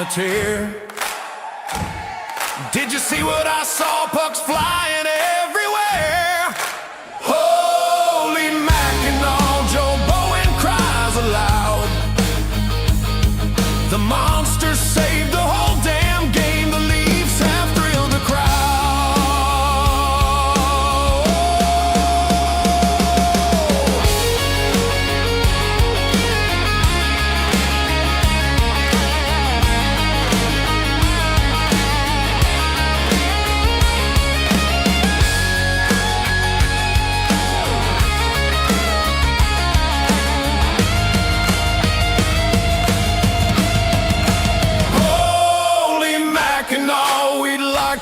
a tear. Did you see what I saw? Pucks flying everywhere. Holy Mackinac, Joe Bowen cries aloud. The monsters saved the whole damn game. The Leafs have thrilled the crowd.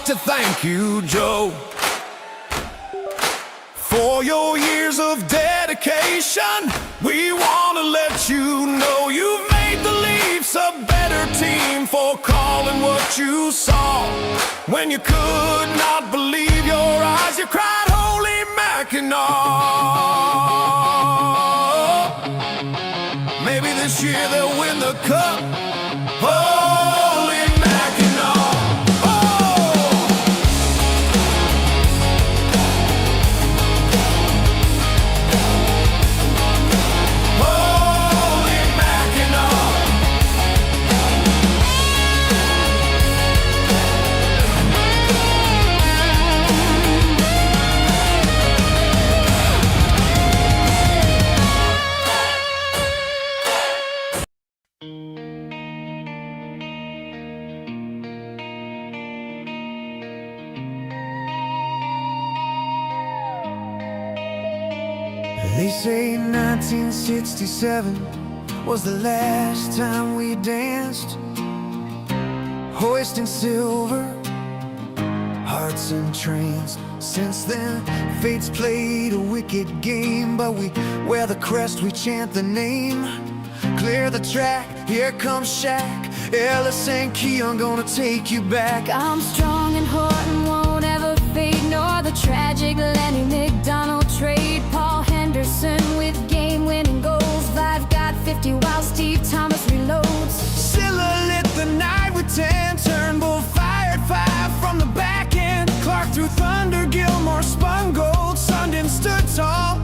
To thank you, Joe, for your years of dedication. We want to let you know you've made the Leafs a better team for calling what you saw. When you could not believe your eyes, you cried, Holy Mackinac. Maybe this year they'll win the cup. Holy Mackinac. They say 1967 was the last time we danced, hoisting silver, hearts in trance. Since then, fate's played a wicked game, but we wear the crest, we chant the name. Clear the track, here comes Shaq, Ellis and Keon gonna take you back. I'm strong and Horton won't ever fade, nor the tragic Lenny McDonald trade. Paul Henderson with game-winning goals. I've got 50 while Steve Thomas reloads. Silla lit the night with 10, Turnbull fired 5 from the back end. Clark threw thunder, Gilmore spun gold. Sundin stood tall,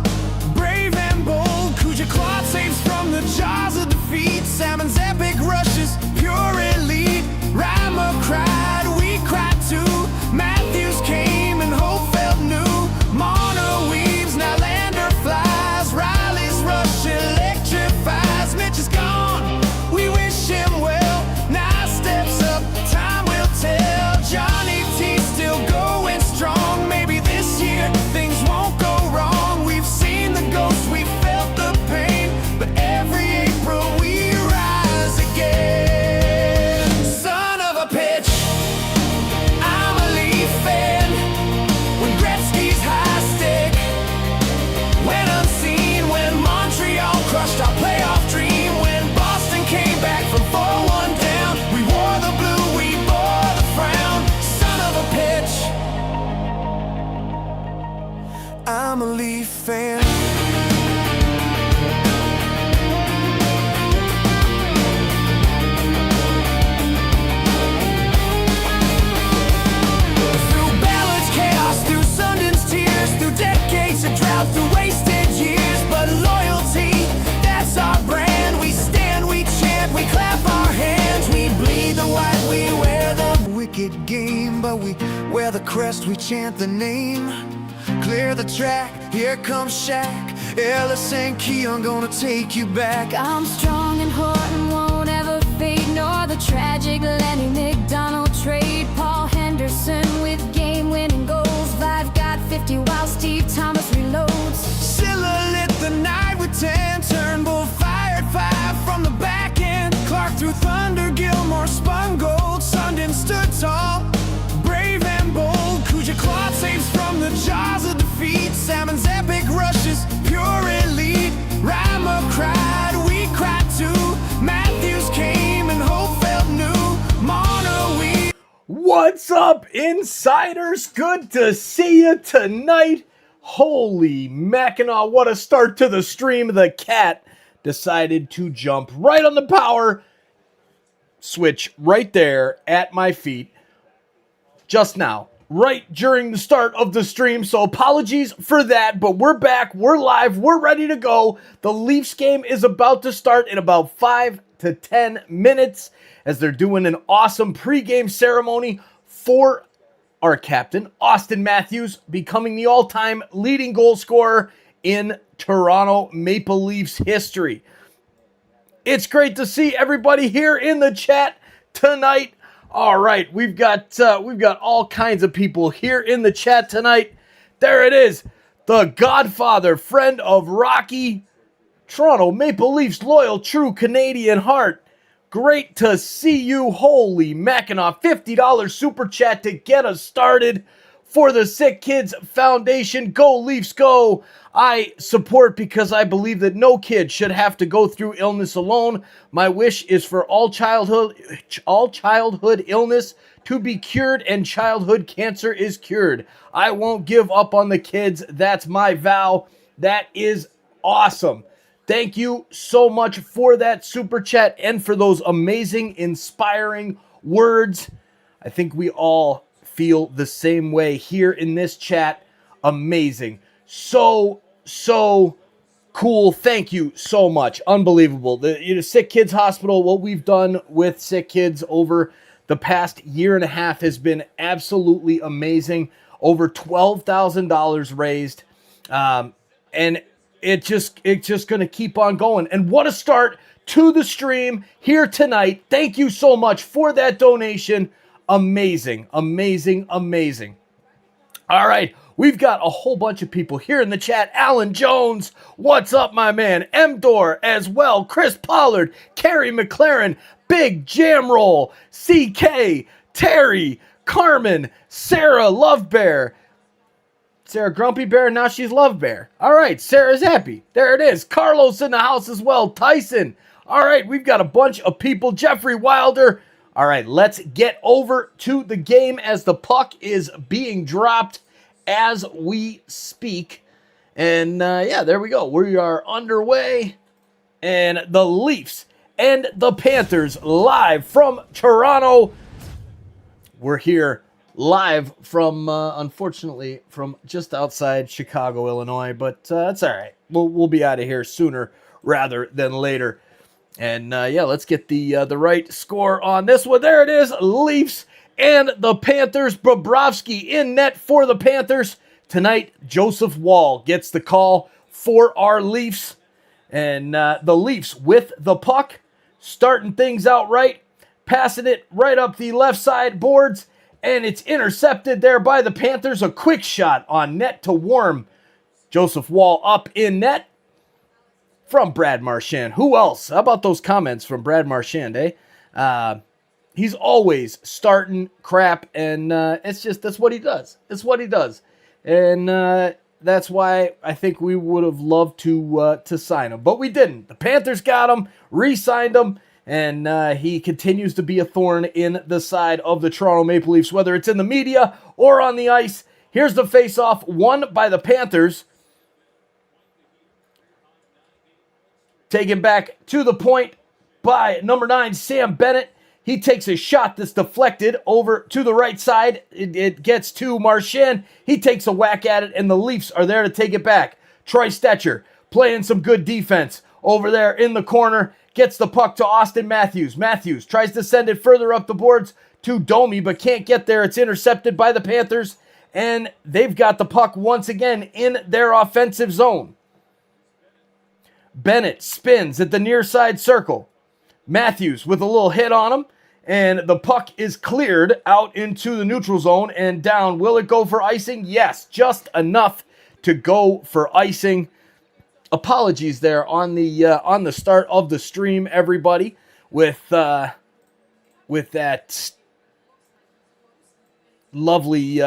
brave and bold. Kuja clawed saves from the jaws of defeat. Salmon's epic rushes, pure elite. Rima cried, we cried too. Matthews came and Hope felt new. Mono weaves, now Lander flies. Riley's rush electrifies. Mitch is gone, we wish him well. Now steps up, time will tell. Johnny T still going strong. Maybe this year things won't go wrong. We've seen the ghost, we felt the pain, but every April we rise again. Son of a pitch, I'm a Leaf fan. When Gretzky's high stick went unseen, when Montreal crushed our playoff dream, when Boston came back from 4-1 down, we wore the blue, we bore the frown. Son of a pitch, I'm a Leaf fan. Through Ballard's chaos, through Sundin's tears, through decades of drought, through wasted years, but loyalty, that's our brand. We stand, we chant, we clap our hands, we bleed the white, we wear the wicked game, but we wear the crest, we chant the name. Clear the track, here comes Shaq, Ellis and Keon gonna take you back. I'm strong and Horton won't ever fade, nor the tragic Lenny McDonald trade. Paul Henderson with game-winning goals. I've got 50 while Steve Thomas reloads. Silla lit the night with 10, Turnbull fired 5 from the back end. Clark threw thunder, Gilmore spun gold. Sundin stood tall, brave and bold. Kuja clawed saves from the jaws of defeat. Salmon's epic rushes, pure elite. Rima cried, we cried too. Matthews came and Hope felt new. Mono we. What's up, insiders? Good to see you tonight. Holy Mackinac, what a start to the stream. The cat decided to jump right on the power switch right there at my feet just now, right during the start of the stream. So apologies for that, but we're back. We're live. We're ready to go. The Leafs game is about to start in about 5 to 10 minutes as they're doing an awesome pregame ceremony for our captain, Austin Matthews, becoming the all-time leading goal scorer in Toronto Maple Leafs history. It's great to see everybody here in the chat tonight. All right, we've got all kinds of people here in the chat tonight. There it is, the Godfather, friend of Rocky, Toronto Maple Leafs loyal, true Canadian heart. Great to see you. Holy Mackinac, $50 super chat to get us started for the Sick Kids Foundation. Go Leafs, go! I support because I believe that no kid should have to go through illness alone. My wish is for all childhood illness to be cured and childhood cancer is cured. I won't give up on the kids. That's my vow. That is awesome. Thank you so much for that super chat and for those amazing, inspiring words. I think we all feel the same way here in this chat. Amazing. So cool. Thank you so much. Unbelievable. The Sick Kids Hospital, what we've done with sick kids over the past year and a half has been absolutely amazing. Over $12,000 raised. And it's just going to keep on going. And what a start to the stream here tonight. Thank you so much for that donation. Amazing, amazing, amazing. All right, we've got a whole bunch of people here in the chat. Alan Jones, what's up, my man? M-Door as well. Chris Pollard, Carrie McLaren, Big Jam Roll, CK, Terry, Carmen, Sarah Lovebear. Sarah Grumpy Bear, now she's Love Bear. All right, Sarah's happy. There it is. Carlos in the house as well. Tyson. All right, we've got a bunch of people. Jeffrey Wilder. All right, let's get over to the game as the puck is being dropped as we speak. And yeah, there we go. We are underway. And the Leafs and the Panthers live from Toronto. We're here live from, unfortunately, from just outside Chicago, Illinois. But that's all right. We'll be out of here sooner rather than later. And yeah, let's get the right score on this one. There it is, Leafs and the Panthers. Bobrovsky in net for the Panthers. Tonight, Joseph Woll gets the call for our Leafs. And the Leafs with the puck, starting things out right, passing it right up the left side boards, and it's intercepted there by the Panthers. A quick shot on net to warm Joseph Woll up in net. From Brad Marchand. Who else? How about those comments from Brad Marchand, eh? He's always starting crap, and that's what he does. It's what he does. And that's why I think we would have loved to sign him. But we didn't. The Panthers got him, re-signed him, and he continues to be a thorn in the side of the Toronto Maple Leafs, whether it's in the media or on the ice. Here's the face-off won by the Panthers. Taken back to the point by number 9, Sam Bennett. He takes a shot that's deflected over to the right side. It gets to Marchand. He takes a whack at it, and the Leafs are there to take it back. Troy Stetcher playing some good defense over there in the corner. Gets the puck to Austin Matthews. Matthews tries to send it further up the boards to Domi, but can't get there. It's intercepted by the Panthers, and they've got the puck once again in their offensive zone. Bennett spins at the near side circle. Matthews with a little hit on him, and the puck is cleared out into the neutral zone and down. Will it go for icing? Yes, just enough to go for icing. Apologies there on the start of the stream, everybody, with that lovely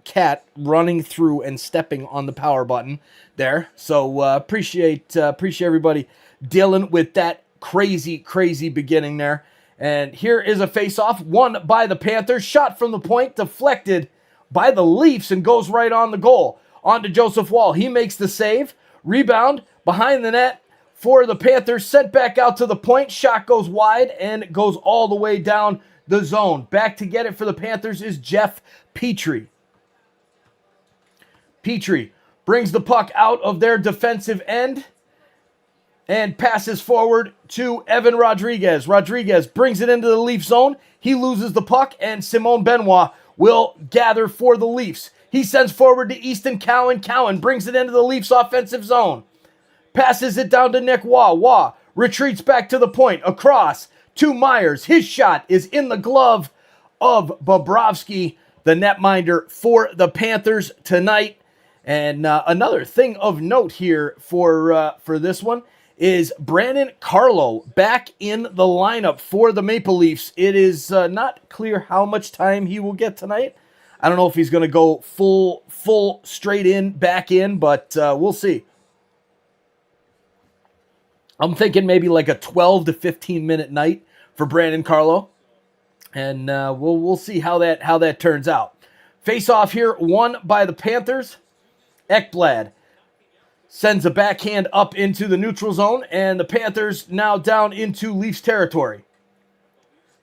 cat running through and stepping on the power button there. So appreciate everybody dealing with that crazy beginning there. And here is a face-off won by the Panthers. Shot from the point, deflected by the Leafs and goes right on the goal. On to Joseph Woll. He makes the save. Rebound behind the net for the Panthers, sent back out to the point. Shot goes wide and goes all the way down the zone. Back to get it for the Panthers is Jeff Petrie. Petrie brings the puck out of their defensive end and passes forward to Evan Rodriguez. Rodriguez brings it into the Leaf zone. He loses the puck, and Simone Benoit will gather for the Leafs. He sends forward to Easton Cowan. Cowan brings it into the Leafs offensive zone. Passes it down to Nick Waugh. Waugh retreats back to the point. Across to Myers. His shot is in the glove of Bobrovsky, the netminder for the Panthers tonight. And another thing of note here for this one is Brandon Carlo back in the lineup for the Maple Leafs. It is not clear how much time he will get tonight. I don't know if he's going to go full straight in, back in, but we'll see. I'm thinking maybe like a 12 to 15 minute night for Brandon Carlo, and we'll see how that turns out. Face off here, won by the Panthers. Ekblad sends a backhand up into the neutral zone, and the Panthers now down into Leafs territory.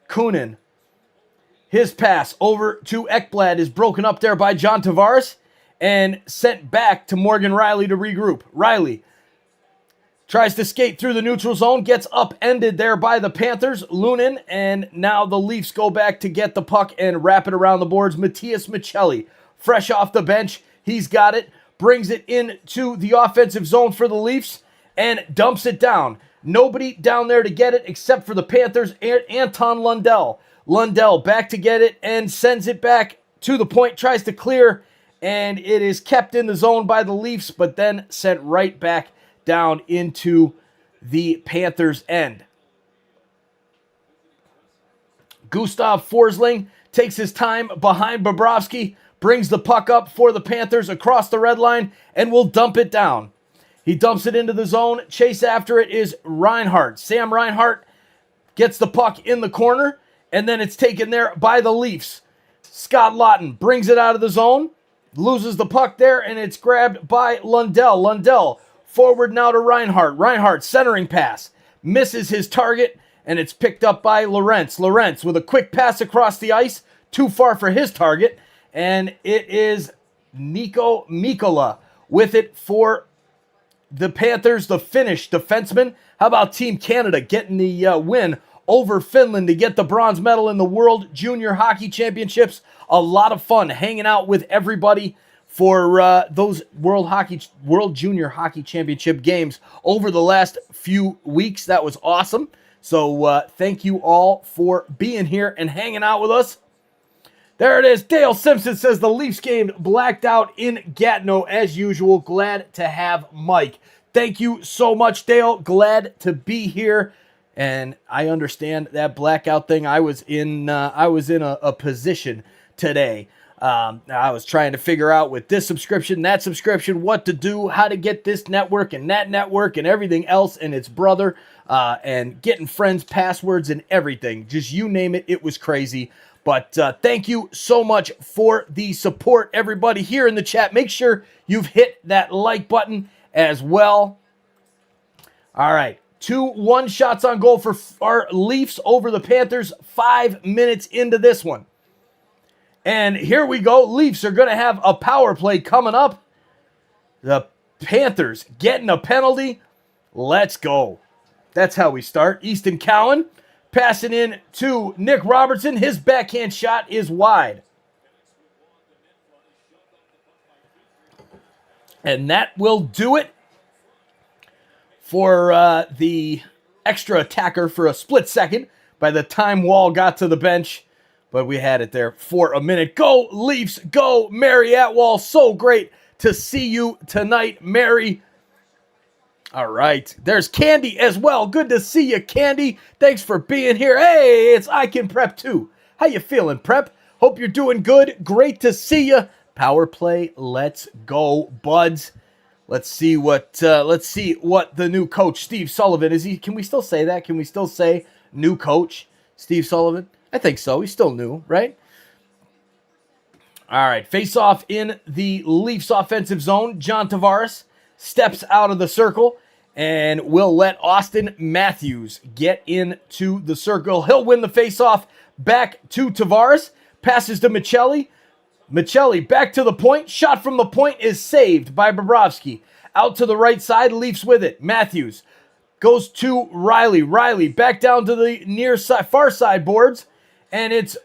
Kunin, his pass over to Ekblad is broken up there by John Tavares and sent back to Morgan Rielly to regroup. Rielly tries to skate through the neutral zone, gets upended there by the Panthers, Lunin, and now the Leafs go back to get the puck and wrap it around the boards. Matias Michelli, fresh off the bench, he's got it, brings it into the offensive zone for the Leafs, and dumps it down. Nobody down there to get it except for the Panthers, Anton Lundell. Lundell back to get it and sends it back to the point, tries to clear, and it is kept in the zone by the Leafs, but then sent right back down into the Panthers' end. Gustav Forsling takes his time behind Bobrovsky, brings the puck up for the Panthers across the red line, and will dump it down. He dumps it into the zone. Chase after it is Reinhart. Sam Reinhart gets the puck in the corner, and then it's taken there by the Leafs. Scott Lawton brings it out of the zone, loses the puck there, and it's grabbed by Lundell. Lundell forward now to Reinhart. Reinhart centering pass. Misses his target, and it's picked up by Lorentz. Lorentz with a quick pass across the ice. Too far for his target. And it is Nico Mikkola with it for the Panthers, the Finnish defenseman. How about Team Canada getting the win over Finland to get the bronze medal in the World Junior Hockey Championships? A lot of fun hanging out with everybody for those World Junior Hockey Championship games over the last few weeks. That was awesome. So thank you all for being here and hanging out with us. There it is. Dale Simpson says the Leafs game blacked out in Gatineau as usual. Glad to have Mike. Thank you so much, Dale. Glad to be here. And I understand that blackout thing. I was in a position today. I was trying to figure out with this subscription, that subscription, what to do, how to get this network and that network and everything else and its brother, and getting friends' passwords and everything. Just you name it, it was crazy. But thank you so much for the support, everybody here in the chat. Make sure you've hit that like button as well. All right. 2 one-shots on goal for our Leafs over the Panthers 5 minutes into this one. And here we go. Leafs are going to have a power play coming up. The Panthers getting a penalty. Let's go. That's how we start. Easton Cowan passing in to Nick Robertson. His backhand shot is wide. And that will do it for the extra attacker for a split second by the time Wall got to the bench. But we had it there for a minute. Go Leafs, go Mary Atwall. So great to see you tonight, Mary. All right, there's Candy as well. Good to see you, Candy. Thanks for being here. Hey, it's I Can Prep too. How you feeling, Prep? Hope you're doing good. Great to see you. Power play, let's go, buds. Let's see what the new coach Steve Sullivan is. Can we still say that? Can we still say new coach Steve Sullivan? I think so. He's still new, right? All right, face off in the Leafs offensive zone. John Tavares steps out of the circle And we'll let Austin Matthews get into the circle. He'll win the faceoff back to Tavares. Passes to Michelli. Michelli back to the point. Shot from the point is saved by Bobrovsky. Out to the right side. Leafs with it. Matthews goes to Riley. Riley back down to the near side, far side boards. And it's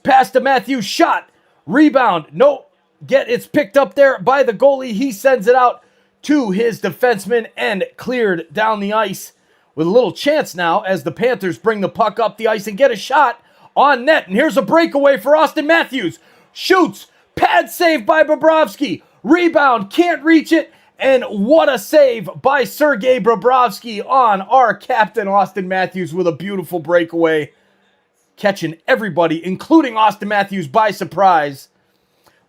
pass to Matthews. Shot. Rebound. No. It's picked up there by the goalie. He sends it out to his defenseman and cleared down the ice with a little chance now as the Panthers bring the puck up the ice and get a shot on net. And here's a breakaway for Austin Matthews. Shoots. Pad save by Bobrovsky. Rebound. Can't reach it. And what a save by Sergei Bobrovsky on our captain Austin Matthews with a beautiful breakaway. Catching everybody, including Austin Matthews, by surprise.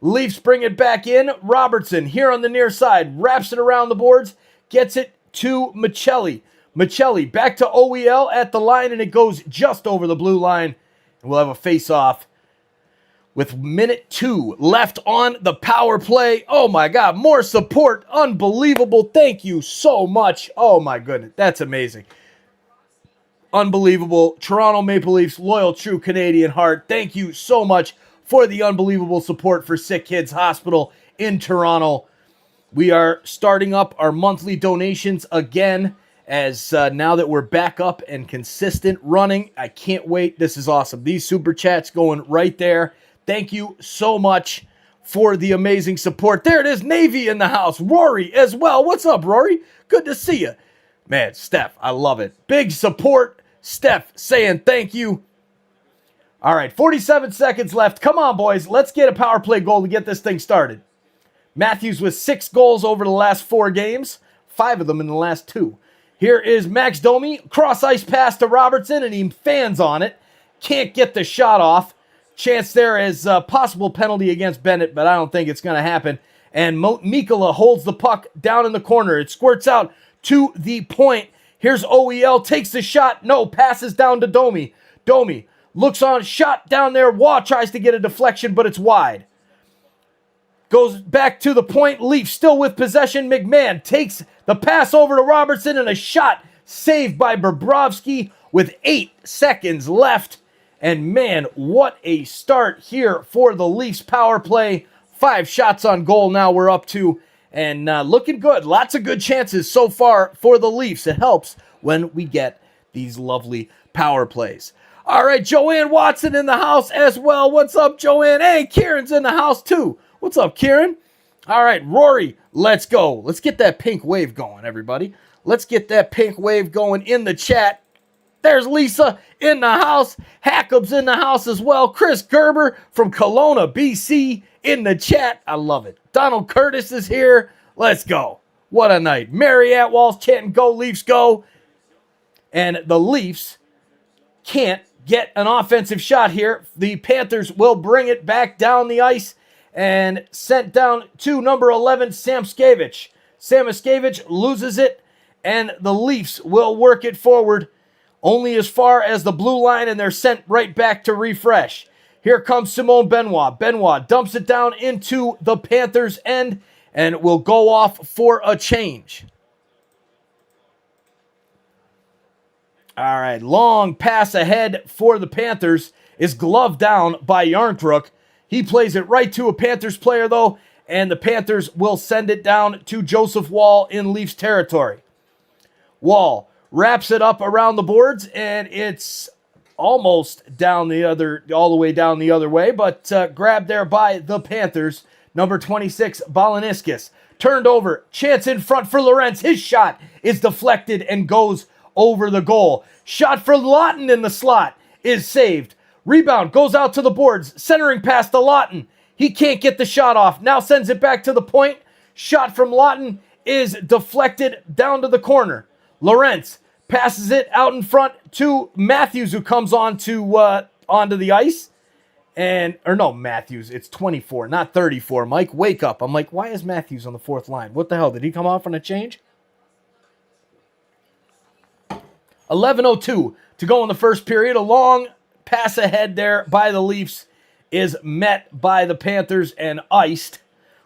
Leafs bring it back in. Robertson here on the near side. Wraps it around the boards. Gets it to Michelli. Michelli back to OEL at the line, and it goes just over the blue line. And we'll have a face-off with minute 2 left on the power play. Oh, my God. More support. Unbelievable. Thank you so much. Oh, my goodness. That's amazing. Unbelievable. Toronto Maple Leafs, loyal, true Canadian heart. Thank you so much for the unbelievable support for Sick Kids Hospital in Toronto. We are starting up our monthly donations again as now that we're back up and consistent running. I can't wait. This is awesome. These super chats going right there. Thank you so much for the amazing support. There it is. Navy in the house. Rory as well. What's up, Rory? Good to see you. Man, Steph, I love it. Big support. Steph saying thank you. All right, 47 seconds left. Come on, boys. Let's get a power play goal to get this thing started. Matthews with 6 goals over the last 4 games, 5 of them in the last 2. Here is Max Domi. Cross-ice pass to Robertson, and he fans on it. Can't get the shot off. Chance there is a possible penalty against Bennett, but I don't think it's going to happen. And Mikkola holds the puck down in the corner. It squirts out to the point. Here's OEL. Takes the shot. No, passes down to Domi. Domi looks on, shot down there. Waugh tries to get a deflection, but it's wide. Goes back to the point. Leafs still with possession. McMahon takes the pass over to Robertson, and a shot saved by Bobrovsky with 8 seconds left. And man, what a start here for the Leafs power play. 5 shots on goal now we're up to, and looking good. Lots of good chances so far for the Leafs. It helps when we get these lovely power plays. All right, Joanne Watson in the house as well. What's up, Joanne? Hey, Kieran's in the house too. What's up, Kieran? All right, Rory, let's go. Let's get that pink wave going, everybody. Let's get that pink wave going in the chat. There's Lisa in the house. Hackub's in the house as well. Chris Gerber from Kelowna, BC in the chat. I love it. Donald Curtis is here. Let's go. What a night. Mary Atwall's chanting, go Leafs, go. And the Leafs can't get an offensive shot here. The Panthers will bring it back down the ice and sent down to number 11, Samskevich. Samskevich loses it, and the Leafs will work it forward only as far as the blue line, and they're sent right back to refresh. Here comes Simone Benoit. Benoit dumps it down into the Panthers' end and will go off for a change. All right, long pass ahead for the Panthers is gloved down by Yarncrook. He plays it right to a Panthers player, though, and the Panthers will send it down to Joseph Woll in Leafs territory. Woll wraps it up around the boards, and it's almost down all the way down the other way, but grabbed there by the Panthers. Number 26, Balaniskis. Turned over, chance in front for Lorentz. His shot is deflected and goes over the goal. Shot for Lawton in the slot is saved. Rebound goes out to the boards. Centering pass to Lawton. He can't get the shot off. Now sends it back to the point. Shot from Lawton is deflected down to the corner. Lorentz passes it out in front to Matthews, who comes onto the ice. Matthews. It's 24, not 34. Mike, wake up. I'm like, why is Matthews on the 4th line? What the hell? Did he come off on a change? 11:02 to go in the first period. A long pass ahead there by the Leafs is met by the Panthers and iced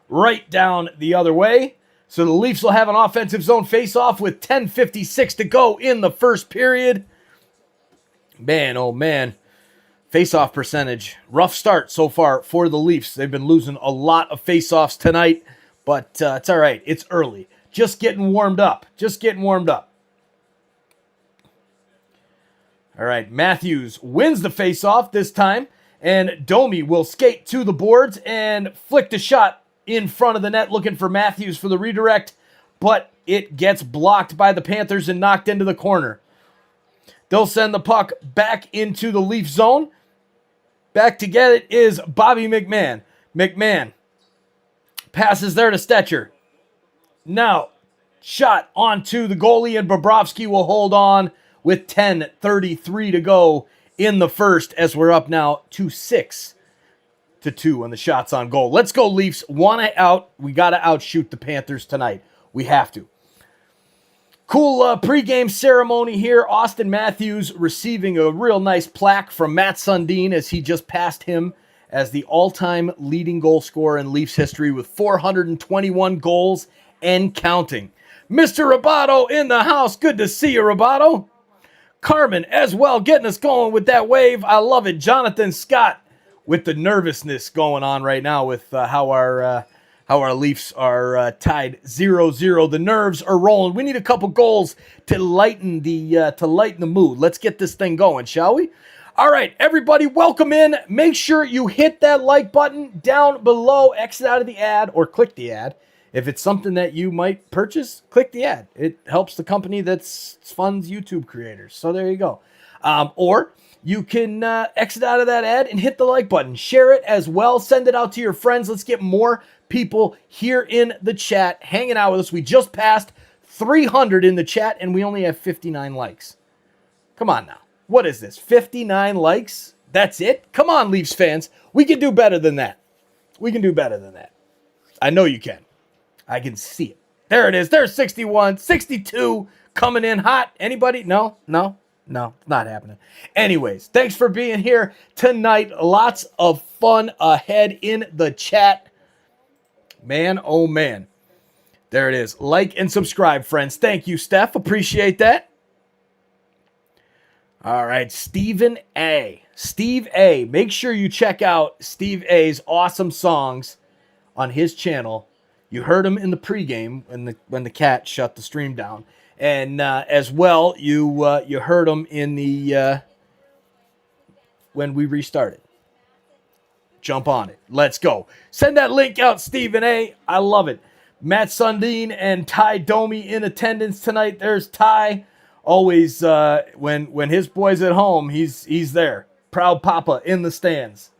right down the other way. So the Leafs will have an offensive zone face-off with 10:56 to go in the first period. Man, oh man. Face-off percentage. Rough start so far for the Leafs. They've been losing a lot of face-offs tonight, but it's all right. It's early. Just getting warmed up. Just getting warmed up. All right, Matthews wins the face-off this time, and Domi will skate to the boards and flick the shot in front of the net, looking for Matthews for the redirect, but it gets blocked by the Panthers and knocked into the corner. They'll send the puck back into the Leaf zone. Back to get it is Bobby McMahon. McMahon passes there to Stetcher. Now, shot onto the goalie, and Bobrovsky will hold on with 10:33 to go in the first, as we're up now to 6-2 on the shots on goal. Let's go, Leafs. Want to out. We got to outshoot the Panthers tonight. We have to. Cool pregame ceremony here. Austin Matthews receiving a real nice plaque from Matt Sundin as he just passed him as the all-time leading goal scorer in Leafs history with 421 goals and counting. Mr. Roboto in the house. Good to see you, Roboto. Carmen as well, getting us going with that wave. I love it. Jonathan Scott with the nervousness going on right now with how our Leafs are tied 0-0. The nerves are rolling. We need a couple goals to lighten the mood. Let's get this thing going, shall we? All right, everybody, welcome in. Make sure you hit that like button down below. Exit out of the ad or click the ad. If it's something that you might purchase, click the ad. It helps the company that funds YouTube creators. So there you go. Or you can exit out of that ad and hit the like button. Share it as well. Send it out to your friends. Let's get more people here in the chat hanging out with us. We just passed 300 in the chat, and we only have 59 likes. Come on now. What is this? 59 likes? That's it? Come on, Leafs fans. We can do better than that. We can do better than that. I know you can. I can see it. There it is. There's 61, 62 coming in hot. Anybody? No, it's not happening. Anyways, thanks for being here tonight. Lots of fun ahead in the chat. Man, oh man. There it is. Like and subscribe, friends. Thank you, Steph. Appreciate that. All right, Stephen A. Steve A. Make sure you check out Steve A.'s awesome songs on his channel. You heard him in the pregame when the cat shut the stream down, and as well you heard him in the when we restarted. Jump on it. Let's go. Send that link out, Stephen A. I love it. Matt Sundin and Ty Domi in attendance tonight. There's Ty. Always when his boy's at home, he's there. Proud Papa in the stands.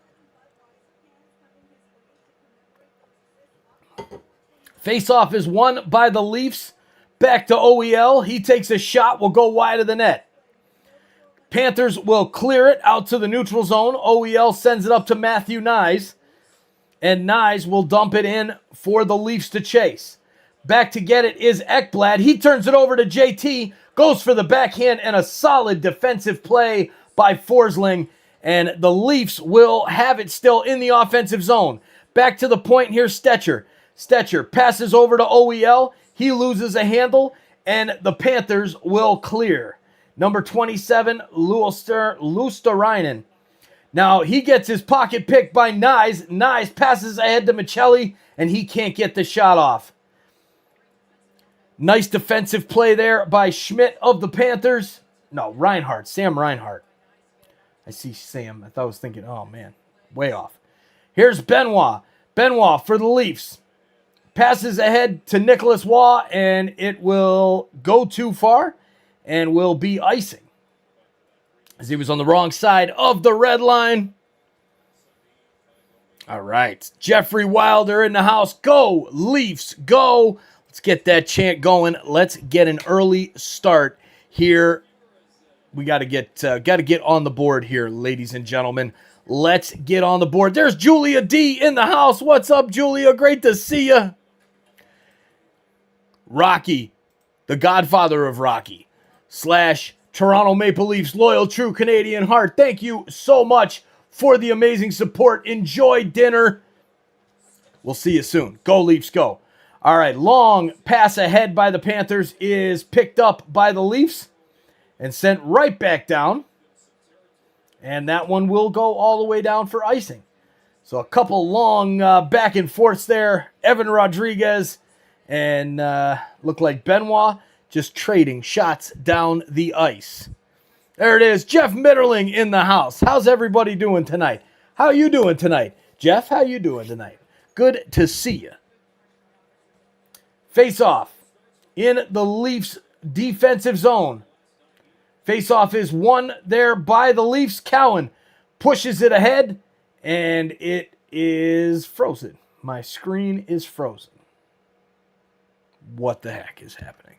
Face-off is won by the Leafs. Back to OEL. He takes a shot. Will go wide of the net. Panthers will clear it out to the neutral zone. OEL sends it up to Matthew Nyes. And Nyes will dump it in for the Leafs to chase. Back to get it is Ekblad. He turns it over to JT. Goes for the backhand and a solid defensive play by Forsling. And the Leafs will have it still in the offensive zone. Back to the point here, Stetcher. Stetcher passes over to OEL. He loses a handle, and the Panthers will clear. Number 27, Luosterainen. Now, he gets his pocket picked by Nyes. Nyes passes ahead to Michelli, and he can't get the shot off. Nice defensive play there by Schmidt of the Panthers. No, Reinhart. Sam Reinhart. I see Sam. I thought I was thinking, oh, man, way off. Here's Benoit. Benoit for the Leafs. Passes ahead to Nicholas Waugh, and it will go too far and will be icing, as he was on the wrong side of the red line. All right. Jeffrey Wilder in the house. Go, Leafs, go. Let's get that chant going. Let's get an early start here. We got to get on the board here, ladies and gentlemen. Let's get on the board. There's Julia D in the house. What's up, Julia? Great to see you. Rocky, the godfather of Rocky, / Toronto Maple Leafs loyal true Canadian heart. Thank you so much for the amazing support. Enjoy dinner. We'll see you soon. Go Leafs, go. All right, long pass ahead by the Panthers is picked up by the Leafs and sent right back down. And that one will go all the way down for icing. So a couple long back and forths there. Evan Rodriguez and look like Benoit just trading shots down the ice. There it is, Jeff Mitterling in the house. How's everybody doing tonight? How you doing tonight? Jeff, how you doing tonight? Good to see you. Face off in the Leafs defensive zone. Face off is won there by the Leafs. Cowan pushes it ahead, and it is frozen. My screen is frozen. What the heck is happening?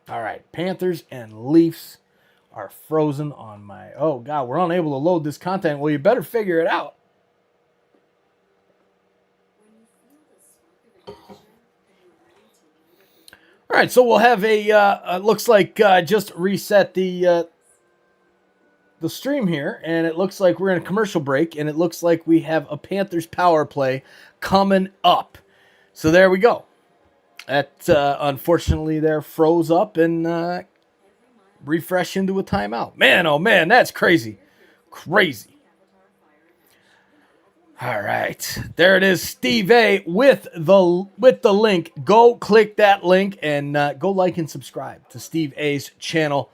All right, Panthers and Leafs are frozen on my... Oh, God, we're unable to load this content. Well, you better figure it out. All right, so we'll have a... looks like just reset the stream here, and it looks like we're in a commercial break, and it looks like we have a Panthers power play coming up. So there we go. That, unfortunately, there froze up and refresh into a timeout. Man, oh man, that's crazy. Crazy. All right. There it is, Steve A with the link. Go click that link and go like and subscribe to Steve A's channel.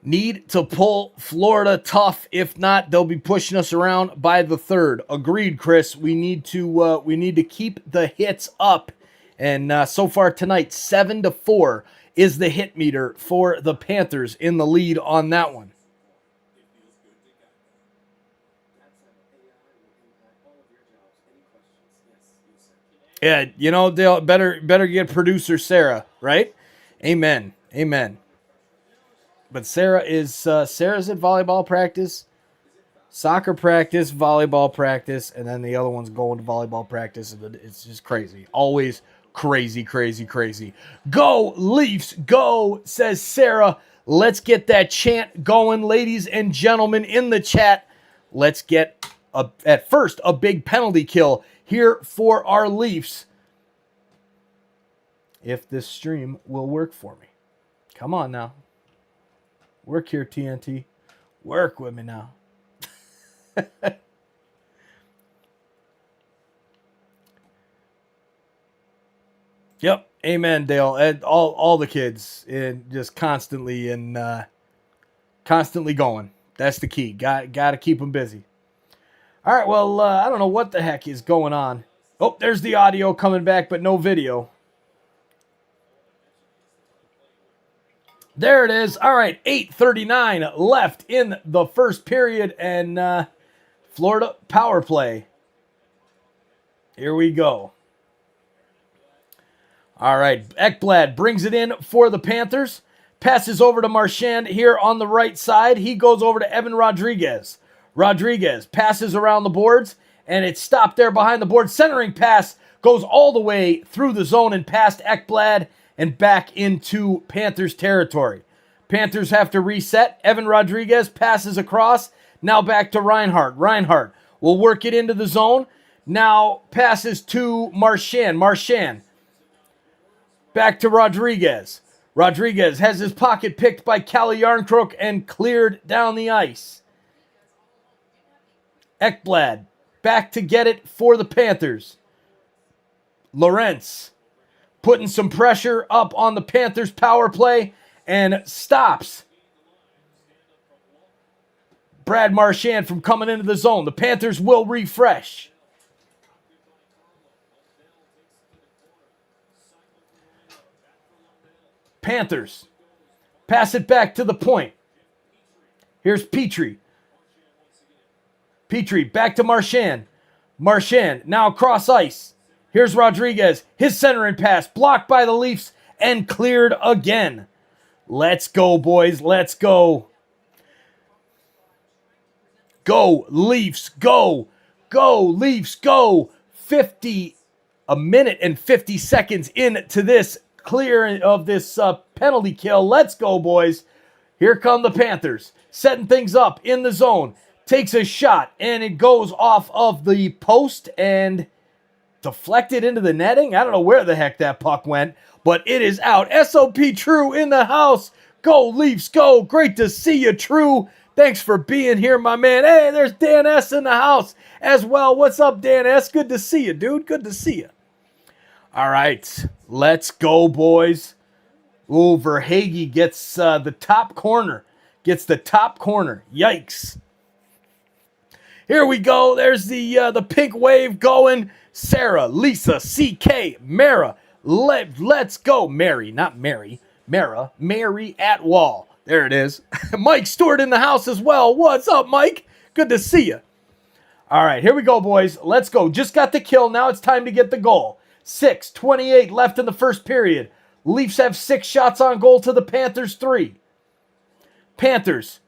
Need to pull Florida tough. If not, they'll be pushing us around by the third. Agreed, Chris. We need to keep the hits up. And so far tonight, 7-4 is the hit meter for the Panthers in the lead on that one. Yeah, you know, they'll better get producer Sarah, right? Amen. Amen. But Sarah's at volleyball practice, soccer practice, volleyball practice, and then the other one's going to volleyball practice. It's just crazy. Always crazy, crazy, crazy. Go Leafs, go, says Sarah. Let's get that chant going, ladies and gentlemen in the chat. Let's get, at first, a big penalty kill here for our Leafs. If this stream will work for me. Come on now. Work here, TNT. Work with me now. Yep. Amen, Dale. And all the kids and just constantly going. That's the key. Got to keep them busy. All right. Well, I don't know what the heck is going on. Oh, there's the audio coming back, but no video. There it is. All right. 8:39 left in the first period, and Florida power play. Here we go. All right, Ekblad brings it in for the Panthers. Passes over to Marchand here on the right side. He goes over to Evan Rodriguez. Rodriguez passes around the boards, and it's stopped there behind the board. Centering pass goes all the way through the zone and past Ekblad and back into Panthers territory. Panthers have to reset. Evan Rodriguez passes across. Now back to Reinhart. Reinhart will work it into the zone. Now passes to Marchand. Marchand back to Rodriguez. Rodriguez has his pocket picked by Calle Yarncroke and cleared down the ice. Ekblad back to get it for the Panthers. Lorentz putting some pressure up on the Panthers power play and stops Brad Marchand from coming into the zone. The Panthers will refresh. Panthers pass it back to the point. Here's Petrie. Petrie back to Marchand. Marchand now across ice. Here's Rodriguez. His centering pass blocked by the Leafs and cleared again. Let's go, boys. Let's go. Go, Leafs. Go. Go, Leafs. Go. A minute and 50 seconds into this clear of this penalty kill. Let's go, boys. Here come the Panthers, setting things up in the zone. Takes a shot, and it goes off of the post and deflected into the netting. I don't know where the heck that puck went, but it is out. SOP True in the house. Go, Leafs, go. Great to see you, True. Thanks for being here, my man. Hey, there's Dan S. in the house as well. What's up, Dan S.? Good to see you, dude. Good to see you. All right, let's go, boys. Ooh, Verhaeghe gets the top corner. Gets the top corner. Yikes. Here we go. There's the pink wave going. Sarah, Lisa, CK, Mara. Let's go. Mary, not Mary. Mara, Mary Atwall. There it is. Mike Stewart in the house as well. What's up, Mike? Good to see you. All right, here we go, boys. Let's go. Just got the kill. Now it's time to get the goal. 6:28 left in the first period. Leafs have 6 shots on goal to the Panthers 3. Panthers,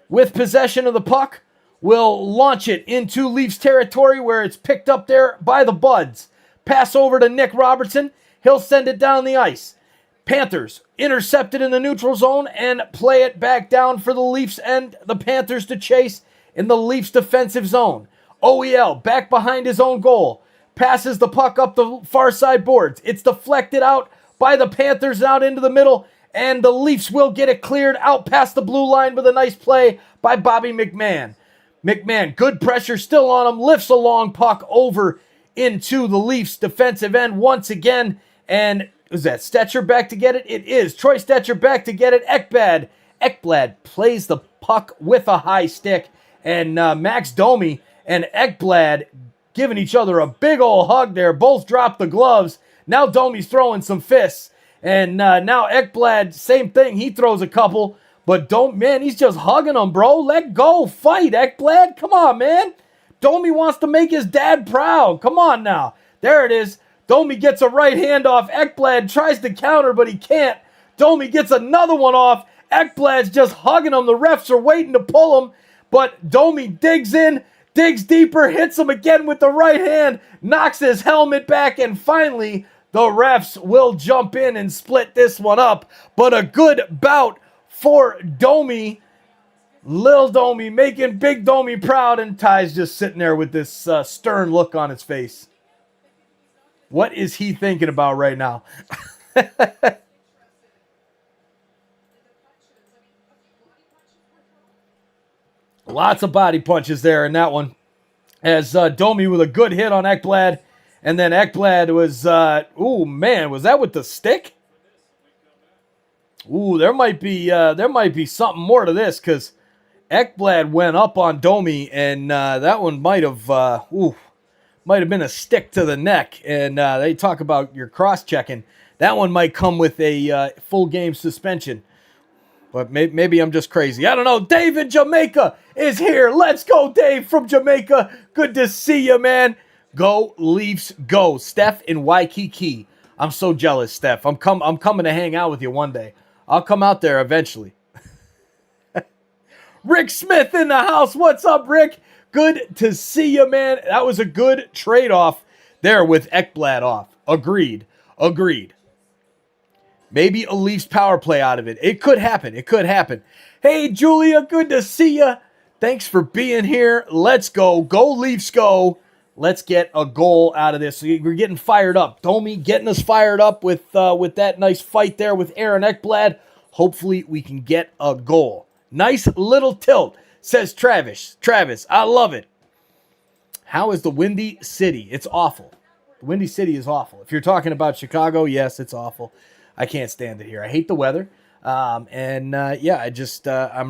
with possession of the puck, will launch it into Leafs territory where it's picked up there by the Buds. Pass over to Nick Robertson. He'll send it down the ice. Panthers intercepted in the neutral zone and play it back down for the Leafs and the Panthers to chase in the Leafs defensive zone. OEL back behind his own goal. Passes the puck up the far side boards. It's deflected out by the Panthers out into the middle, and the Leafs will get it cleared out past the blue line with a nice play by Bobby McMahon. McMahon, good pressure still on him, lifts a long puck over into the Leafs defensive end once again, and is that Stetcher back to get it? It is. Troy Stetcher back to get it. Ekblad plays the puck with a high stick, and Max Domi and Ekblad giving each other a big old hug there. Both drop the gloves. Now Domi's throwing some fists. And now Ekblad, same thing. He throws a couple. But man, he's just hugging him, bro. Let go. Fight, Ekblad. Come on, man. Domi wants to make his dad proud. Come on now. There it is. Domi gets a right hand off. Ekblad tries to counter, but he can't. Domi gets another one off. Ekblad's just hugging him. The refs are waiting to pull him. But Domi digs in, digs deeper, hits him again with the right hand, knocks his helmet back, and finally the refs will jump in and split this one up. But a good bout for Domi. Lil Domi making Big Domi proud, and Ty's just sitting there with this stern look on his face. What is he thinking about right now? Lots of body punches there in that one. As Domi with a good hit on Ekblad. And then Ekblad was, ooh, man, was that with the stick? Ooh, there might be something more to this, because Ekblad went up on Domi, and that one might have been a stick to the neck. And they talk about your cross-checking. That one might come with a full game suspension. But maybe I'm just crazy. I don't know. Dave in Jamaica is here. Let's go, Dave from Jamaica. Good to see you, man. Go, Leafs, go. Steph in Waikiki. I'm so jealous, Steph. I'm coming to hang out with you one day. I'll come out there eventually. Rick Smith in the house. What's up, Rick? Good to see you, man. That was a good trade-off there with Ekblad off. Agreed. Maybe a Leafs power play out of it. It could happen. Hey, Julia, good to see you. Thanks for being here. Let's go. Go, Leafs, go. Let's get a goal out of this. We're getting fired up. Domi getting us fired up with that nice fight there with Aaron Ekblad. Hopefully we can get a goal. Nice little tilt, says Travis. Travis, I love it. How is the Windy City? It's awful. The Windy City is awful. If you're talking about Chicago, yes, it's awful. I can't stand it here. I hate the weather. I'm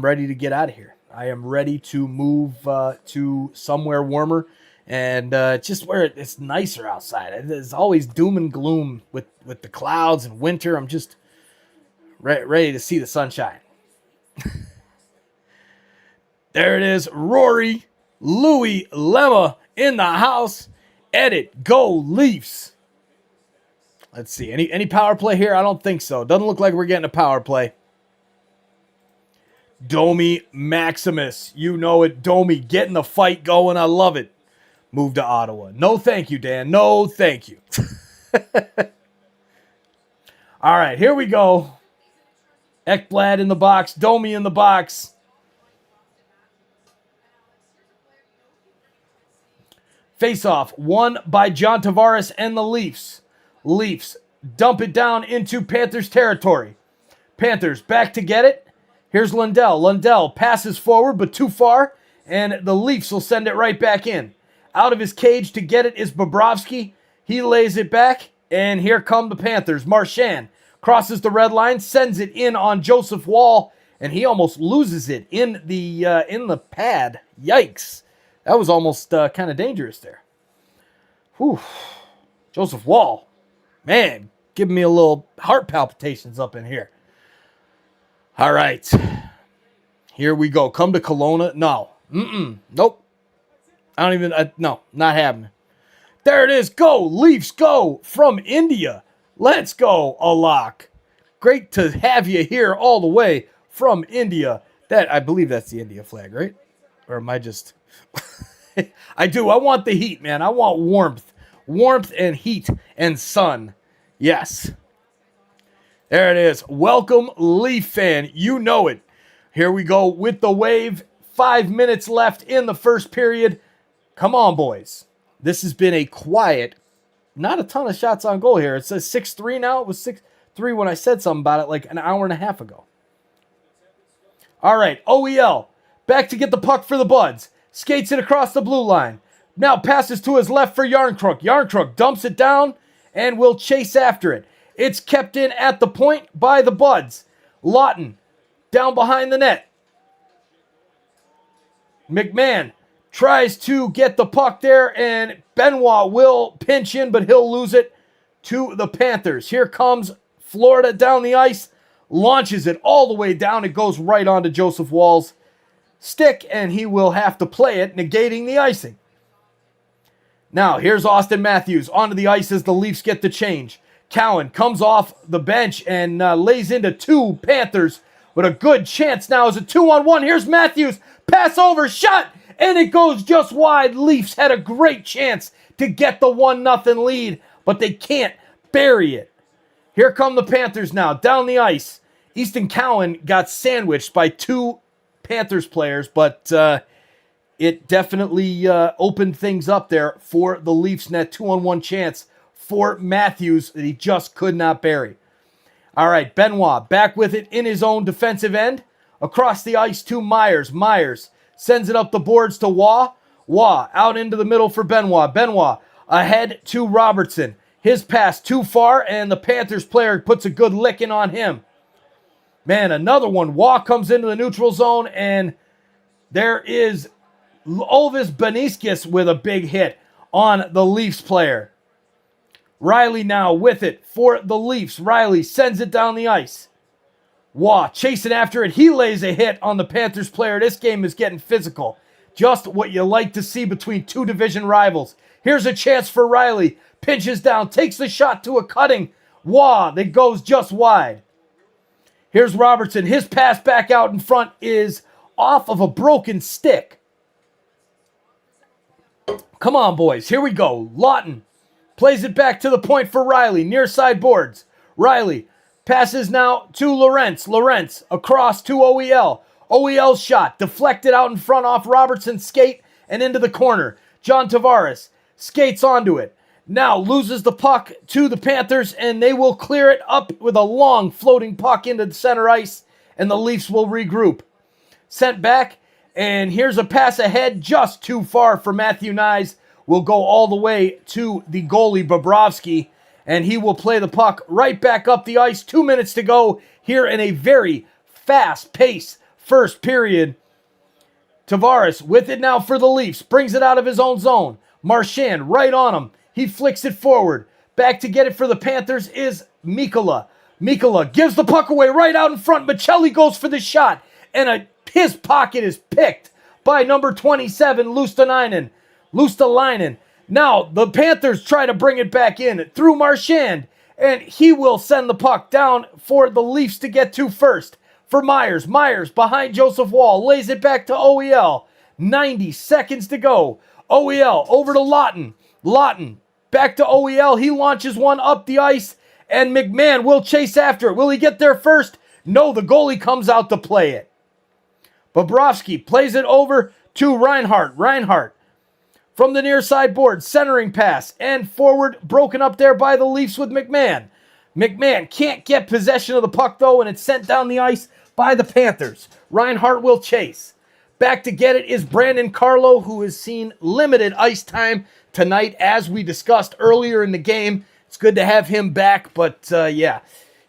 ready to get out of here. I am ready to move to somewhere warmer and just where it's nicer outside. It's always doom and gloom with the clouds and winter. I'm just ready to see the sunshine. There it is. Rory, Louie, Lemma in the house. Edit. Go Leafs. Let's see. Any power play here? I don't think so. Doesn't look like we're getting a power play. Domi Maximus. You know it. Domi getting the fight going. I love it. Move to Ottawa. No thank you, Dan. No thank you. All right, here we go. Ekblad in the box. Domi in the box. Face-off won by John Tavares and the Leafs. Leafs dump it down into Panthers territory. Panthers back to get it. Here's Lundell. Lundell passes forward, but too far, and the Leafs will send it right back in. Out of his cage to get it is Bobrovsky. He lays it back, and here come the Panthers. Marchand crosses the red line, sends it in on Joseph Woll, and he almost loses it in the pad. Yikes. That was almost kind of dangerous there. Whew. Joseph Woll. Man, giving me a little heart palpitations up in here. All right. Here we go. Come to Kelowna. No. Nope. I don't even, no, not happening. There it is. Go. Leafs go from India. Let's go, Alak. Great to have you here all the way from India. I believe that's the India flag, right? Or am I just... I do. I want the heat, man. I want warmth. Warmth and heat and sun. Yes. There it is. Welcome, Leaf fan. You know it. Here we go with the wave. 5 minutes left in the first period. Come on, boys. This has been a quiet, not a ton of shots on goal here. It says 6-3 now. It was 6-3 when I said something about it like an hour and a half ago. All right, OEL. Back to get the puck for the Buds. Skates it across the blue line. Now passes to his left for Yarncrook. Yarncrook dumps it down and will chase after it. It's kept in at the point by the Buds. Lawton down behind the net. McMahon tries to get the puck there, and Benoit will pinch in, but he'll lose it to the Panthers. Here comes Florida down the ice, launches it all the way down. It goes right onto Joseph Woll's stick, and he will have to play it, negating the icing. Now, here's Austin Matthews onto the ice as the Leafs get the change. Cowan comes off the bench and lays into two Panthers with a good chance now as a 2-on-1. Here's Matthews. Pass over, shot, and it goes just wide. Leafs had a great chance to get the 1-0 lead, but they can't bury it. Here come the Panthers now, down the ice. Easton Cowan got sandwiched by two Panthers players, but it definitely opened things up there for the Leafs net. 2-on-1 chance for Matthews that he just could not bury. All right, Benoit back with it in his own defensive end. Across the ice to Myers. Myers sends it up the boards to Waugh. Waugh out into the middle for Benoit. Benoit ahead to Robertson. His pass too far, and the Panthers player puts a good licking on him. Man, another one. Waugh comes into the neutral zone, and there is Olvis Beniskis with a big hit on the Leafs player. Riley now with it for the Leafs. Riley sends it down the ice. Waugh chasing after it. He lays a hit on the Panthers player. This game is getting physical. Just what you like to see between two division rivals. Here's a chance for Riley. Pinches down, takes the shot to a cutting Waugh that goes just wide. Here's Robertson. His pass back out in front is off of a broken stick. Come on, boys. Here we go. Lawton plays it back to the point for Riley. Near side boards. Riley passes now to Lorentz. Lorentz across to OEL. OEL's shot deflected out in front off Robertson's skate and into the corner. John Tavares skates onto it. Now loses the puck to the Panthers, and they will clear it up with a long floating puck into the center ice, and the Leafs will regroup. Sent back, and here's a pass ahead just too far for Matthew Nyes. Will go all the way to the goalie Bobrovsky, and he will play the puck right back up the ice. 2 minutes to go here in a very fast-paced first period. Tavares with it now for the Leafs. Brings it out of his own zone. Marchand right on him. He flicks it forward. Back to get it for the Panthers is Mikkola. Mikkola gives the puck away right out in front. Michelli goes for the shot, and his pocket is picked by number 27, Luostalainen. Now the Panthers try to bring it back in through Marchand, and he will send the puck down for the Leafs to get to first. For Myers. Myers behind Joseph Woll. Lays it back to OEL. 90 seconds to go. OEL over to Lawton. Lawton back to OEL. He launches one up the ice, and McMahon will chase after it. Will he get there first? No, the goalie comes out to play it. Bobrovsky plays it over to Reinhart. Reinhart from the near side board, centering pass, and forward broken up there by the Leafs with McMahon. McMahon can't get possession of the puck, though, and it's sent down the ice by the Panthers. Reinhart will chase. Back to get it is Brandon Carlo, who has seen limited ice time tonight, as we discussed earlier in the game. It's good to have him back, but yeah,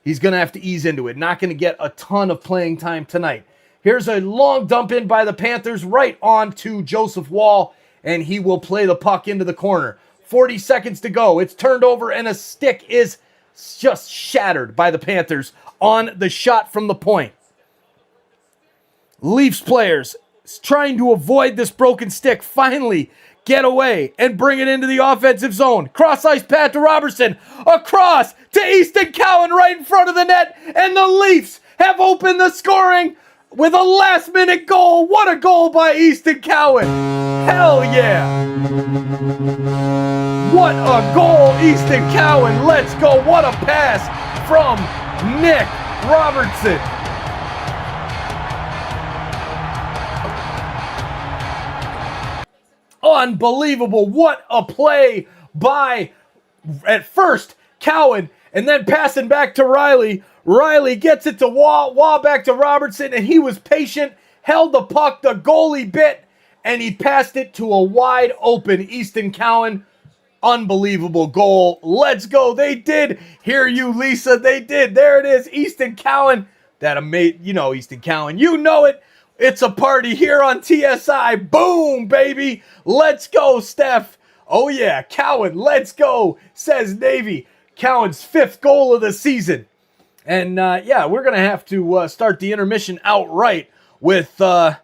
he's going to have to ease into it. Not going to get a ton of playing time tonight. Here's a long dump in by the Panthers right on to Joseph Woll, and he will play the puck into the corner. 40 seconds to go. It's turned over, and a stick is just shattered by the Panthers on the shot from the point. Leafs players trying to avoid this broken stick finally get away and bring it into the offensive zone. Cross-ice pass to Robertson. Across to Easton Cowan right in front of the net. And the Leafs have opened the scoring with a last-minute goal. What a goal by Easton Cowan. Hell yeah. What a goal, Easton Cowan. Let's go. What a pass from Nick Robertson. Unbelievable. What a play by, at first, Cowan, and then passing back to Riley. Riley gets it to Waugh back to Robertson, and he was patient, held the puck, the goalie bit, and he passed it to a wide open Easton Cowan. Unbelievable goal. Let's go. They did. Hear you, Lisa. They did. There it is. Easton Cowan. That amazing. You know Easton Cowan. You know it. It's a party here on TSI. Boom, baby. Let's go, Steph. Oh, yeah. Cowan, let's go, says Navy. Cowan's 5th goal of the season. And, yeah, we're going to have to start the intermission outright with a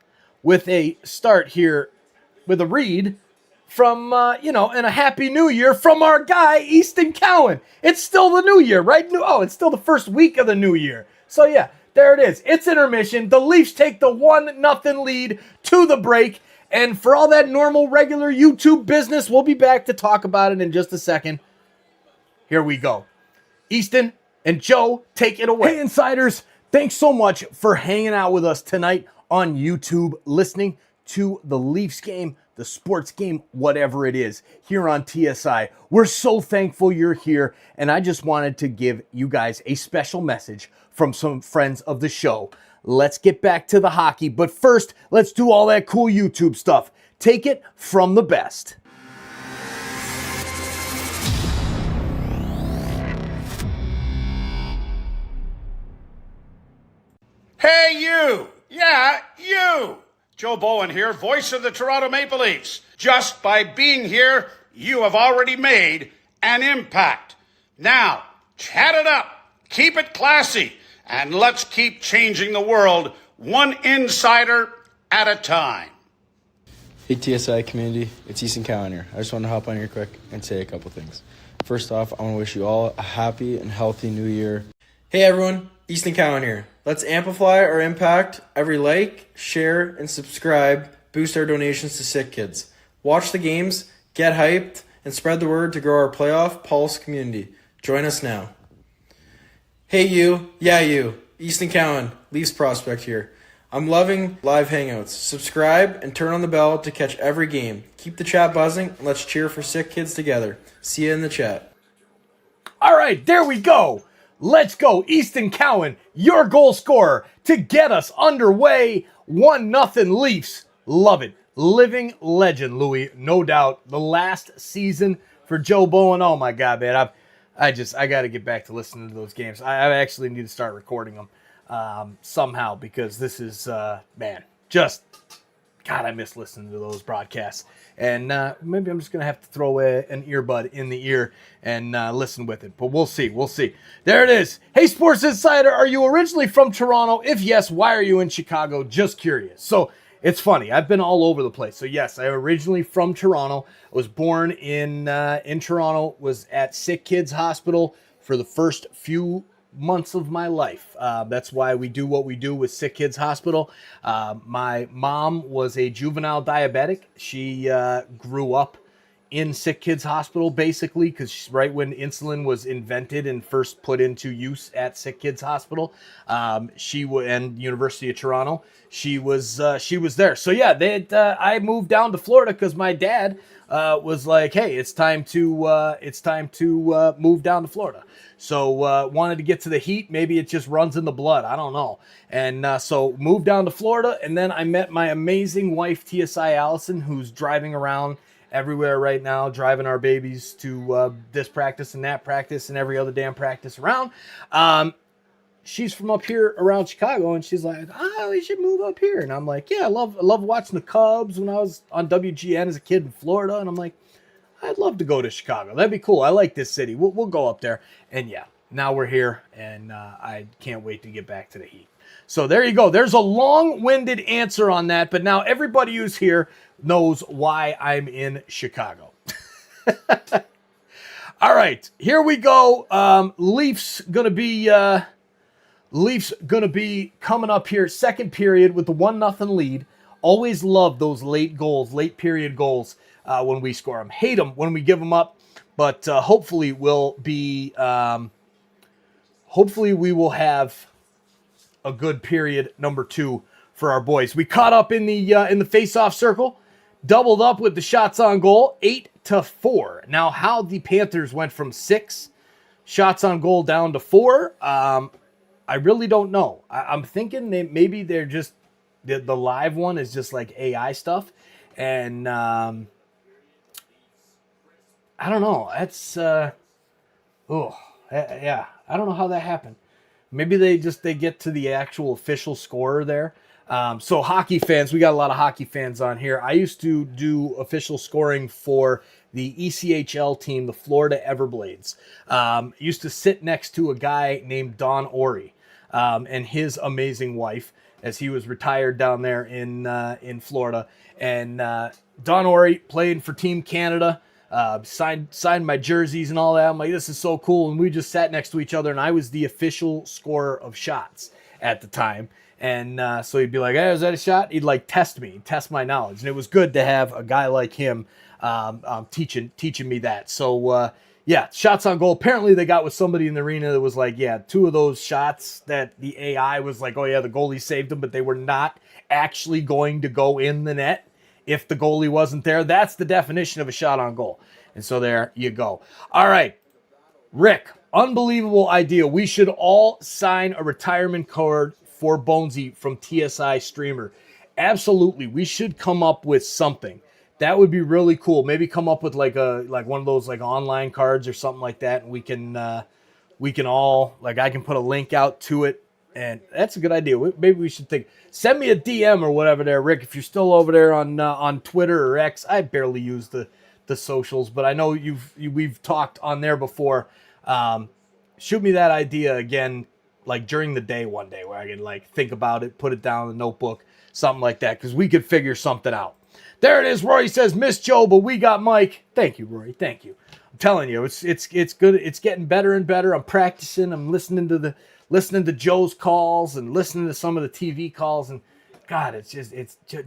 start here with a read from, and a Happy New Year from our guy, Easton Cowan. It's still the new year, right? It's still the first week of the new year. So, yeah. There it is. It's intermission. The Leafs take the 1-0 lead to the break. And for all that normal, regular YouTube business, we'll be back to talk about it in just a second. Here we go. Easton and Joe, take it away. Hey, Insiders, thanks so much for hanging out with us tonight on YouTube, listening to the Leafs game, the sports game, whatever it is, here on TSI. We're so thankful you're here, and I just wanted to give you guys a special message from some friends of the show. Let's get back to the hockey, but first, let's do all that cool YouTube stuff. Take it from the best. Hey, you! Yeah, you! Joe Bowen here, voice of the Toronto Maple Leafs. Just by being here, you have already made an impact. Now, chat it up, keep it classy, and let's keep changing the world one insider at a time. Hey TSI community, it's Easton Cowan here. I just want to hop on here quick and say a couple things. First off, I want to wish you all a happy and healthy new year. Hey everyone, Easton Cowan here. Let's amplify our impact. Every like, share, and subscribe boost our donations to sick kids. Watch the games, get hyped, and spread the word to grow our playoff pulse community. Join us now. Hey you, yeah you, Easton Cowan, Leafs prospect here. I'm loving live hangouts. Subscribe and turn on the bell to catch every game. Keep the chat buzzing and let's cheer for sick kids together. See you in the chat. All right, there we go. Let's go, Easton Cowan, your goal scorer to get us underway. 1-0 Leafs. Love it. Living legend, Louis, no doubt. The last season for Joe Bowen. Oh my God, man. I got to get back to listening to those games. I actually need to start recording them somehow because this is, man, just, God, I miss listening to those broadcasts. And maybe I'm just going to have to throw an earbud in the ear and listen with it. But we'll see. We'll see. There it is. Hey, Sports Insider, are you originally from Toronto? If yes, why are you in Chicago? Just curious. So it's funny. I've been all over the place. So yes, I'm originally from Toronto. I was born in Toronto, was at Sick Kids Hospital for the first few months of my life. That's why we do what we do with Sick Kids Hospital. My mom was a juvenile diabetic. She grew up in Sick Kids Hospital, basically, because right when insulin was invented and first put into use at Sick Kids Hospital, and University of Toronto, she was there. So yeah, I moved down to Florida because my dad was like, hey, it's time to move down to Florida. So wanted to get to the heat. Maybe it just runs in the blood. I don't know. And so moved down to Florida, and then I met my amazing wife, TSI Allison, who's driving around everywhere right now, driving our babies to this practice and that practice and every other damn practice around. She's from up here around Chicago, and she's like, "Oh, we should move up here." And I'm like, "Yeah, I love watching the Cubs when I was on WGN as a kid in Florida." And I'm like, "I'd love to go to Chicago. That'd be cool. I like this city. We'll go up there." And yeah, now we're here, and I can't wait to get back to the heat. So there you go. There's a long-winded answer on that, but now everybody who's here knows why I'm in Chicago. All right, here we go. Leafs gonna be coming up here, second period with the 1-0 lead. Always love those late period goals when we score them. Hate them when we give them up, but hopefully we will have a good period number 2 for our boys. We caught up in the face-off circle, doubled up with the shots on goal, 8-4. Now, how the Panthers went from 6 shots on goal down to 4, I really don't know. I'm thinking maybe they're just the live one is just like AI stuff, and I don't know. That's yeah. I don't know how that happened. Maybe they get to the actual official scorer there. So hockey fans, we got a lot of hockey fans on here. I used to do official scoring for the ECHL team, the Florida Everblades. Used to sit next to a guy named Don Ori and his amazing wife, as he was retired down there in Florida. And Don Ori playing for Team Canada. Signed my jerseys and all that. I'm like, this is so cool. And we just sat next to each other, and I was the official scorer of shots at the time. And so he'd be like, hey, is that a shot? He'd like test my knowledge. And it was good to have a guy like him teaching me that. So yeah, shots on goal. Apparently they got with somebody in the arena that was like, yeah, 2 of those shots that the AI was like, oh yeah, the goalie saved them, but they were not actually going to go in the net if the goalie wasn't there. That's the definition of a shot on goal. And so there you go. All right, Rick, unbelievable idea. We should all sign a retirement card for Bonesy from TSI Streamer. Absolutely. We should come up with something. That would be really cool. Maybe come up with like one of those like online cards or something like that, and we can all, like, I can put a link out to it. And that's a good idea. Maybe we should think. Send me a DM or whatever there, Rick, if you're still over there on Twitter or X. I barely use the socials, but I know we've talked on there before. Shoot me that idea again, like during the day one day, where I can like think about it, put it down in the notebook, something like that, because we could figure something out. There it is. Rory says, miss Joe, but we got Mike. Thank you, Rory. Thank you. I'm telling you, it's good. It's getting better and better. I'm practicing. I'm listening to Joe's calls and listening to some of the TV calls, and God,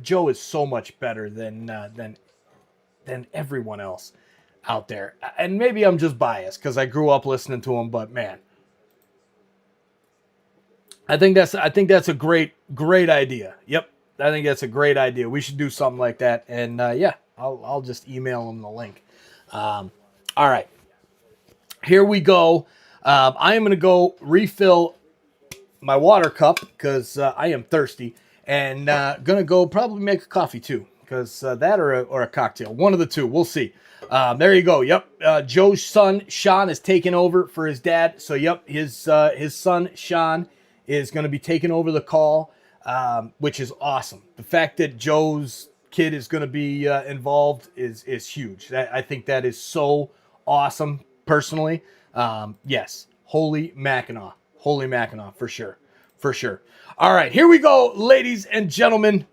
Joe is so much better than everyone else out there. And maybe I'm just biased because I grew up listening to him, but man, I think that's a great idea. Yep, I think that's a great idea. We should do something like that, and yeah, I'll just email him the link. All right, here we go. I am going to go refill my water cup because I am thirsty, and going to go probably make a coffee too, because that or a cocktail, one of the two. We'll see. There you go. Yep, Joe's son Sean is taking over for his dad. So yep, his son Sean is going to be taking over the call, which is awesome. The fact that Joe's kid is going to be involved is huge. I think that is so awesome, personally. Yes, holy Mackinac, for sure. All right, here we go, ladies and gentlemen.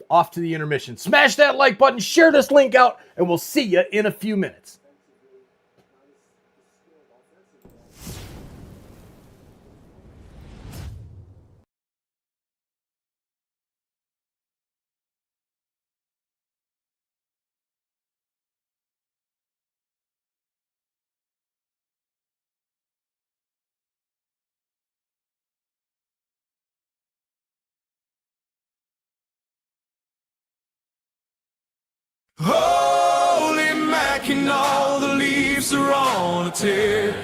Off to the intermission. Smash that like button, share this link out, and we'll see you in a few minutes. Holy Mackinac, the Leafs are on a tear.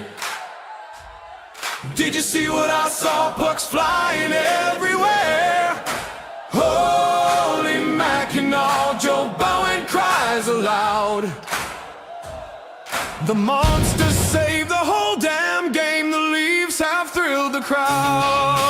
Did you see what I saw? Pucks flying everywhere. Holy Mackinac, Joe Bowen cries aloud. The monsters saved the whole damn game. The Leafs have thrilled the crowd.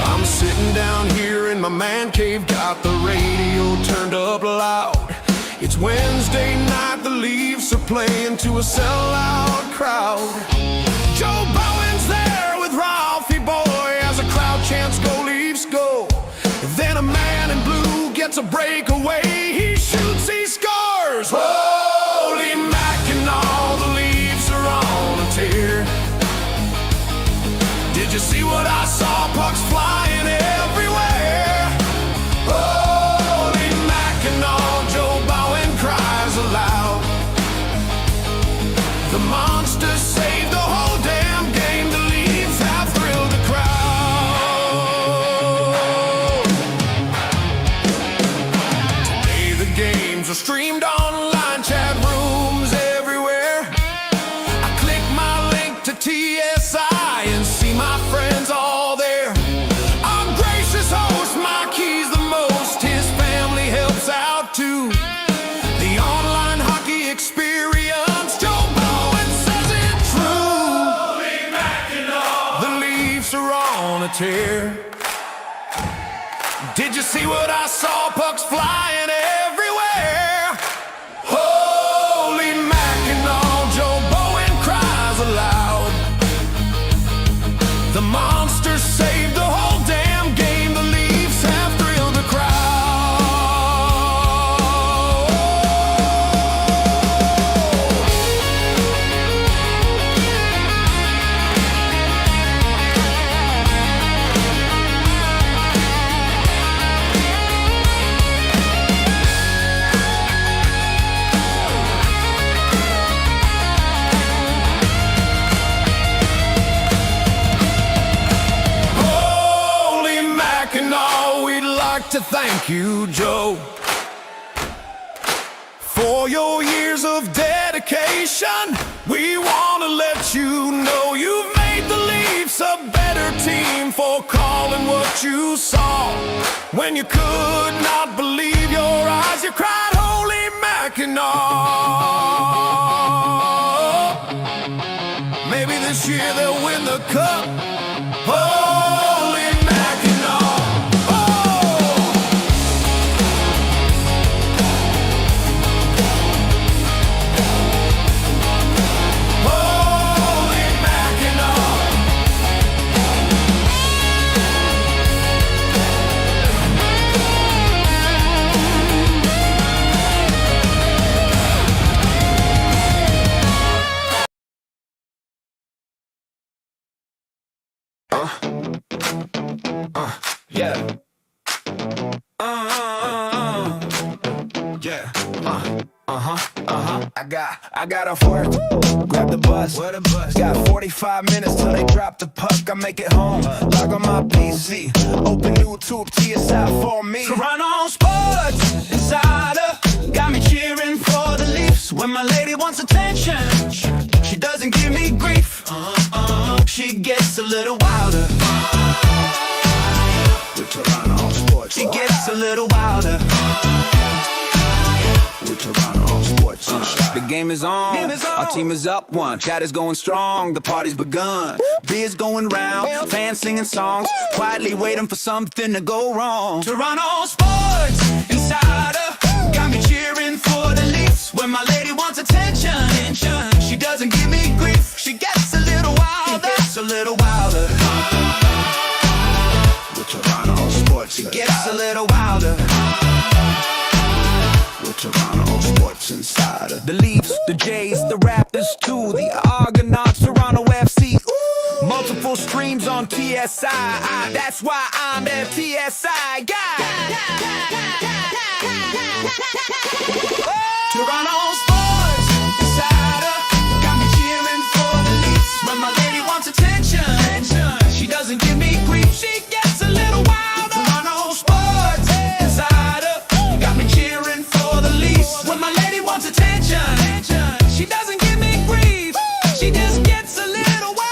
I'm sitting down here in my man cave, got the radio turned up loud. It's Wednesday night, the Leafs are playing to a sellout crowd. Joe Bowen's there with Ralphie Boy as a crowd chants "Go Leafs, go!" Then a man in blue gets a breakaway. He shoots, he scores. Holy Mackinac, the Leafs are on a tear. Did you see what I saw? Pucks flying everywhere. Holy Mackinac, Joe Bowen cries aloud. The monsters saved the whole damn game. The Leafs have thrilled the crowd. Today the games are streamed online, chat rooms everywhere. I click my link to TSI and see my friends all there. Our gracious host, my key's the most. His family helps out too. The online hockey experience, Joe Bowen says it's true. Holy Mackinac, the Leafs are on a tear. Did you see what I saw? Pucks flying everywhere. Holy Mackinac, Joe Bowen cries aloud. The monsters saved the whole damn game. The Leafs have thrilled the crowd. Holy Mackinac, we'd like to thank you, Joe, for your years of dedication. We want to let you know you've made the Leafs a better team for calling what you saw. When you could not believe your eyes, you cried, Holy Mackinac. Maybe this year they'll win the cup. Holy Mackinac. Oh! Holy Mackinac. Yeah. Yeah. I got off work, grab the bus. Where the bus? Got 45 minutes till they drop the puck. I make it home, log on my PC, open YouTube, TSI for me. Toronto Sports Insider got me cheering for the Leafs. When my lady wants attention, she doesn't give me grief. She gets a little wilder. With Toronto Sports. She gets a little wilder. With Toronto Sports. The game is on. Our team is up one. Chat is going strong. The party's begun. Beers going round. Fans singing songs. Quietly waiting for something to go wrong. Toronto Sports Insider got me cheering for the Leafs. When my lady wants attention, she doesn't give me grief. She gets a little wilder. Gets a little wilder. With Toronto Sports. She gets a little wilder. With Toronto Sports Insider. The Leafs, the Jays, the Raptors too. The Argonauts, Toronto FC. Ooh. Multiple streams on TSI. That's why I'm that TSI guy. Toronto Sports Insider got me cheering for the Leafs. When my lady wants attention, she doesn't give me grief. She gets a little wild. Toronto Sports Insider got me cheering for the Leafs. When my lady wants attention, she doesn't give me grief. She just gets a little wild.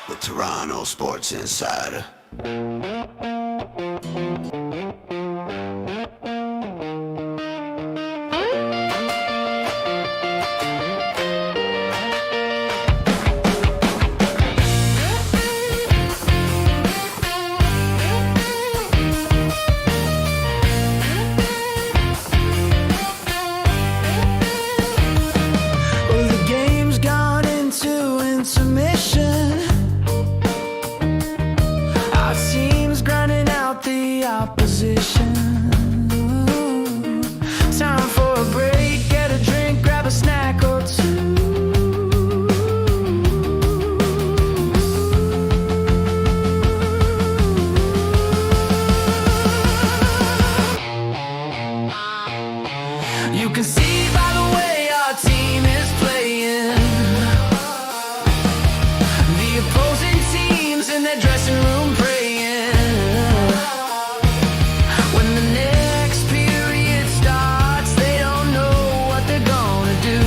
The Toronto Sports Insider. Well, the game's gone into intermission. Our team's grinding out the opposition. Time for a break, get a drink, grab a snack or two. You can see by the way our team is playing, the opposing teams in their dressing room praying. When the next period starts, they don't know what they're gonna do.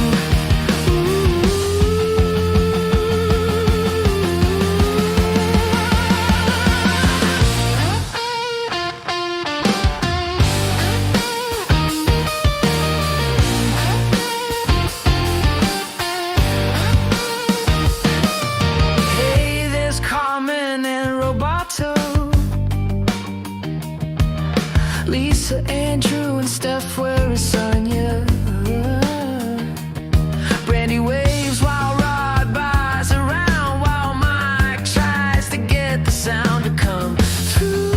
Hey, there's Carmen and Roboto, Lisa, Andrew, and Steph, where is Sonia? Brandy waves while Rod buys around, while Mike tries to get the sound to come through.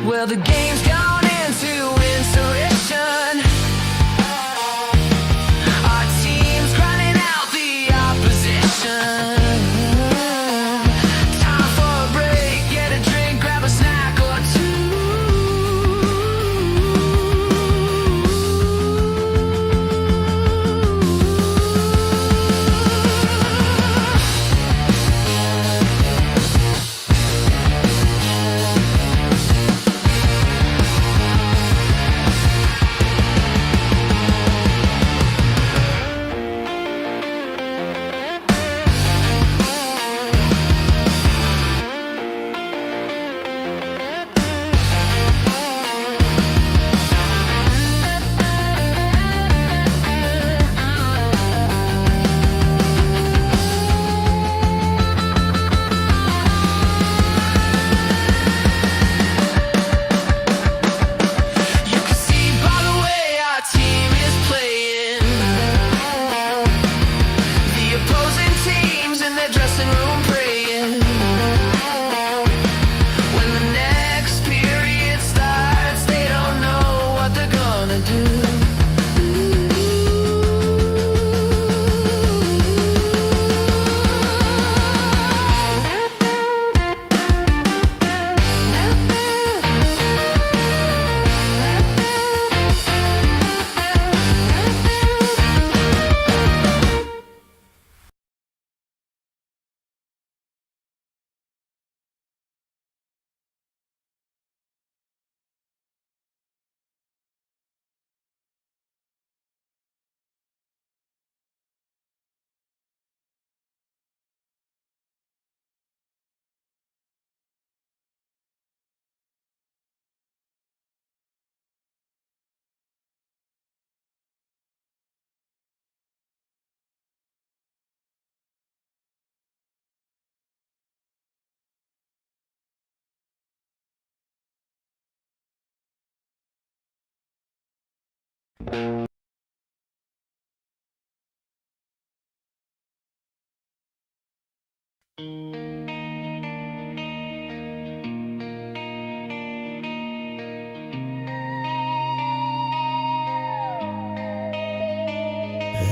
Well, the game's gone into insurrection. Our team's grinding out the opposition. Time for a break, get a drink, grab a snack or you can see by the way our team is playing, the opposing teams in their dressing room praying. When the next period starts, they don't know what they're gonna do.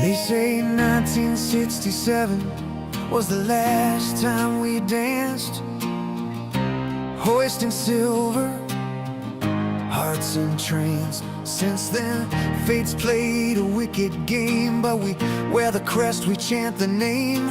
They say 1967 was the last time we danced, hoisting silver, hearts entranced. Since then, fate's played a wicked game, but we wear the crest, we chant the name.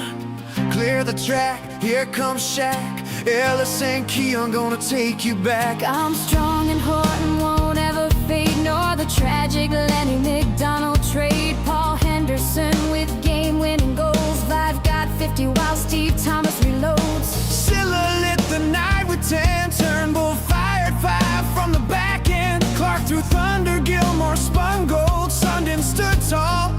Clear the track, here comes Shaq, Ellis and Keon gonna take you back. I'm strong and heart and won't ever fade, nor the tragic Lenny McDonald trade. Paul Henderson with game-winning goals. I've got 50 while Steve Thomas reloads. Silla lit the night with 10, Turnbull fired 5 from the back end. Clark threw thunder, Gilmore spun gold. Sundin stood tall,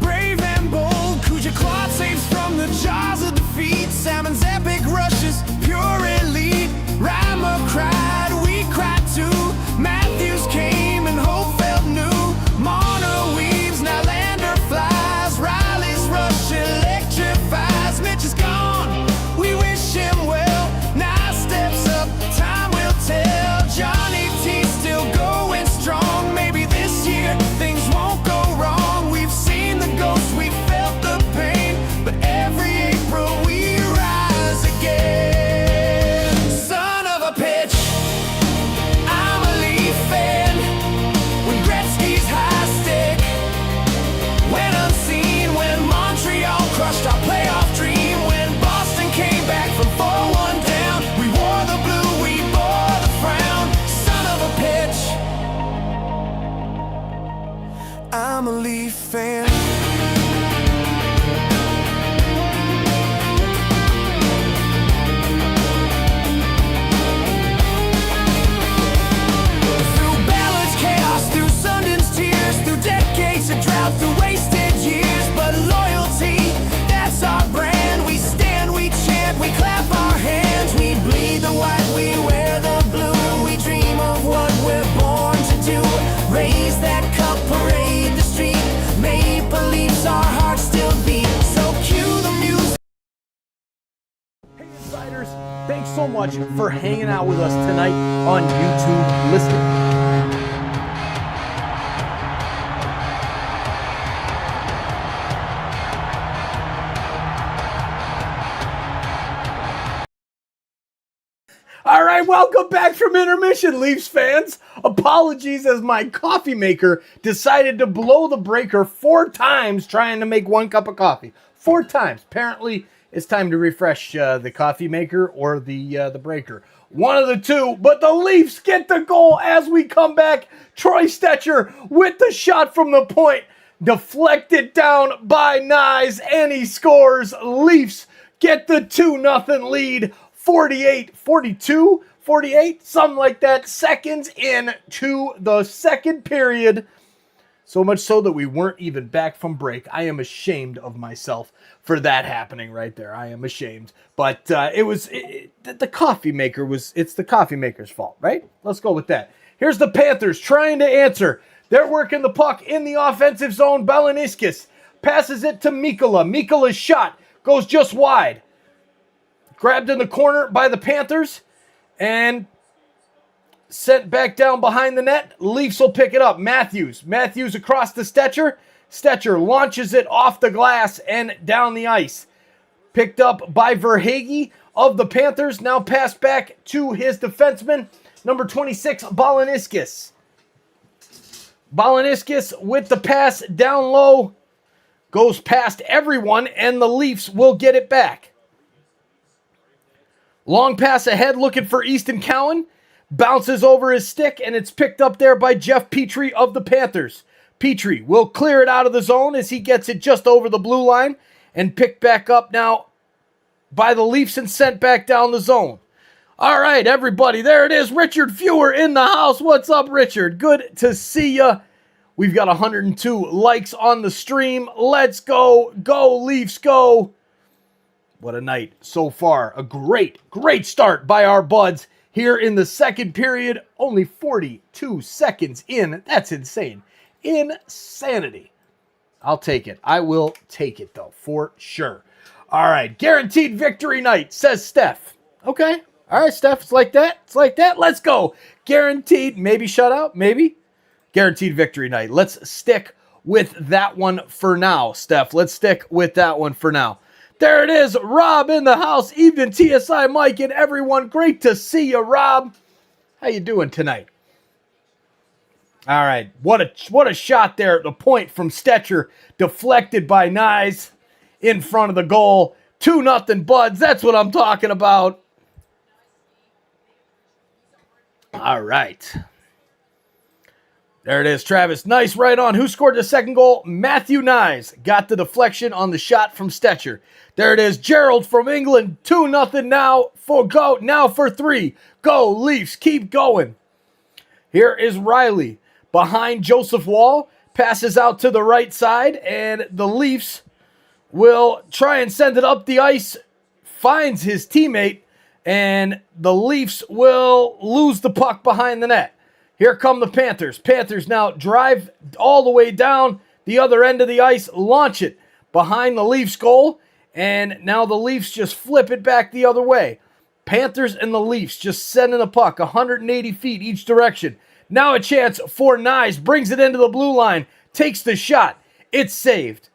brave and bold. Kuja clawed saves from the jaws of defeat. Salmon's epic rushes, pure elite. Rima cried, we cried too. Matthews came and hope felt new. Marner weaves, now Lander flies. Riley's rush electrifies. Mitch is gone, we wish him well. Now steps up, time will tell. Johnny T still going strong. Maybe this year things won't go wrong. We've seen the ghosts, we felt the pain, but every April we rise again. Son of a pitch, I'm a Leaf fan. When Gretzky's high stick went unseen, when Montreal crushed our playoff dream, when Boston came back from 4-1 down, we wore the blue, we bore the frown. Son of a pitch, I'm a Leaf fan. Through Ballard's chaos, through Sundin's tears, through decades of drought, through wasted years, but loyalty, that's our brand. We stand, we chant, we clap our hands, we bleed the white, we wear the blue. We dream of what we're born to do. Raise that cup, parade the street. Maple Leafs, our hearts still beat. So cue the music. Hey Insiders, thanks so much for hanging out with us tonight on YouTube Listening. All right, welcome back from intermission, Leafs fans. Apologies as my coffee maker decided to blow the breaker 4 times trying to make 1 cup of coffee. 4 times. Apparently, it's time to refresh the coffee maker or the breaker. One of the two, but the Leafs get the goal as we come back. Troy Stetcher with the shot from the point, deflected down by Nyes, and he scores. Leafs get the 2-0 lead. 48, 42, 48, something like that, seconds into the second period. So much so that we weren't even back from break. I am ashamed of myself for that happening right there. I am ashamed. But the coffee maker it's the coffee maker's fault, right? Let's go with that. Here's the Panthers trying to answer. They're working the puck in the offensive zone. Beleniskis passes it to Mikkola. Mikkola's shot goes just wide. Grabbed in the corner by the Panthers and sent back down behind the net. Leafs will pick it up. Matthews across to Stetcher. Stetcher launches it off the glass and down the ice. Picked up by Verhaeghe of the Panthers. Now passed back to his defenseman, number 26, Beleniskis. Beleniskis with the pass down low. Goes past everyone and the Leafs will get it back. Long pass ahead looking for Easton Cowan. Bounces over his stick and it's picked up there by Jeff Petrie of the Panthers. Petrie will clear it out of the zone as he gets it just over the blue line and picked back up now by the Leafs and sent back down the zone. All right, everybody, there it is. Richard Fewer in the house. What's up, Richard? Good to see you. We've got 102 likes on the stream. Let's go. Go, Leafs, go. What a night so far. A great start by our buds here in the second period. Only 42 seconds in. That's insane. Insanity. I'll take it. I will take it, though, for sure. All right. Guaranteed victory night, says Steph. Okay. All right, Steph. It's like that. It's like that. Let's go. Guaranteed. Maybe shutout. Maybe. Guaranteed victory night. Let's stick with that one for now, Steph. Let's stick with that one for now. There it is, Rob in the house. Evening, TSI Mike and everyone. Great to see you, Rob. How you doing tonight? All right, what a shot there at the point from Stetcher, deflected by Nyes in front of the goal. 2-0 Buds, that's what I'm talking about. All right. There it is, Travis. Nice right on. Who scored the second goal? Matthew Nyes got the deflection on the shot from Stetcher. There it is, Gerald from England. 2-0 now for go. Now for 3. Go, Leafs. Keep going. Here is Riley behind Joseph Wall. Passes out to the right side, and the Leafs will try and send it up the ice. Finds his teammate, and the Leafs will lose the puck behind the net. Here come the Panthers. Panthers now drive all the way down the other end of the ice, launch it behind the Leafs goal, and now the Leafs just flip it back the other way. Panthers and the Leafs just sending the puck 180 feet each direction. Now a chance for Nyes, brings it into the blue line, takes the shot. It's saved.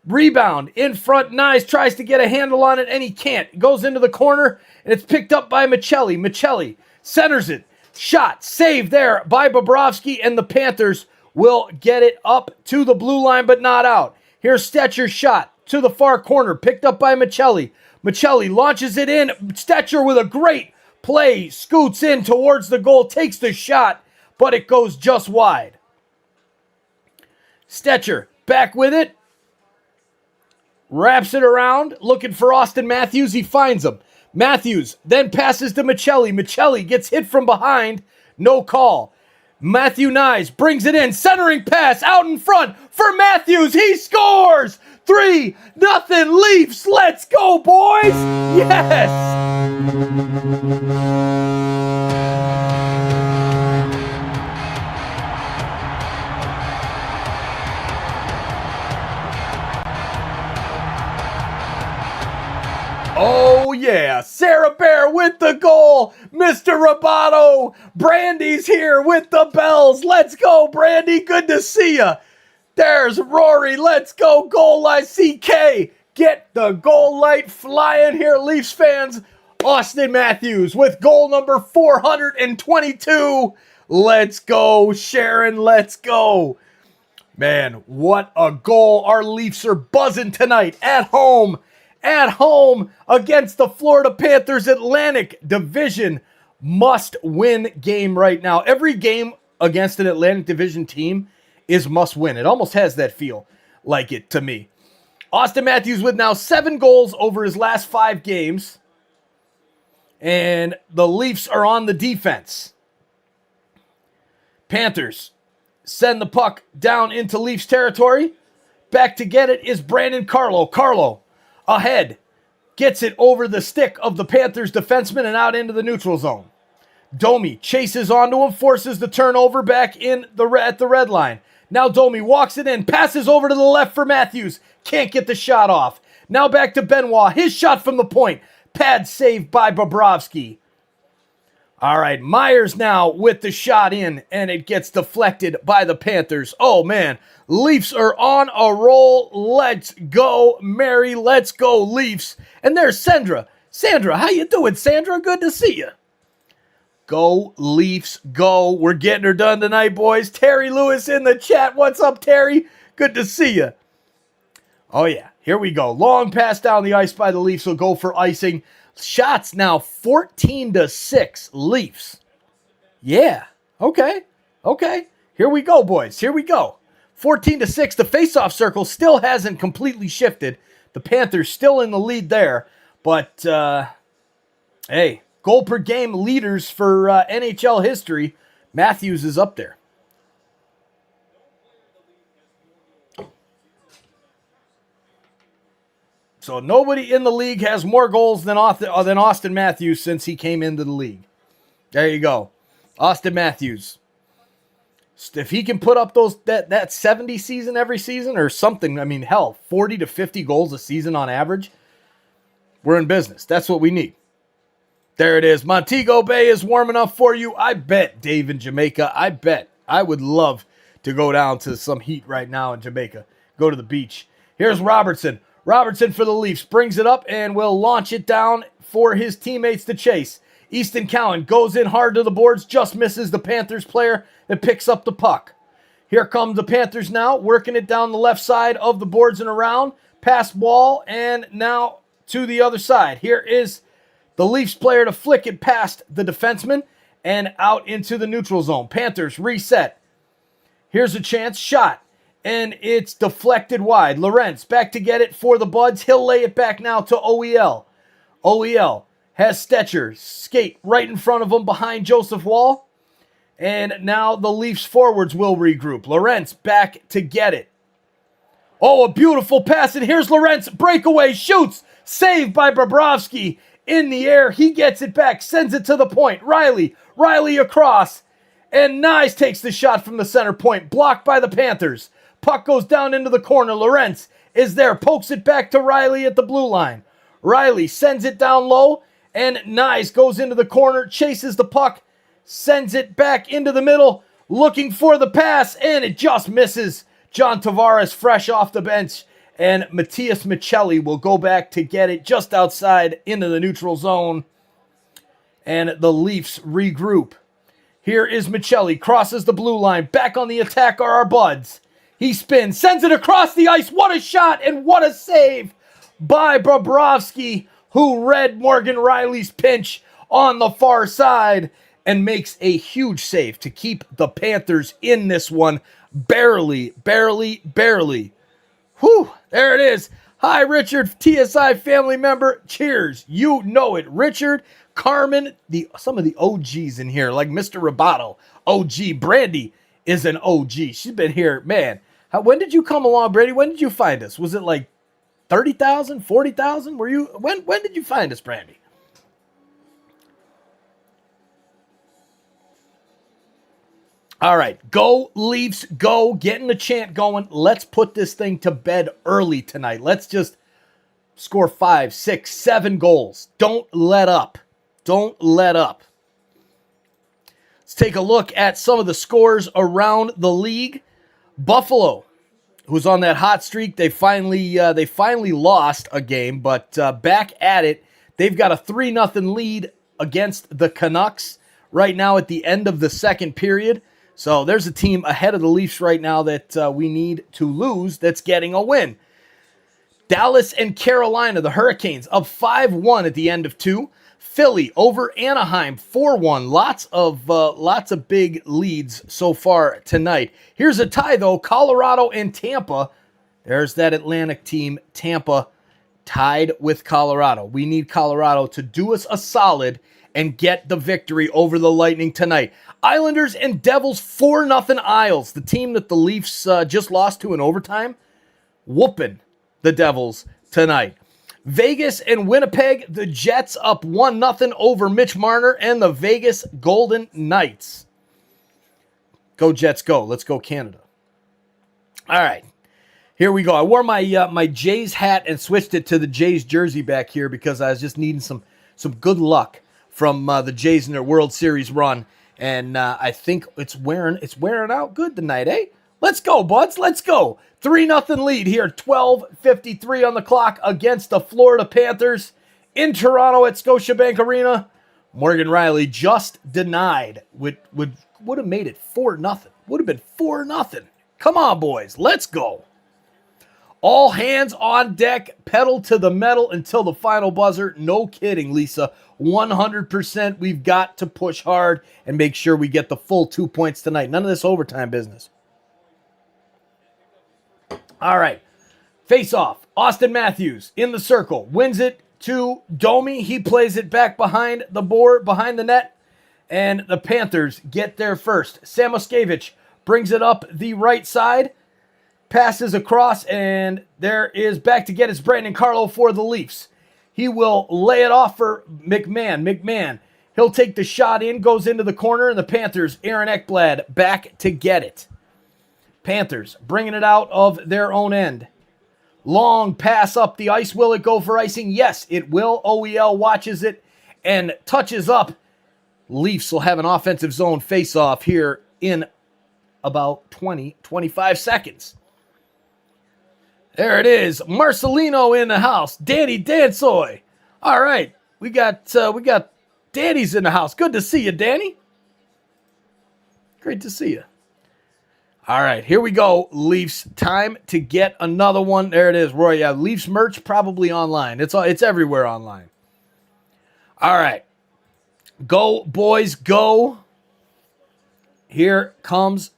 Rebound in front. Nyes tries to get a handle on it, and he can't. Goes into the corner, and it's picked up by Michelli. Michelli centers it. Shot saved there by Bobrovsky, and the Panthers will get it up to the blue line, but not out. Here's Stetcher's shot to the far corner, picked up by Michelli. Michelli launches it in. Stetcher with a great play, scoots in towards the goal, takes the shot, but it goes just wide. Stetcher back with it. Wraps it around, looking for Austin Matthews. He finds him. Matthews then passes to Michelli. Michelli gets hit from behind. No call. Matthew Nyes brings it in. Centering pass out in front for Matthews. He scores! 3-0 Leafs. Let's go, boys! Yes! Oh, yeah. Sarah Bear with the goal. Mr. Roboto. Brandy's here with the bells. Let's go, Brandy. Good to see you. There's Rory. Let's go. Goal line. CK. Get the goal light flying here, Leafs fans. Austin Matthews with goal number 422. Let's go, Sharon. Let's go. Man, what a goal. Our Leafs are buzzing tonight at home. At home against the Florida Panthers. Atlantic Division must-win game right now. Every game against an Atlantic Division team is must-win. It almost has that feel like it to me. Austin Matthews with now 7 goals over his last 5 games. And the Leafs are on the defense. Panthers send the puck down into Leafs territory. Back to get it is Brandon Carlo. Carlo ahead, gets it over the stick of the Panthers defenseman and out into the neutral zone. Domi chases onto him, forces the turnover back in at the red line. Now Domi walks it in, passes over to the left for Matthews. Can't get the shot off. Now back to Benoit. His shot from the point. Pad saved by Bobrovsky. All right, Myers now with the shot in, and it gets deflected by the Panthers. Oh, man. Leafs are on a roll. Let's go, Mary. Let's go, Leafs. And there's Sandra. Sandra, how you doing, Sandra? Good to see you. Go, Leafs, go. We're getting her done tonight, boys. Terry Lewis in the chat. What's up, Terry? Good to see you. Oh, yeah. Here we go. Long pass down the ice by the Leafs will go for icing. Shots now 14-6 Leafs. Yeah. Okay. Here we go, boys. Here we go. 14-6. The faceoff circle still hasn't completely shifted. The Panthers still in the lead there. But, hey, goal per game leaders for NHL history. Matthews is up there. So nobody in the league has more goals than Austin Matthews since he came into the league. There you go. Austin Matthews. If he can put up that 70 season every season or something, I mean, hell, 40 to 50 goals a season on average, we're in business. That's what we need. There it is. Montego Bay is warming up for you. I bet, Dave in Jamaica, I bet I would love to go down to some heat right now in Jamaica. Go to the beach. Here's Robertson. Robertson for the Leafs brings it up and will launch it down for his teammates to chase. Easton Cowan goes in hard to the boards, just misses the Panthers player and picks up the puck. Here come the Panthers now, working it down the left side of the boards and around. Past wall, and now to the other side. Here is the Leafs player to flick it past the defenseman and out into the neutral zone. Panthers reset. Here's a chance. Shot. And it's deflected wide. Lorentz back to get it for the Buds. He'll lay it back now to OEL. OEL has Stetcher skate right in front of him behind Joseph Wall. And now the Leafs forwards will regroup. Lorentz back to get it. Oh, a beautiful pass. And here's Lorentz. Breakaway. Shoots. Saved by Bobrovsky. In the air. He gets it back. Sends it to the point. Riley. Riley across. And Nyes takes the shot from the center point. Blocked by the Panthers. Puck goes down into the corner. Lorentz is there. Pokes it back to Riley at the blue line. Riley sends it down low. And Nyes goes into the corner. Chases the puck. Sends it back into the middle. Looking for the pass. And it just misses. John Tavares fresh off the bench. And Matias Michelli will go back to get it just outside into the neutral zone. And the Leafs regroup. Here is Michelli. Crosses the blue line. Back on the attack are our Buds. He spins. Sends it across the ice. What a shot and what a save by Bobrovsky, who read Morgan Riley's pinch on the far side and makes a huge save to keep the Panthers in this one. Barely. Whew, there it is. Hi, Richard, TSI family member. Cheers. You know it. Richard, Carmen, some of the OGs in here, like Mr. Roboto. OG. Brandy is an OG. She's been here, man. When did you come along, Brady? When did you find us? Was it like 30,000, 40,000? Were you, when did you find us, Brandy? All right, go Leafs, go. Getting the chant going. Let's put this thing to bed early tonight. Let's just score 5, 6, 7 goals. Don't let up. Don't let up. Let's take a look at some of the scores around the league. Buffalo, who's on that hot streak, they finally lost a game, but back at it. They've got a 3-0 lead against the Canucks right now at the end of the second period. So there's a team ahead of the Leafs right now that we need to lose that's getting a win. Dallas and Carolina, the Hurricanes, up 5-1 at the end of 2. Philly over Anaheim 4-1. Lots of big leads so far tonight. Here's a tie, though. Colorado and Tampa. There's that Atlantic team. Tampa tied with Colorado. We need Colorado to do us a solid and get the victory over the Lightning tonight. Islanders and Devils 4-0 Isles, the team that the Leafs just lost to in overtime, whooping the Devils tonight. Vegas and Winnipeg, the Jets up 1-0 over Mitch Marner and the Vegas Golden Knights. Go Jets, go. Let's go Canada. All right, here we go. I wore my Jays hat and switched it to the Jays jersey back here because I was just needing some good luck from the Jays in their World Series run. And I think it's wearing out good tonight, eh? Let's go, Buds. Let's go. 3-0 lead here. 12:53 on the clock against the Florida Panthers in Toronto at Scotiabank Arena. Morgan Riley just denied. Would have made it 4-0. Would have been 4-0. Come on, boys. Let's go. All hands on deck. Pedal to the metal until the final buzzer. No kidding, Lisa. 100%. We've got to push hard and make sure we get the full 2 points tonight. None of this overtime business. All right. Face off. Austin Matthews in the circle. Wins it to Domi. He plays it back behind the board, behind the net. And the Panthers get there first. Samoskevich brings it up the right side. Passes across, and there is back to get his Brandon Carlo for the Leafs. He will lay it off for McMahon. McMahon, he'll take the shot in, goes into the corner, and the Panthers, Aaron Ekblad, back to get it. Panthers bringing it out of their own end. Long pass up the ice. Will it go for icing? Yes, it will. OEL watches it and touches up. Leafs will have an offensive zone face-off here in about 20, 25 seconds. There it is. Marcelino in the house. Danny Dansoy. All right. We got Danny's in the house. Good to see you, Danny. Great to see you. All right, here we go, Leafs. Time to get another one. There it is, Roy. Yeah, Leafs merch probably online. It's everywhere online. All right. Go, boys, go. Here comes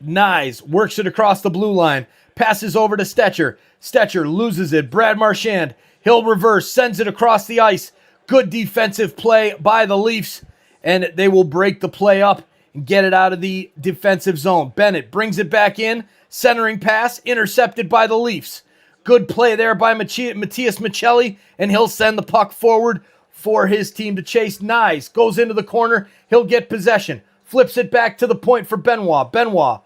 Nyes. Works it across the blue line. Passes over to Stetcher. Stetcher loses it. Brad Marchand. He'll reverse. Sends it across the ice. Good defensive play by the Leafs. And they will break the play up and get it out of the defensive zone. Bennett brings it back in. Centering pass. Intercepted by the Leafs. Good play there by Matias Michelli. And he'll send the puck forward for his team to chase. Nyes goes into the corner. He'll get possession. Flips it back to the point for Benoit. Benoit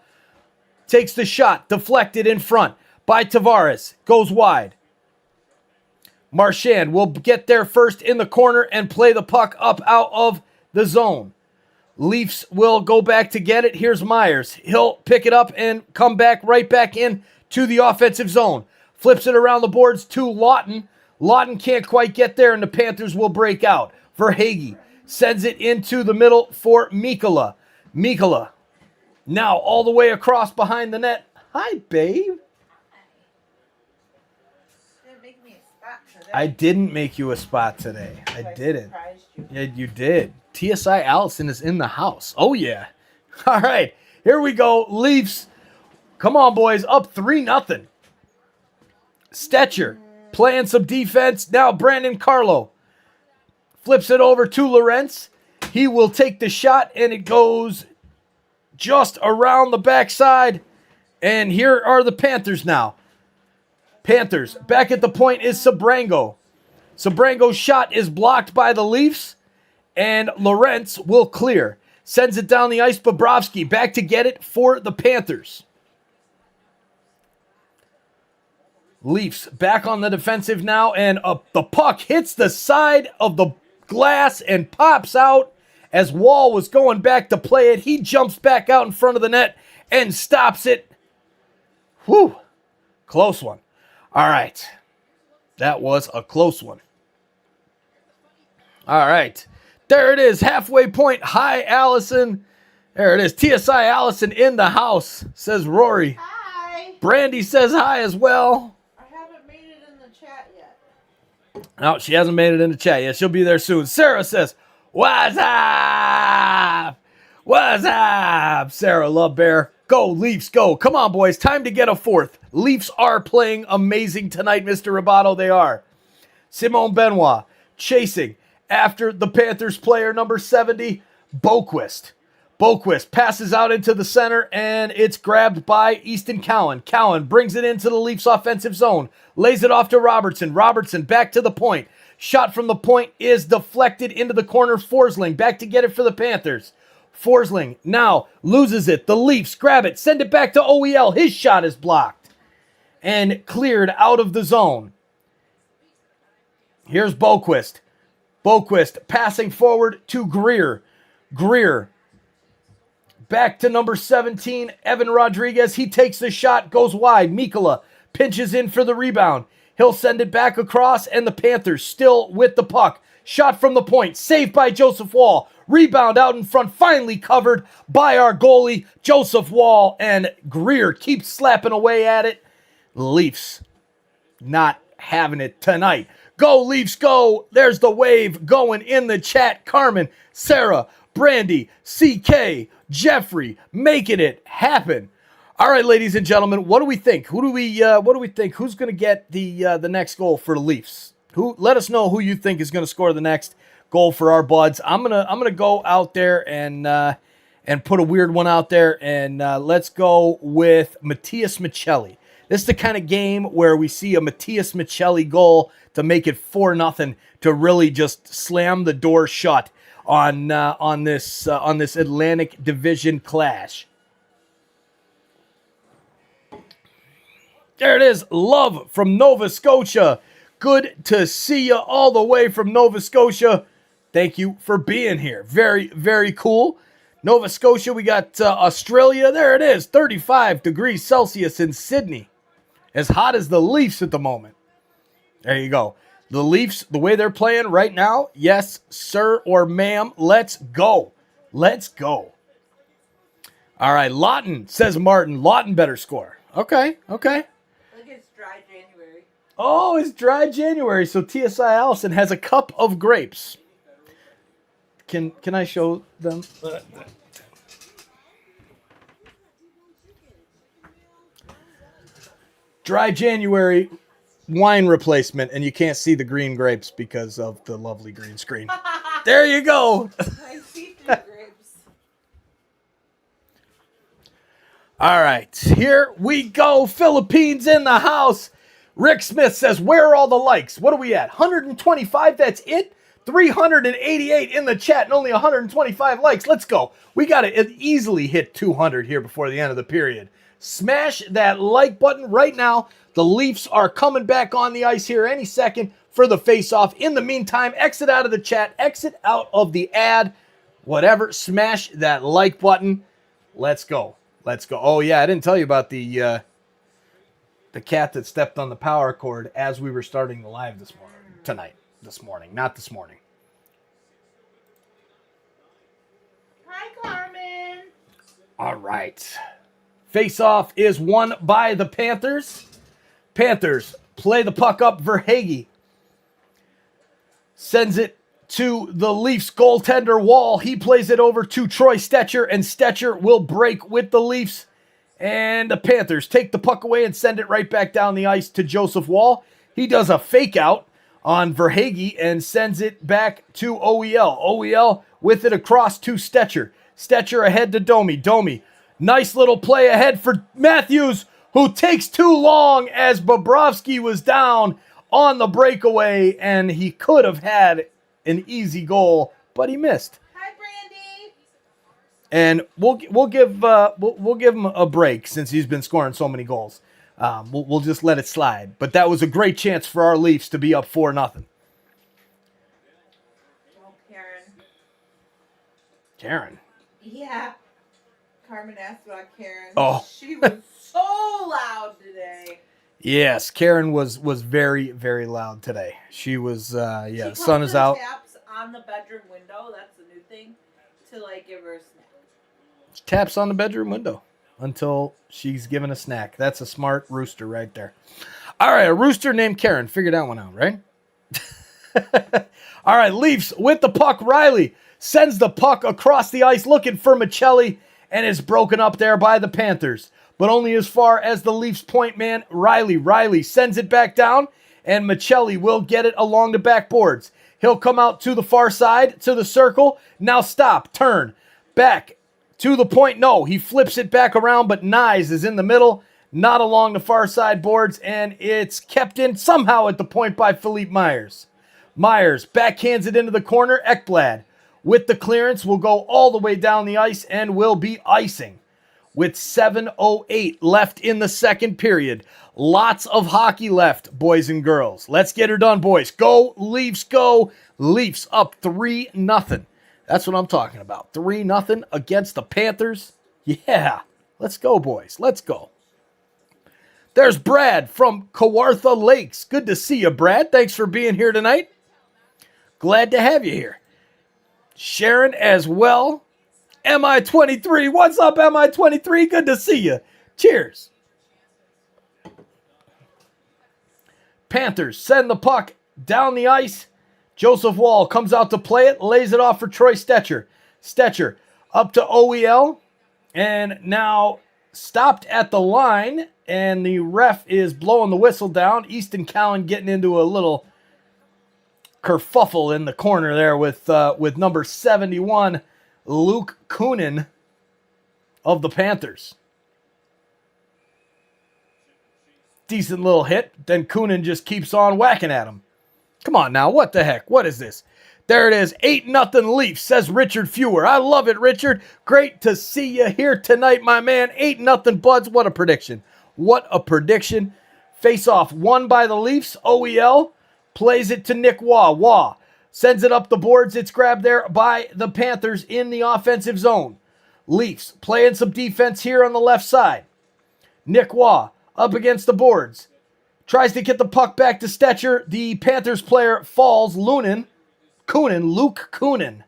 takes the shot. Deflected in front by Tavares. Goes wide. Marchand will get there first in the corner and play the puck up out of the zone. Leafs will go back to get it. Here's Myers. He'll pick it up and come back right back in to the offensive zone. Flips it around the boards to Lawton. Lawton can't quite get there, and the Panthers will break out. Verhaeghe sends it into the middle for Mikkola. Mikkola now all the way across behind the net. Hi, babe. I didn't make you a spot today. I didn't. Yeah, you did. TSI Allison is in the house. Oh, yeah. All right. Here we go. Leafs. Come on, boys. Up 3-0. Stetcher playing some defense. Now Brandon Carlo flips it over to Lorentz. He will take the shot, and it goes just around the backside. And here are the Panthers now. Panthers, back at the point is Sabrango. Sabrango's shot is blocked by the Leafs, and Lorentz will clear. Sends it down the ice. Bobrovsky back to get it for the Panthers. Leafs back on the defensive now, and the puck hits the side of the glass and pops out as Wall was going back to play it. He jumps back out in front of the net and stops it. Whew, close one. All right. That was a close one. All right. There it is. Halfway point. Hi, Allison. There it is. TSI Allison in the house, says Rory. Hi. Brandy says hi as well. I haven't made it in the chat yet. No, she hasn't made it in the chat yet. She'll be there soon. Sarah says, what's up? What's up? Sarah Love Bear. Go, Leafs, go. Come on, boys. Time to get a fourth. Leafs are playing amazing tonight, Mr. Roboto. They are. Simone Benoit chasing after the Panthers player number 70, Boquist. Boquist passes out into the center, and it's grabbed by Easton Cowan. Cowan brings it into the Leafs offensive zone. Lays it off to Robertson. Robertson back to the point. Shot from the point is deflected into the corner. Forsling back to get it for the Panthers. Forsling now loses it. The Leafs grab it, send it back to OEL. His shot is blocked and cleared out of the zone. Here's Boquist. Boquist passing forward to Greer. Greer back to number 17, Evan Rodriguez. He takes the shot, goes wide. Mikkola pinches in for the rebound. He'll send it back across, and the Panthers still with the puck. Shot from the point, saved by Joseph Wall. Rebound out in front, finally covered by our goalie, Joseph Wall, and Greer keeps slapping away at it. Leafs not having it tonight. Go, Leafs, go. There's the wave going in the chat. Carmen, Sarah, Brandy, CK, Jeffrey, making it happen. All right, ladies and gentlemen, what do we think? What do we think? Who's going to get the next goal for the Leafs? Let us know who you think is going to score the next goal for our buds. I'm gonna go out there and put a weird one out there, and let's go with Matias Michelli. This is the kind of game where we see a Matias Michelli goal to make it 4-0 to really just slam the door shut on this Atlantic Division clash. There it is. Love from Nova Scotia. Good to see you all the way from Nova Scotia. Thank you for being here. Very, very cool. Nova Scotia, we got Australia. There it is, 35 degrees Celsius in Sydney. As hot as the Leafs at the moment. There you go. The Leafs, the way they're playing right now, yes, sir or ma'am, let's go. Let's go. All right, Lawton, says Martin. Lawton better score. Okay. Look, it's dry January. Oh, it's dry January, so TSI Allison has a cup of grapes. Can I show them? Dry January wine replacement, and you can't see the green grapes because of the lovely green screen. There you go. I see through grapes. All right, here we go. Philippines in the house. Rick Smith says, where are all the likes? What are we at? 125, that's it? 388 in the chat and only 125 likes. Let's go. We got to easily hit 200 here before the end of the period. Smash that like button right now. The Leafs are coming back on the ice here any second for the face-off. In the meantime, exit out of the chat, exit out of the ad, whatever. Smash that like button. Let's go. Let's go. Oh, yeah, I didn't tell you about the cat that stepped on the power cord as we were starting the live this morning. Not this morning. Hi, Carmen. All right. Face-off is won by the Panthers. Panthers play the puck up. Verhaeghe sends it to the Leafs goaltender Wall. He plays it over to Troy Stetcher, and Stetcher will break with the Leafs. And the Panthers take the puck away and send it right back down the ice to Joseph Wall. He does a fake out on Verhaeghe and sends it back to OEL. OEL with it across to Stetcher. Stetcher ahead to Domi. Domi, nice little play ahead for Matthews, who takes too long as Bobrovsky was down on the breakaway, and he could have had an easy goal, but he missed. Hi, Brandy. And we'll give him a break since he's been scoring so many goals. We'll just let it slide. But that was a great chance for our Leafs to be up 4-0. Oh, Karen. Karen. Yeah. Carmen asked about Karen. Oh. She was so loud today. Yes, Karen was very, very loud today. She was, yeah, She the sun comes is and out. taps on the bedroom window. That's the new thing. To, like, give her a snack. Taps on the bedroom window until she's given a snack. That's a smart rooster right there. All right, a rooster named Karen. Figure that one out, right? All right, Leafs with the puck. Riley sends the puck across the ice looking for Michelli, and is broken up there by the Panthers. But only as far as the Leafs point man, Riley. Riley sends it back down, and Michelli will get it along the backboards. He'll come out to the far side, to the circle. Now stop, turn, back to the point. No, he flips it back around, but Nyes is in the middle, not along the far side boards, and it's kept in somehow at the point by Philippe Myers. Myers backhands it into the corner. Ekblad with the clearance will go all the way down the ice and will be icing. With 7:08 left in the second period. Lots of hockey left, boys and girls. Let's get her done, boys. Go, Leafs, go. Leafs up 3-0. That's what I'm talking about. 3-0 against the Panthers. Yeah, let's go, boys. Let's go. There's Brad from Kawartha Lakes. Good to see you, Brad. Thanks for being here tonight. Glad to have you here. Sharon as well. MI23. What's up, MI23? Good to see you. Cheers. Panthers send the puck down the ice. Joseph Wall comes out to play it, lays it off for Troy Stetcher. Stetcher up to OEL, and now stopped at the line, and the ref is blowing the whistle down. Easton Cowan getting into a little kerfuffle in the corner there with number 71, Luke Kunin of the Panthers. Decent little hit. Then Kunin just keeps on whacking at him. Come on now. What the heck? What is this? There it is. 8-0 Leafs, says Richard Fewer. I love it, Richard. Great to see you here tonight, my man. 8-0 Buds. What a prediction. What a prediction. Face-off won by the Leafs. OEL plays it to Nick Waugh. Waugh sends it up the boards. It's grabbed there by the Panthers in the offensive zone. Leafs playing some defense here on the left side. Nick Waugh up against the boards. Tries to get the puck back to Stetcher. The Panthers player falls. Luke Kunin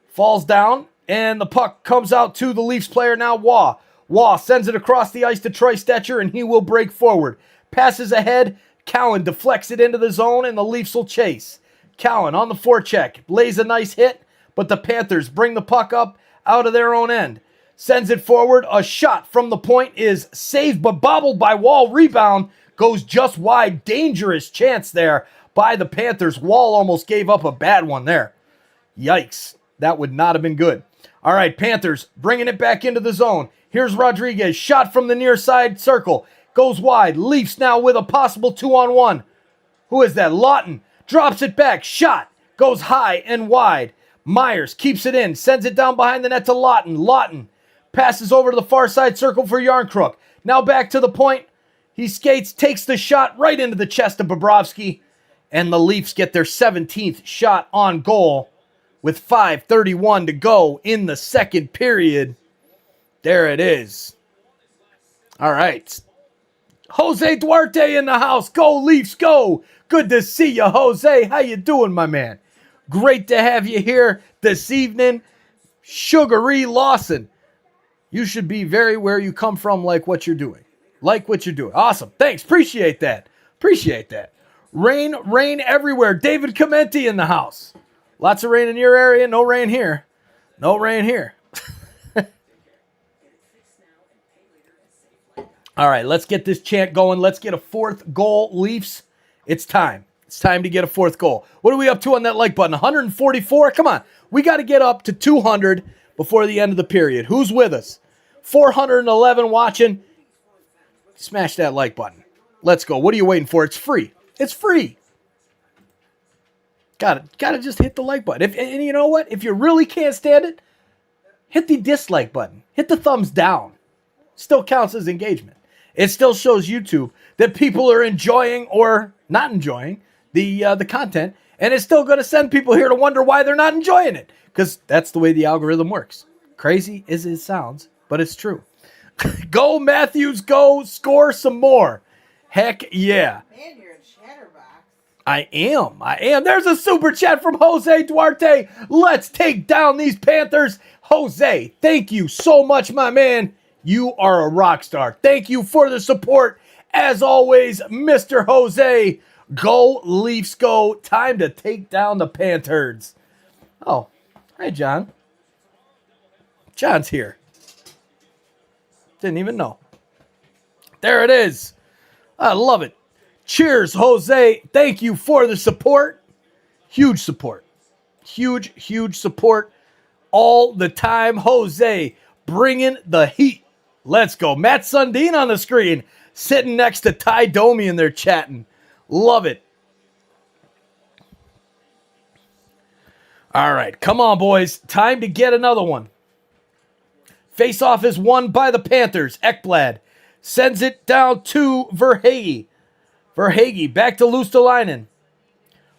falls down, and the puck comes out to the Leafs player now, Waugh. Waugh sends it across the ice to Troy Stetcher, and he will break forward. Passes ahead. Cowan deflects it into the zone, and the Leafs will chase. Cowan on the forecheck, lays a nice hit, but the Panthers bring the puck up out of their own end. Sends it forward. A shot from the point is saved, but bobbled by Wall. Rebound goes just wide. Dangerous chance there by the Panthers. Wall almost gave up a bad one there. Yikes. That would not have been good. All right, Panthers bringing it back into the zone. Here's Rodriguez. Shot from the near side circle. Goes wide. Leafs now with a possible 2-on-1. Who is that? Lawton drops it back. Shot goes high and wide. Myers keeps it in. Sends it down behind the net to Lawton. Lawton passes over to the far side circle for Yarncrook. Now back to the point. He skates, takes the shot right into the chest of Bobrovsky. And the Leafs get their 17th shot on goal with 5:31 to go in the second period. There it is. All right. Jose Duarte in the house. Go Leafs, go. Good to see you, Jose. How you doing, my man? Great to have you here this evening. Sugary Lawson. You should be very where you come from, like what you're doing. Like what you're doing. Awesome. Thanks. Appreciate that. Appreciate that. Rain everywhere. David Comenti in the house. Lots of rain in your area. No rain here. No rain here. All right, let's get this chant going. Let's get a fourth goal, Leafs. It's time. It's time to get a fourth goal. What are we up to on that like button? 144? Come on. We got to get up to 200 before the end of the period. Who's with us? 411 watching. Smash that like button. Let's go. What are you waiting for? It's free. It's free. Got to just hit the like button. And you know what? If you really can't stand it, hit the dislike button. Hit the thumbs down. Still counts as engagement. It still shows YouTube that people are enjoying or not enjoying the content, and it's still going to send people here to wonder why they're not enjoying it, because that's the way the algorithm works. Crazy as it sounds, but it's true. Go Matthews, go score some more. Heck yeah. Man, you're a chatterbox. I am. There's a super chat from Jose Duarte. Let's take down these Panthers. Jose, thank you so much, my man. You are a rock star. Thank you for the support. As always, Mr. Jose, go Leafs go. Time to take down the Panthers. Oh, hi, John. John's here. Didn't even know. There it is. I love it. Cheers, Jose. Thank you for the support. Huge support. Huge support all the time. Jose, bringing the heat. Let's go. Matt Sundin on the screen, sitting next to Ty Domi, and they're chatting. Love it. All right, come on, boys. Time to get another one. Face-off is won by the Panthers. Ekblad sends it down to Verhaeghe. Verhaeghe back to Luostalainen.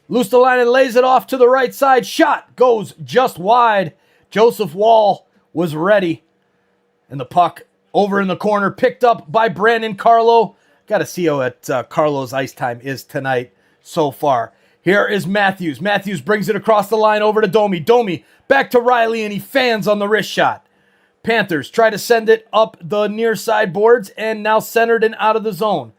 Luostalainen lays it off to the right side. Shot goes just wide. Joseph Wall was ready. And the puck over in the corner, picked up by Brandon Carlo. Got to see how Carlo's ice time is tonight so far. Here is Matthews. Matthews brings it across the line over to Domi. Domi back to Riley, and he fans on the wrist shot. Panthers try to send it up the near side boards, and now centered and out of the zone.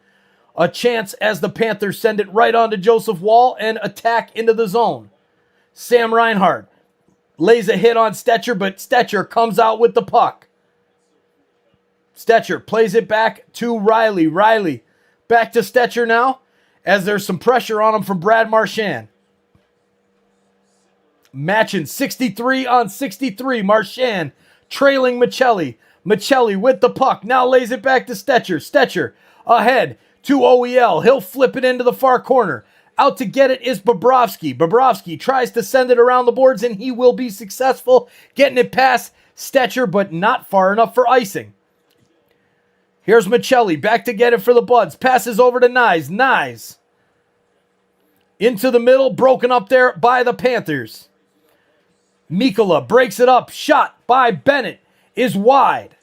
A chance as the Panthers send it right on to Joseph Wall and attack into the zone. Sam Reinhart lays a hit on Stetcher, but Stetcher comes out with the puck. Stetcher plays it back to Riley. Riley back to Stetcher now as there's some pressure on him from Brad Marchand. Matching 63 on 63. Marchand trailing Michelli. Michelli with the puck. Now lays it back to Stetcher. Stetcher ahead to OEL. He'll flip it into the far corner. Out to get it is Bobrovsky. Bobrovsky tries to send it around the boards, and he will be successful getting it past Stetcher, but not far enough for icing. Here's Michelli back to get it for the Buds. Passes over to Nyes. Nyes into the middle, broken up there by the Panthers. Mikkola breaks it up. Shot by Bennett. is wide.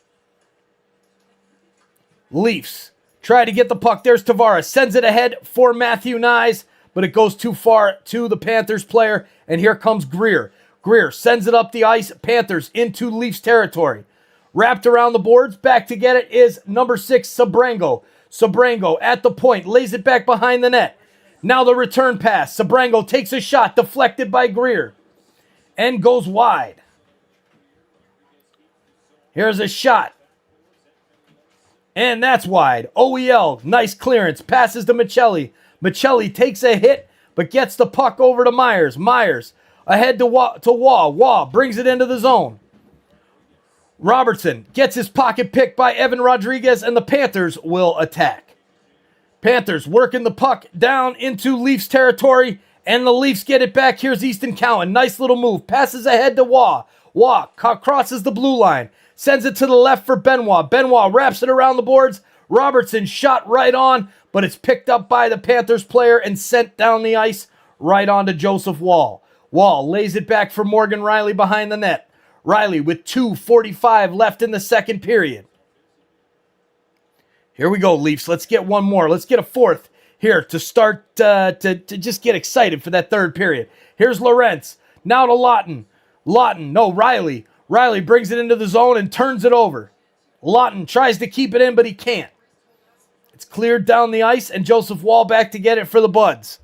Leafs try to get the puck. There's Tavares. Sends it ahead for Matthew Nyes, but it goes too far to the Panthers player. And here comes Greer. Greer sends it up the ice. Panthers into Leafs territory. Wrapped around the boards. Back to get it is number 6, Sabrango. Sabrango at the point. Lays it back behind the net. Now the return pass. Sabrango takes a shot. Deflected by Greer. And goes wide. Here's a shot. And that's wide. OEL, nice clearance. Passes to Michelli. Michelli takes a hit, but gets the puck over to Myers. Myers ahead to Waugh. Waugh brings it into the zone. Robertson gets his pocket picked by Evan Rodriguez, and the Panthers will attack. Panthers working the puck down into Leafs territory, and the Leafs get it back. Here's Easton Cowan. Nice little move. Passes ahead to Waugh. Waugh crosses the blue line. Sends it to the left for Benoit. Benoit wraps it around the boards. Robertson shot right on, but it's picked up by the Panthers player and sent down the ice right onto Joseph Woll. Woll lays it back for Morgan Riley behind the net. Riley with 2:45 left in the second period. Here we go, Leafs. Let's get one more. Let's get a fourth here to start to just get excited for that third period. Here's Lorentz. Now to Lawton. Riley. Riley brings it into the zone and turns it over. Lawton tries to keep it in, but he can't. It's cleared down the ice, and Joseph Woll back to get it for the Buds.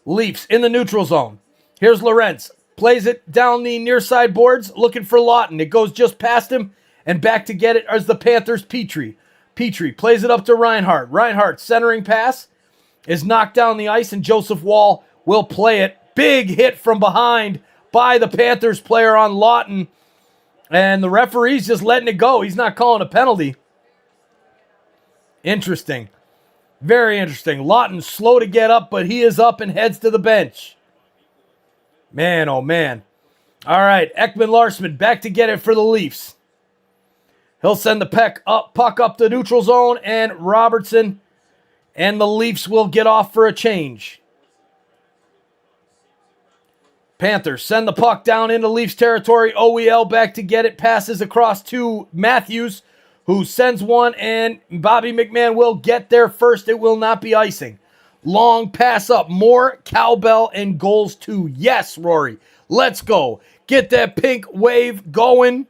Leafs in the neutral zone. Here's Lorentz. Plays it down the near side boards, looking for Lawton. It goes just past him, and back to get it as the Panthers' Petrie. Petrie plays it up to Reinhart. Reinhart centering pass is knocked down the ice, and Joseph Woll will play it. Big hit from behind by the Panthers player on Lawton. And the referee's just letting it go. He's not calling a penalty. Interesting. Very interesting. Lawton slow to get up, but he is up and heads to the bench. Man, oh man. All right, Ekman-Larsson back to get it for the Leafs. He'll send the puck up the neutral zone, and Robertson and the Leafs will get off for a change. Panthers send the puck down into Leafs territory. OEL back to get it. Passes across to Matthews, who sends one, and Bobby McMahon will get there first. It will not be icing. Long pass up. More cowbell and goals too. Yes, Rory. Let's go. Get that pink wave going.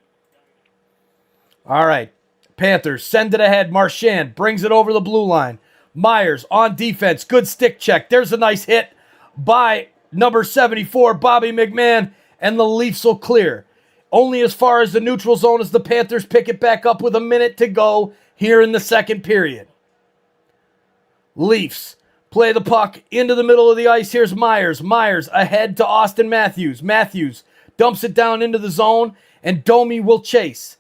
All right. Panthers send it ahead. Marchand brings it over the blue line. Myers on defense. Good stick check. There's a nice hit by number 74, Bobby McMahon, and the Leafs will clear. Only as far as the neutral zone as the Panthers pick it back up with a minute to go here in the second period. Leafs play the puck into the middle of the ice. Here's Myers. Myers ahead to Austin Matthews. Matthews dumps it down into the zone, and Domi will chase.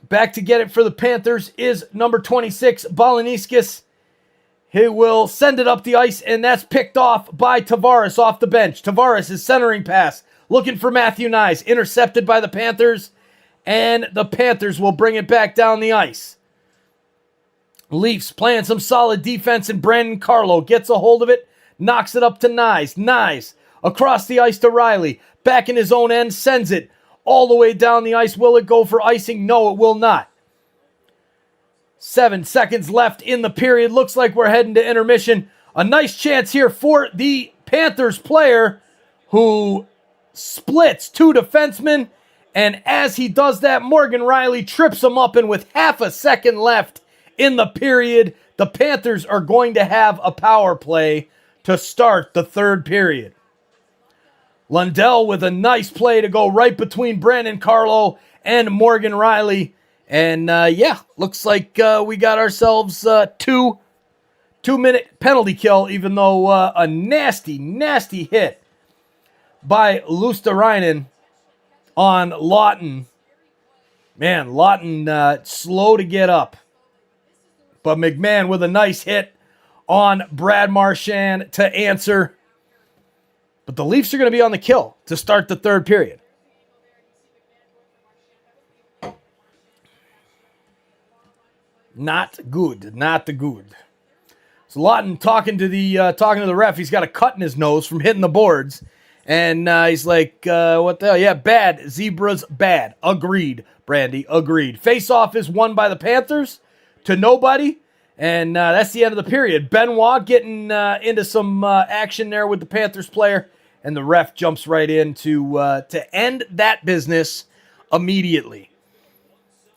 Back to get it for the Panthers is number 26, Balaniskis. He will send it up the ice, and that's picked off by Tavares off the bench. Tavares is centering pass, looking for Matthew Nyes, intercepted by the Panthers, and the Panthers will bring it back down the ice. Leafs playing some solid defense, and Brandon Carlo gets a hold of it, knocks it up to Nyes. Nyes across the ice to Riley, back in his own end, sends it all the way down the ice. Will it go for icing? No, it will not. 7 seconds left in the period. Looks like we're heading to intermission. A nice chance here for the Panthers player who splits two defensemen. And as he does that, Morgan Riley trips him up. And with half a second left in the period, the Panthers are going to have a power play to start the third period. Lundell with a nice play to go right between Brandon Carlo and Morgan Riley. And looks like we got ourselves a 2-minute penalty kill, even though a nasty hit by Luosterainen on Lawton. Man, Lawton slow to get up. But McMahon with a nice hit on Brad Marchand to answer. But the Leafs are going to be on the kill to start the third period. Not good. So Lawton talking to the ref. He's got a cut in his nose from hitting the boards, And he's like, what the hell? Yeah, bad. Zebras, bad. Agreed, Brandy, agreed. Face-off is won by the Panthers to nobody. And that's the end of the period. Benoit getting into some action there with the Panthers player. And the ref jumps right in to end that business immediately.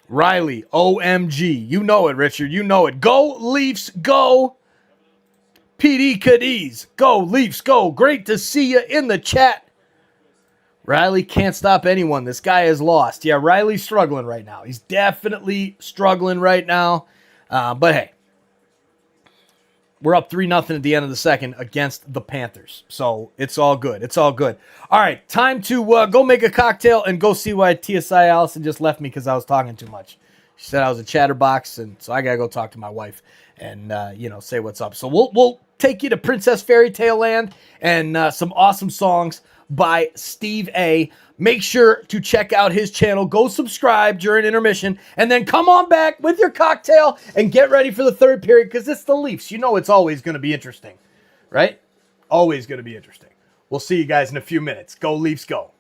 Riley, OMG. You know it, Richard. You know it. Go, Leafs, go. PD Cadiz, go, Leafs, go. Great to see you in the chat. Riley can't stop anyone. This guy is lost. Yeah, Riley's struggling right now. He's definitely struggling right now. But hey, we're up 3-0 at the end of the second against the Panthers. So it's all good. It's all good. All right, time to go make a cocktail and go see why TSI Allison just left me because I was talking too much. She said I was a chatterbox, and so I got to go talk to my wife and, say what's up. So we'll take you to Princess Fairy Tale Land and some awesome songs by Steve A. Make sure to check out his channel. Go subscribe during intermission, and then come on back with your cocktail and get ready for the third period because it's the Leafs. You know it's always going to be interesting, right? Always going to be interesting. We'll see you guys in a few minutes. Go Leafs, go.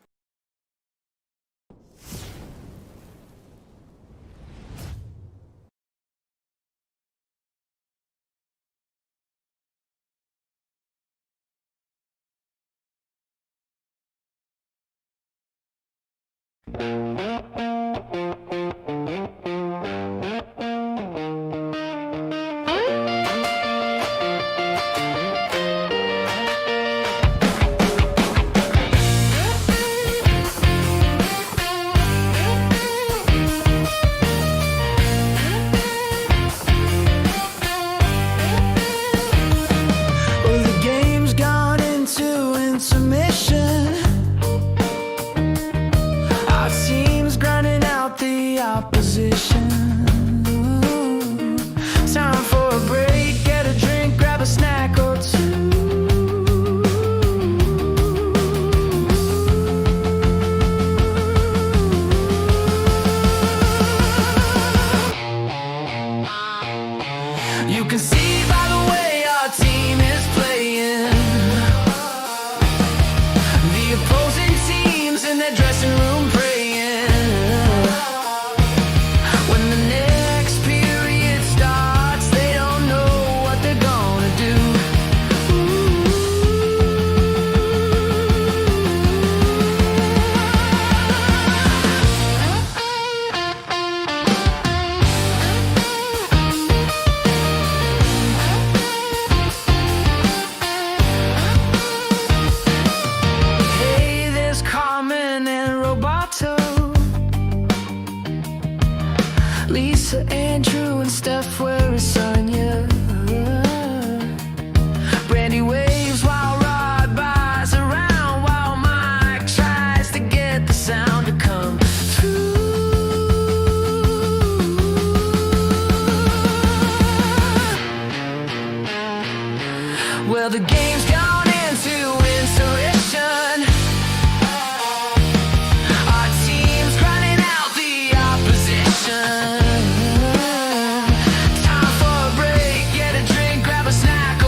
Well, the game's gone into intermission. Our team's grinding out the opposition. Time for a break, get a drink, grab a snack or two. You can see by the way our team is playing, the opposing teams in their dressing room praying. When the next period starts, they don't know what they're gonna do. Hey, there's Carmen and Roboto, Lisa, Andrew, and Steph, where is Sonia? Brandy waves while Rod buys around, while Mike tries to get the sound to come through. Well, the game's gone into intermission. Our team's grinding out the opposition. Time for a break, get a drink, grab a snack or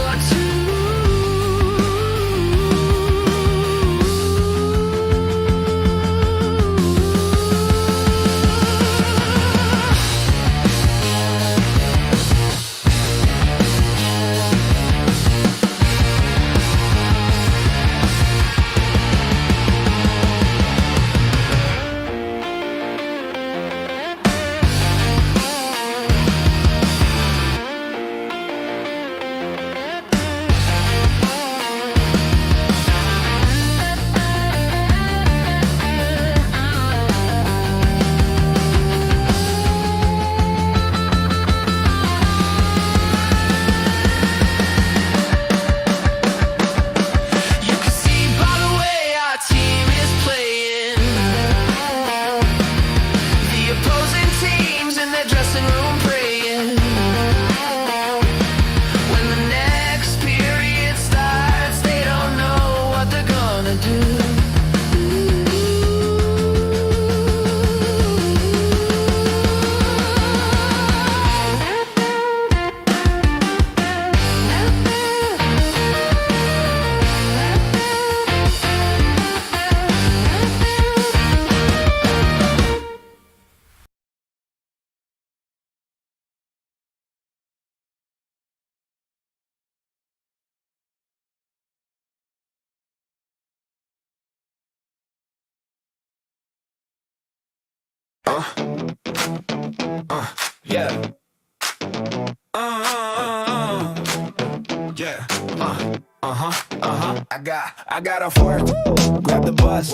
you can see by the way our team is playing, the opposing teams in their dressing room praying. When the next period starts, they don't know what they're gonna do. Yeah. Yeah. I got off work, grab the bus.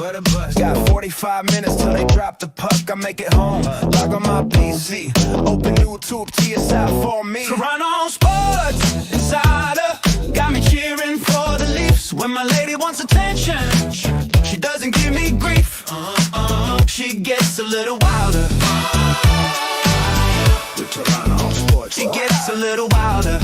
Got 45 minutes till they drop the puck. I make it home, log on my PC, open YouTube, TSI for me. Toronto Sports Insider got me cheering for the Leafs. When my lady wants attention, she doesn't give me grief. She gets a little wilder. With Toronto Sports, she gets a little wilder.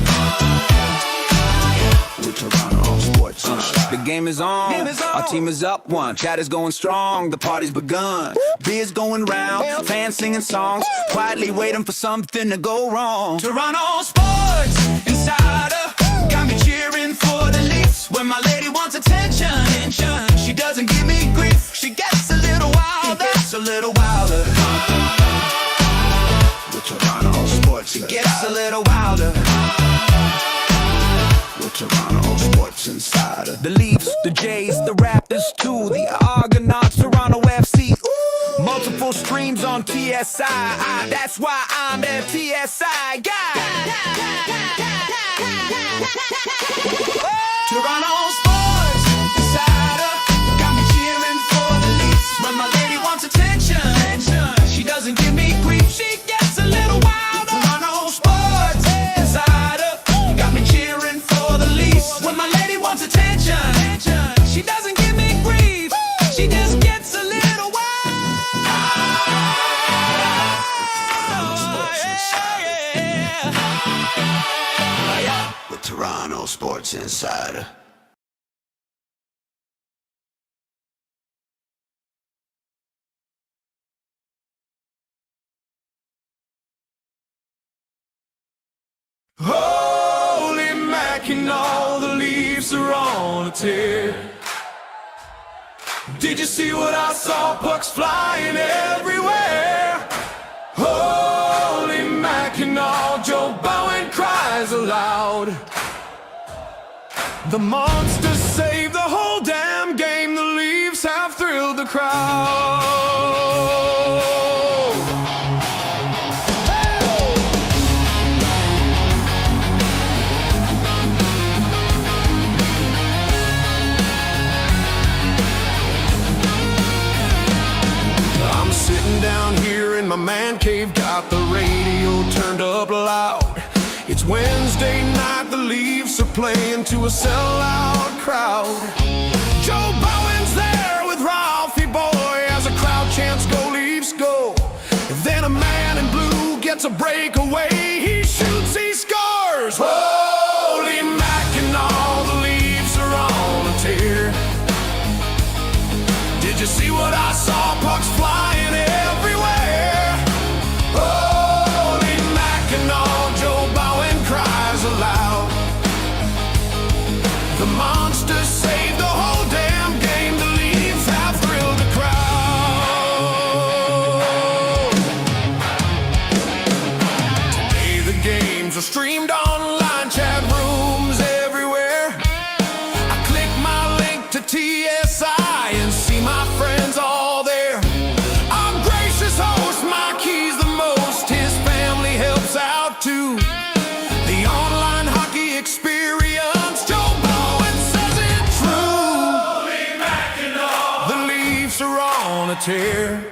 With Toronto Sports. The game is on. Our team is up one. Chat is going strong. The party's begun. Beers going round. Fans singing songs. Quietly waiting for something to go wrong. Toronto Sports Insider got me cheering for the Leafs. When my lady wants attention, she doesn't give me grief. She gets a little wilder. Gets a little wilder. With Toronto Sports, she gets a little wilder. Toronto Sports Insider. The Leafs, the Jays, the Raptors too. The Argonauts, Toronto FC. Multiple streams on TSI. That's why I'm their TSI guy. Toronto Sports Insider got me cheering for the Leafs. When my lady wants attention, she doesn't give me grief. She gets a little wilder. Toronto Sports Insider got me cheering for the Leafs. When my lady wants attention, she doesn't give me grief. She just gets a little wild. With Toronto Sports Insider. Holy Mackinac, the Leafs are on a tear. Did you see what I saw? Pucks flying everywhere. Holy Mackinac, Joe Bowen cries aloud. The monsters saved the whole damn game. The Leafs have thrilled the crowd. Down here in my man cave, got the radio turned up loud. It's Wednesday night, the Leafs are playing to a sellout crowd. Joe Bowen's there with Ralphie Boy as a crowd chants "Go Leafs, go!" Then a man in blue gets a breakaway. He shoots, he scores. Holy Mackinac, the Leafs are on a tear. Did you see what I saw? Pucks flying everywhere. Holy Mackinac, Joe Bowen cries aloud. The monsters saved the whole damn game. The Leafs have thrilled the crowd. Today the games are streamed online, chat rooms everywhere. I click my link to TSI and see my friends all there. Our gracious host, Mikey's the most. His family helps out too. The online hockey experience, Joe Bowen says it's true. Holy Mackinac, the Leafs are on a tear.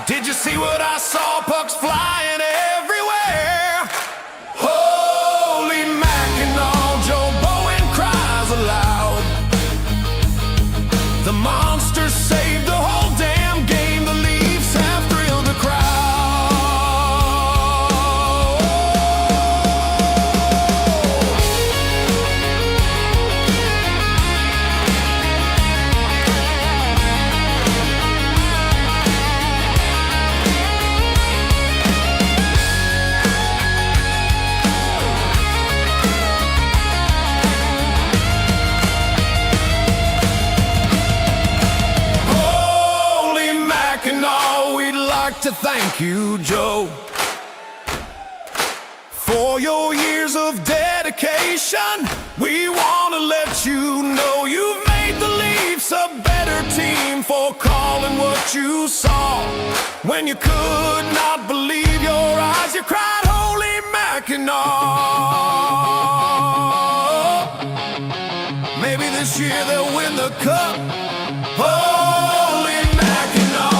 Did you see what I saw? Pucks flying everywhere. Holy Mackinac, Joe Bowen cries aloud. The monsters saved the whole damn game. The Leafs have thrilled the crowd. Holy Mackinac, we'd like to thank you, Joe, for your years of dedication. We want to let you know you've made made the Leafs a better team for calling what you saw. When you could not believe your eyes, you cried, holy Mackinac. Maybe this year they'll win the cup. Holy Mackinac.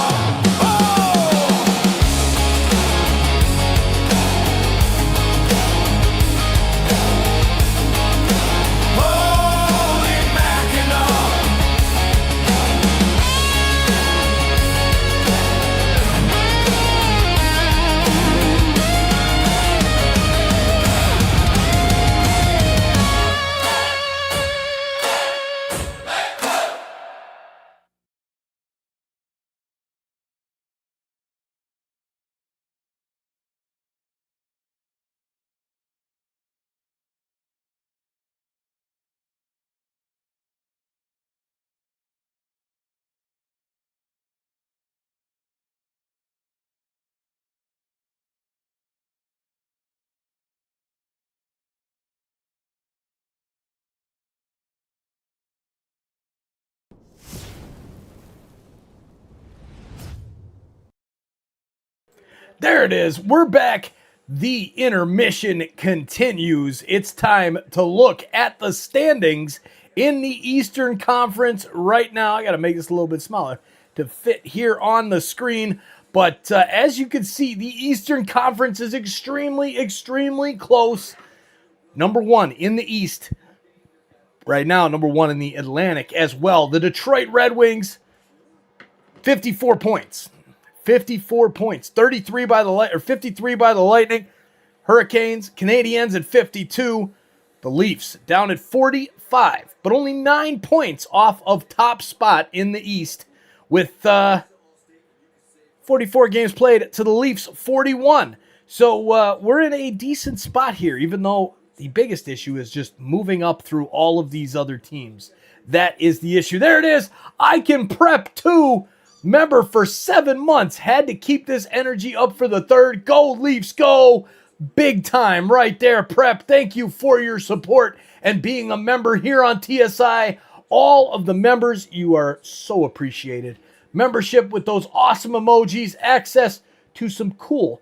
There it is. We're back. The intermission continues. It's time to look at the standings in the Eastern Conference right now. I got to make this a little bit smaller to fit here on the screen. But as you can see, the Eastern Conference is extremely, extremely close. Number one in the East right now. Number one in the Atlantic as well. The Detroit Red Wings, 54 points. 54 points, 53 by the 53 by the Lightning, Hurricanes, Canadiens at 52, the Leafs down at 45, but only 9 points off of top spot in the East with 44 games played to the Leafs 41. So we're in a decent spot here, even though the biggest issue is just moving up through all of these other teams. That is the issue. There it is. I can prep too. Member for 7 months, had to keep this energy up for the third. Go Leafs, go! Big time right there, Prep. Thank you for your support and being a member here on TSI. All of the members, you are so appreciated. Membership with those awesome emojis, access to some cool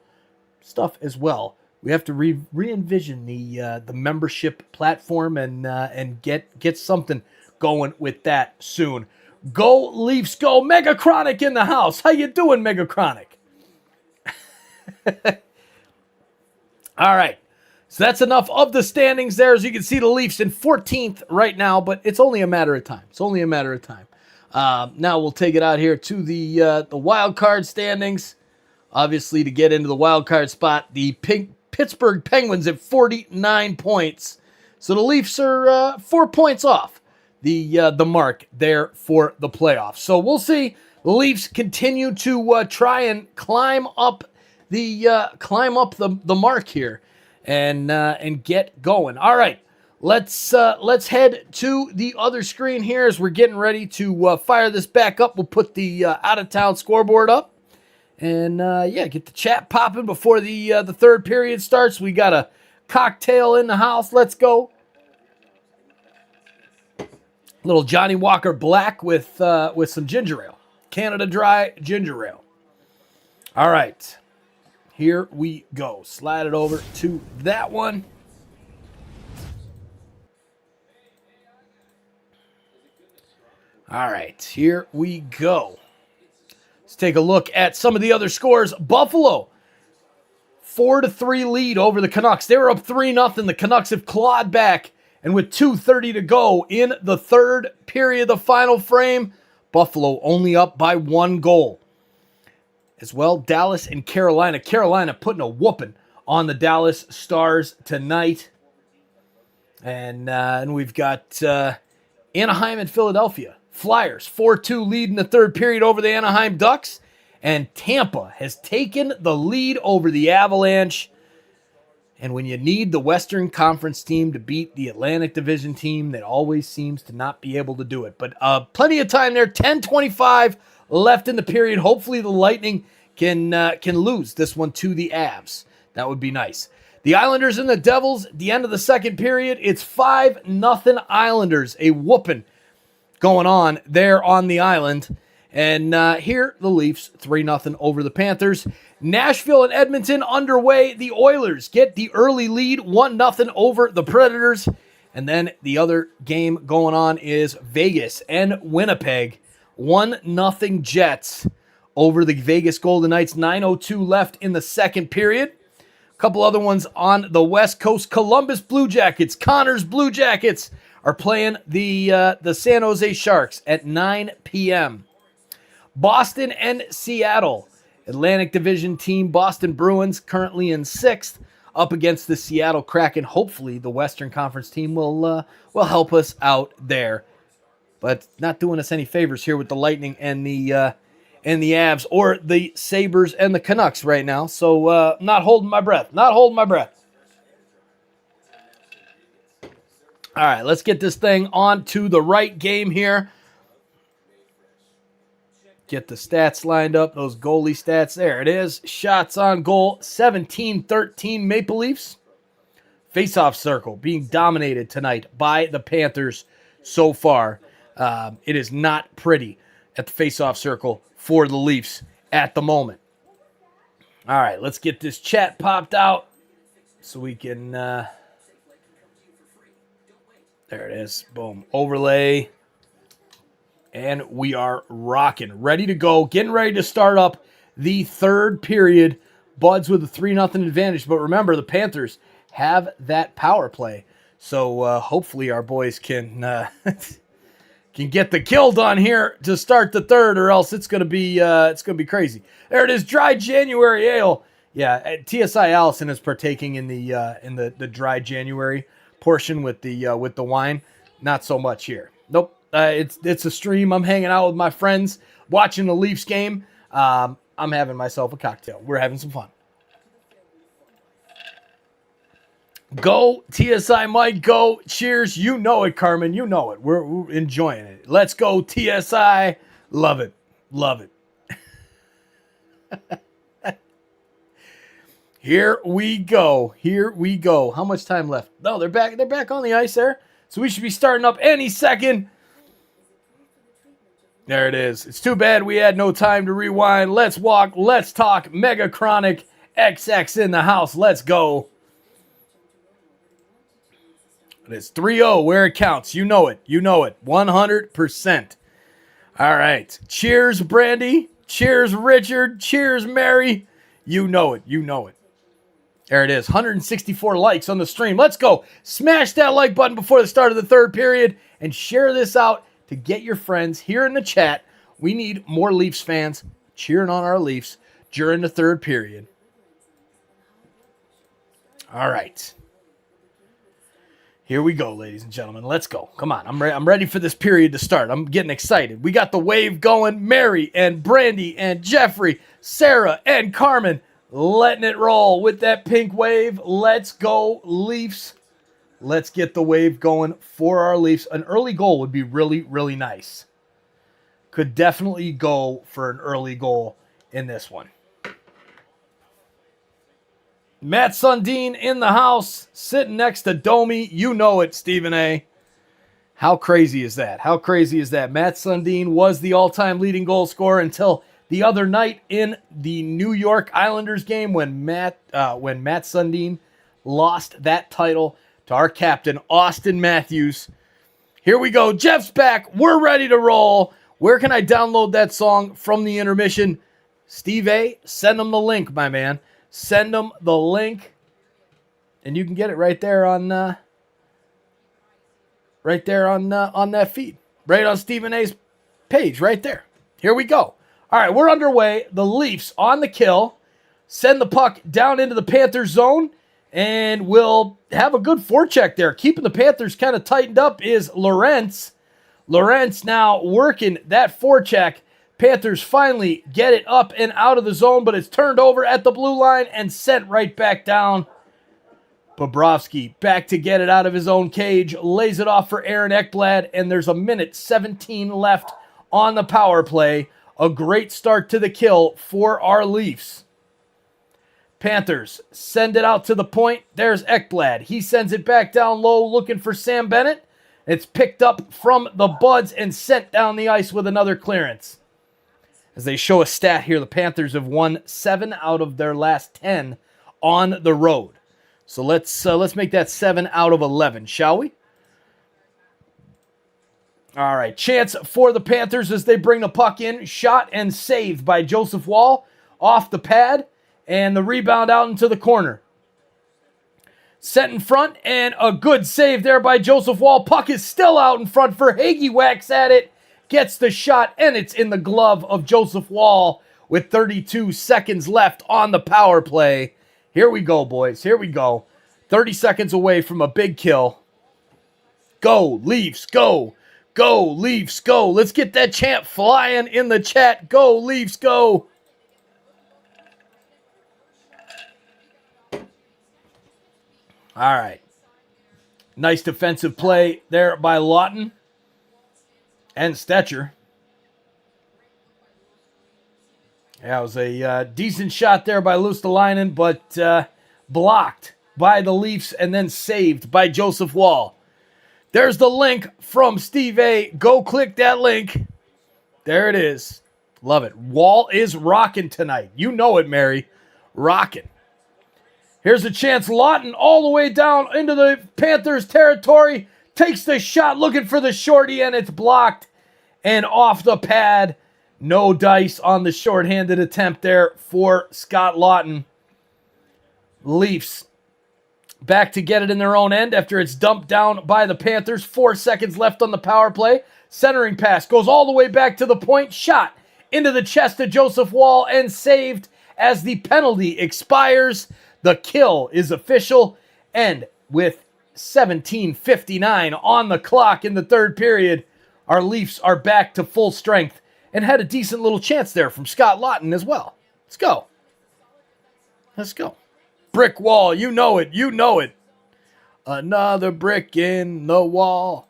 stuff as well. We have to re-envision the membership platform and get something going with that soon. Go Leafs, go. Megachronic in the house. How you doing, Megachronic? All right. So that's enough of the standings there. As you can see, the Leafs in 14th right now, but it's only a matter of time. It's only a matter of time. Now we'll take it out here to the wild card standings. Obviously, to get into the wild card spot, the Pittsburgh Penguins at 49 points. So the Leafs are 4 points off the mark there for the playoffs. So we'll see. The Leafs continue to try and climb up the mark here and get going. All right, let's head to the other screen here as we're getting ready to fire this back up. We'll put the out of town scoreboard up and get the chat popping before the third period starts. We got a cocktail in the house. Let's go. Little Johnny Walker Black with some ginger ale. Canada Dry ginger ale. All right. Here we go. Slide it over to that one. All right. Here we go. Let's take a look at some of the other scores. Buffalo, 4-3 lead over the Canucks. They were up 3-0. The Canucks have clawed back. And with 2:30 to go in the third period, the final frame, Buffalo only up by 1 goal. As well, Dallas and Carolina. Carolina putting a whooping on the Dallas Stars tonight. And we've got Anaheim and Philadelphia. Flyers, 4-2 lead in the third period over the Anaheim Ducks. And Tampa has taken the lead over the Avalanche. And when you need the Western Conference team to beat the Atlantic Division team, that always seems to not be able to do it. But plenty of time there. 10:25 left in the period. Hopefully the Lightning can lose this one to the Avs. That would be nice. The Islanders and the Devils, at the end of the second period, it's 5-0 Islanders. A whooping going on there on the island. And here, the Leafs 3-0 over the Panthers. Nashville and Edmonton underway. The Oilers get the early lead, 1-0 over the Predators. And then the other game going on is Vegas and Winnipeg. 1-0 Jets over the Vegas Golden Knights. 9:02 left in the second period. A couple other ones on the West Coast. Columbus Blue Jackets, Connors Blue Jackets are playing the San Jose Sharks at 9 p.m. Boston and Seattle. Atlantic Division team Boston Bruins currently in 6th up against the Seattle Kraken. Hopefully the Western Conference team will help us out there. But not doing us any favors here with the Lightning and the Avs or the Sabres and the Canucks right now. So not holding my breath. Not holding my breath. All right, let's get this thing on to the right game here. Get the stats lined up, those goalie stats. There it is. Shots on goal, 17-13 Maple Leafs. Face-off circle being dominated tonight by the Panthers so far. It is not pretty at the face-off circle for the Leafs at the moment. All right, let's get this chat popped out so we can... there it is. Boom. Overlay. And we are rocking. Ready to go. Getting ready to start up the third period. Buds with a 3-0 advantage. But remember, the Panthers have that power play. So hopefully our boys can can get the kill done here to start the third, or else it's gonna be crazy. There it is. Dry January ale. Yeah, TSI Allison is partaking in the dry January portion with the wine. Not so much here. Nope. It's a stream. I'm hanging out with my friends, watching the Leafs game. I'm having myself a cocktail. We're having some fun. Go, TSI Mike, go. Cheers. You know it, Carmen. You know it. We're enjoying it. Let's go, TSI. Love it. Love it. Here we go. Here we go. How much time left? No, they're back. They're back on the ice there. So we should be starting up any second. There it is. It's too bad we had no time to rewind. Let's walk. Let's talk. Mega Chronic XX in the house. Let's go. It's 3-0 where it counts. You know it. You know it. 100%. All right. Cheers, Brandy. Cheers, Richard. Cheers, Mary. You know it. You know it. There it is. 164 likes on the stream. Let's go. Smash that like button before the start of the third period and share this out to get your friends here in the chat. We need more Leafs fans cheering on our Leafs during the third period. All right. Here we go, ladies and gentlemen. Let's go. Come on. I'm ready for this period to start. I'm getting excited. We got the wave going. Mary and Brandy and Jeffrey, Sarah and Carmen letting it roll with that pink wave. Let's go, Leafs. Let's get the wave going for our Leafs. An early goal would be really, really nice. Could definitely go for an early goal in this one. Matt Sundin in the house, sitting next to Domi. You know it, Stephen A. How crazy is that? How crazy is that? Matt Sundin was the all-time leading goal scorer until the other night in the New York Islanders game when Matt Sundin lost that title to our captain, Austin Matthews. Here we go. Jeff's back. We're ready to roll. Where can I download that song from the intermission? Steve A., send them the link, my man. Send them the link. And you can get it right there on that feed. Right on Stephen A.'s page, right there. Here we go. All right, we're underway. The Leafs on the kill. Send the puck down into the Panthers zone. And we'll have a good forecheck there. Keeping the Panthers kind of tightened up is Lawrence. Lawrence now working that forecheck. Panthers finally get it up and out of the zone, but it's turned over at the blue line and sent right back down. Bobrovsky back to get it out of his own cage. Lays it off for Aaron Ekblad, and there's a minute 17 left on the power play. A great start to the kill for our Leafs. Panthers send it out to the point. There's Ekblad. He sends it back down low looking for Sam Bennett. It's picked up from the Buds and sent down the ice with another clearance. As they show a stat here, the Panthers have won 7 out of their last 10 on the road. So let's make that 7 out of 11, shall we? All right, chance for the Panthers as they bring the puck in. Shot and saved by Joseph Woll off the pad, and the rebound out into the corner. Set in front, and a good save there by Joseph Woll. Puck is still out in front for Hagee. Whacks at it, gets the shot, and it's in the glove of Joseph Woll with 32 seconds left on the power play. Here we go, boys. Here we go. 30 seconds away from a big kill. Go, Leafs, go. Go, Leafs, go. Let's get that chant flying in the chat. Go, Leafs, go. All right. Nice defensive play there by Lawton and Stetcher. Yeah, it was a decent shot there by Luostalainen, but blocked by the Leafs and then saved by Joseph Woll. There's the link from Steve A. Go click that link. There it is. Love it. Woll is rocking tonight. You know it, Mary. Rocking. Here's a chance. Lawton all the way down into the Panthers territory. Takes the shot looking for the shorty, and it's blocked. And off the pad. No dice on the shorthanded attempt there for Scott Lawton. Leafs back to get it in their own end after it's dumped down by the Panthers. 4 seconds left on the power play. Centering pass goes all the way back to the point. Shot into the chest of Joseph Woll and saved as the penalty expires. The kill is official. And with 17:59 on the clock in the third period, our Leafs are back to full strength and had a decent little chance there from Scott Lawton as well. Let's go. Let's go. Brick wall, you know it, you know it. Another brick in the wall.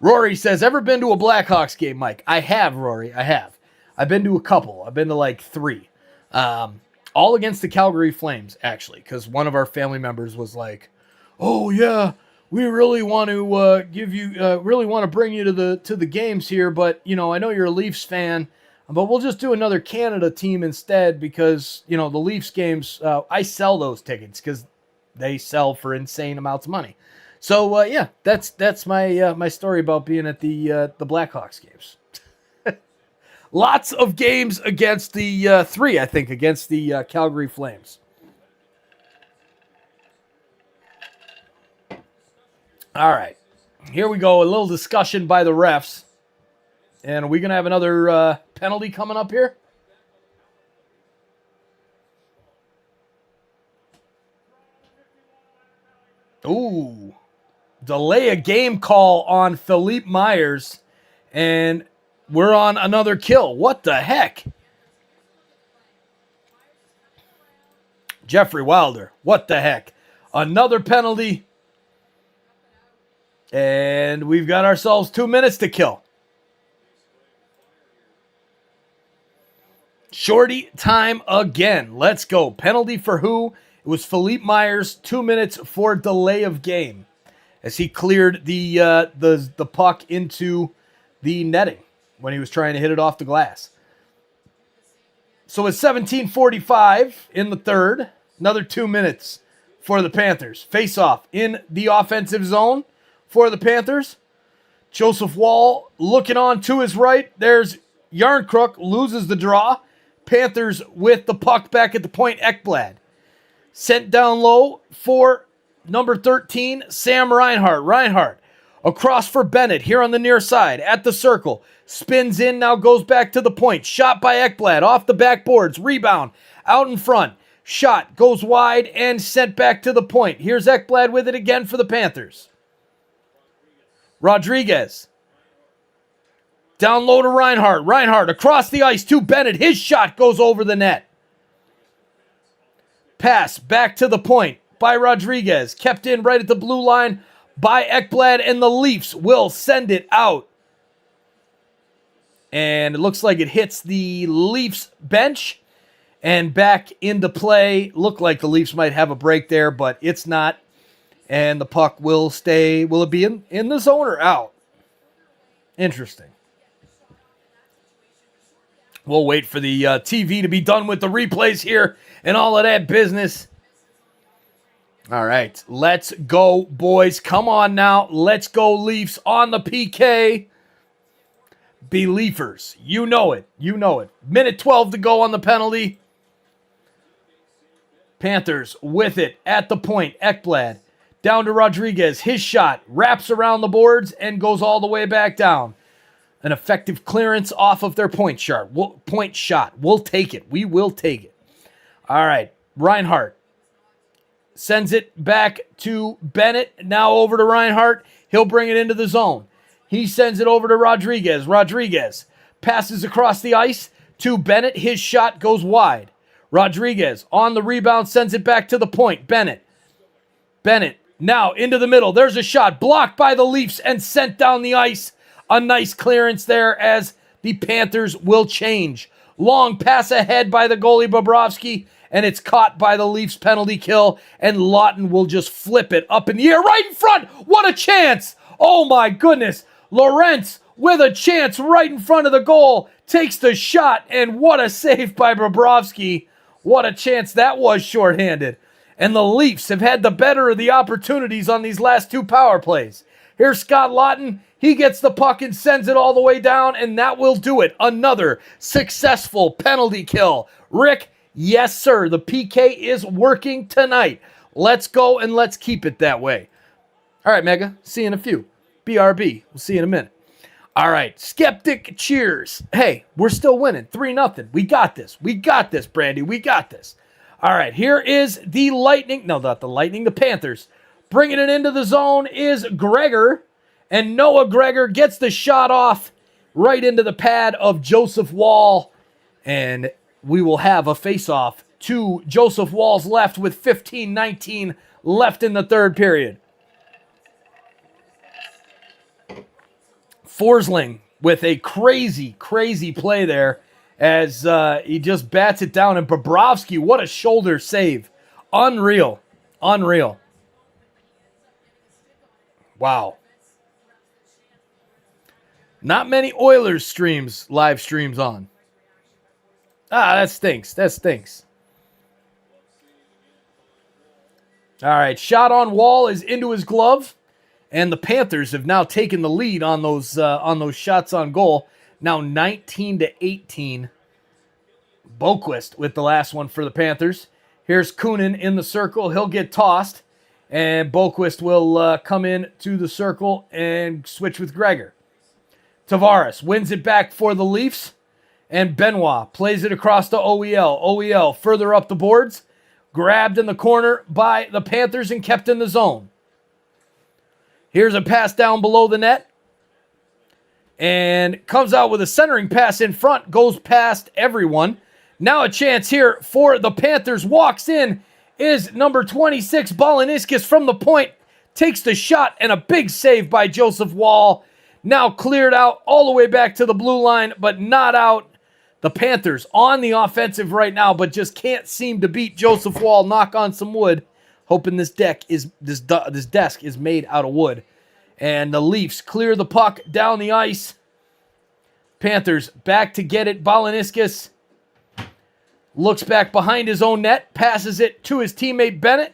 Rory says, ever been to a Blackhawks game, Mike? I have, Rory, I have. I've been to a couple. I've been to like 3. All against the Calgary Flames, actually, because one of our family members was like, oh, yeah, we really want to really want to bring you to the games here, but, you know, I know you're a Leafs fan, but we'll just do another Canada team instead because, you know, the Leafs games, I sell those tickets because they sell for insane amounts of money. So, yeah, that's my story about being at the Blackhawks games. Lots of games against the 3, I think, against the Calgary Flames. All right, here we go. A little discussion by the refs. And are we going to have another penalty coming up here? Ooh. Delay a game call on Philippe Myers. And we're on another kill. What the heck? Jeffrey Wilder. What the heck? Another penalty. And we've got ourselves 2 minutes to kill. Shorty time again. Let's go. Penalty for who? It was Philippe Myers. 2 minutes for delay of game as he cleared the puck into the netting when he was trying to hit it off the glass. So it's 17:45 in the third. Another 2 minutes for the Panthers. Face off in the offensive zone for the Panthers. Joseph Woll looking on to his right. There's Yarncrook, loses the draw. Panthers with the puck back at the point. Ekblad sent down low for number 13, Sam Reinhart. Reinhart across for Bennett here on the near side at the circle. Spins in, now goes back to the point. Shot by Ekblad off the backboards. Rebound out in front. Shot goes wide and sent back to the point. Here's Ekblad with it again for the Panthers. Rodriguez. Down low to Reinhart. Reinhart across the ice to Bennett. His shot goes over the net. Pass back to the point by Rodriguez. Kept in right at the blue line by Ekblad, and the Leafs will send it out. And it looks like it hits the Leafs bench and back into play. Looked like the Leafs might have a break there, but it's not. And the puck will stay. Will it be in the zone or out? Interesting. We'll wait for the TV to be done with the replays here and all of that business. All right, let's go, boys. Come on now. Let's go, Leafs on the PK. Believers. You know it. You know it. Minute 12 to go on the penalty. Panthers with it at the point. Ekblad down to Rodriguez. His shot wraps around the boards and goes all the way back down. An effective clearance off of their point shot. We'll take it. We will take it. All right, Reinhart sends it back to Bennett. Now over to Reinhart. He'll bring it into the zone. He sends it over to Rodriguez. Rodriguez passes across the ice to Bennett. His shot goes wide. Rodriguez on the rebound sends it back to the point. Bennett now into the middle. There's a shot blocked by the Leafs and sent down the ice. A nice clearance there as the Panthers will change. Long pass ahead by the goalie Bobrovsky, and it's caught by the Leafs penalty kill, and Lawton will just flip it up in the air right in front. What a chance! Oh my goodness. Lorentz with a chance right in front of the goal. Takes the shot, and what a save by Bobrovsky. What a chance that was shorthanded. And the Leafs have had the better of the opportunities on these last two power plays. Here's Scott Lawton. He gets the puck and sends it all the way down, and that will do it. Another successful penalty kill. Rick, yes, sir. The PK is working tonight. Let's go and let's keep it that way. All right, Mega. See you in a few. BRB. We'll see you in a minute. All right. Skeptic cheers. Hey, we're still winning. 3-0. We got this. We got this, Brandy. We got this. All right. Here is the Lightning. No, not the Lightning. The Panthers. Bringing it into the zone is Gregor. And Noah Gregor gets the shot off right into the pad of Joseph Wall. And we will have a face-off to Joseph Wall's left with 15-19 left in the third period. Forsling with a crazy, crazy play there as he just bats it down. And Bobrovsky, what a shoulder save. Unreal. Unreal. Wow. Not many Oilers live streams on. That stinks. That stinks. All right, shot on Wall is into his glove, and the Panthers have now taken the lead on those shots on goal. Now 19-18. Boquist with the last one for the Panthers. Here's Kunin in the circle. He'll get tossed, and Boquist will come in to the circle and switch with Gregor. Tavares wins it back for the Leafs, and Benoit plays it across to OEL. OEL further up the boards, grabbed in the corner by the Panthers and kept in the zone. Here's a pass down below the net, and comes out with a centering pass in front, goes past everyone. Now a chance here for the Panthers. Walks in is number 26, Balaniskis from the point, takes the shot, and a big save by Joseph Wall. Now cleared out all the way back to the blue line, but not out. The Panthers on the offensive right now, but just can't seem to beat Joseph Wall. Knock on some wood, hoping this desk is made out of wood. And the Leafs clear the puck down the ice. Panthers back to get it. Balaniskis looks back behind his own net, passes it to his teammate Bennett.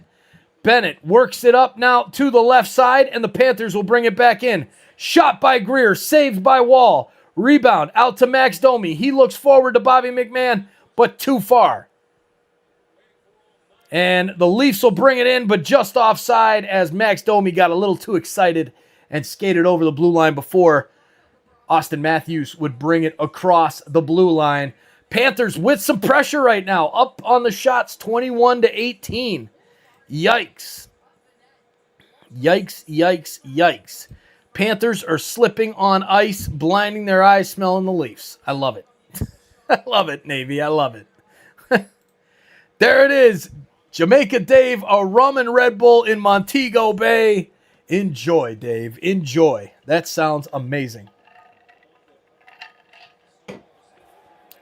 Bennett works it up now to the left side, and the Panthers will bring it back in. Shot by Greer, saved by Wall. Rebound out to Max Domi. He looks forward to Bobby McMahon, but too far. And the Leafs will bring it in, but just offside as Max Domi got a little too excited and skated over the blue line before Austin Matthews would bring it across the blue line. Panthers with some pressure right now, up on the shots 21-18. Yikes. Yikes, yikes, yikes. Panthers are slipping on ice, blinding their eyes, smelling the Leafs. I love it. I love it, Navy. I love it. There it is. Jamaica Dave, a rum and Red Bull in Montego Bay. Enjoy, Dave. Enjoy. That sounds amazing.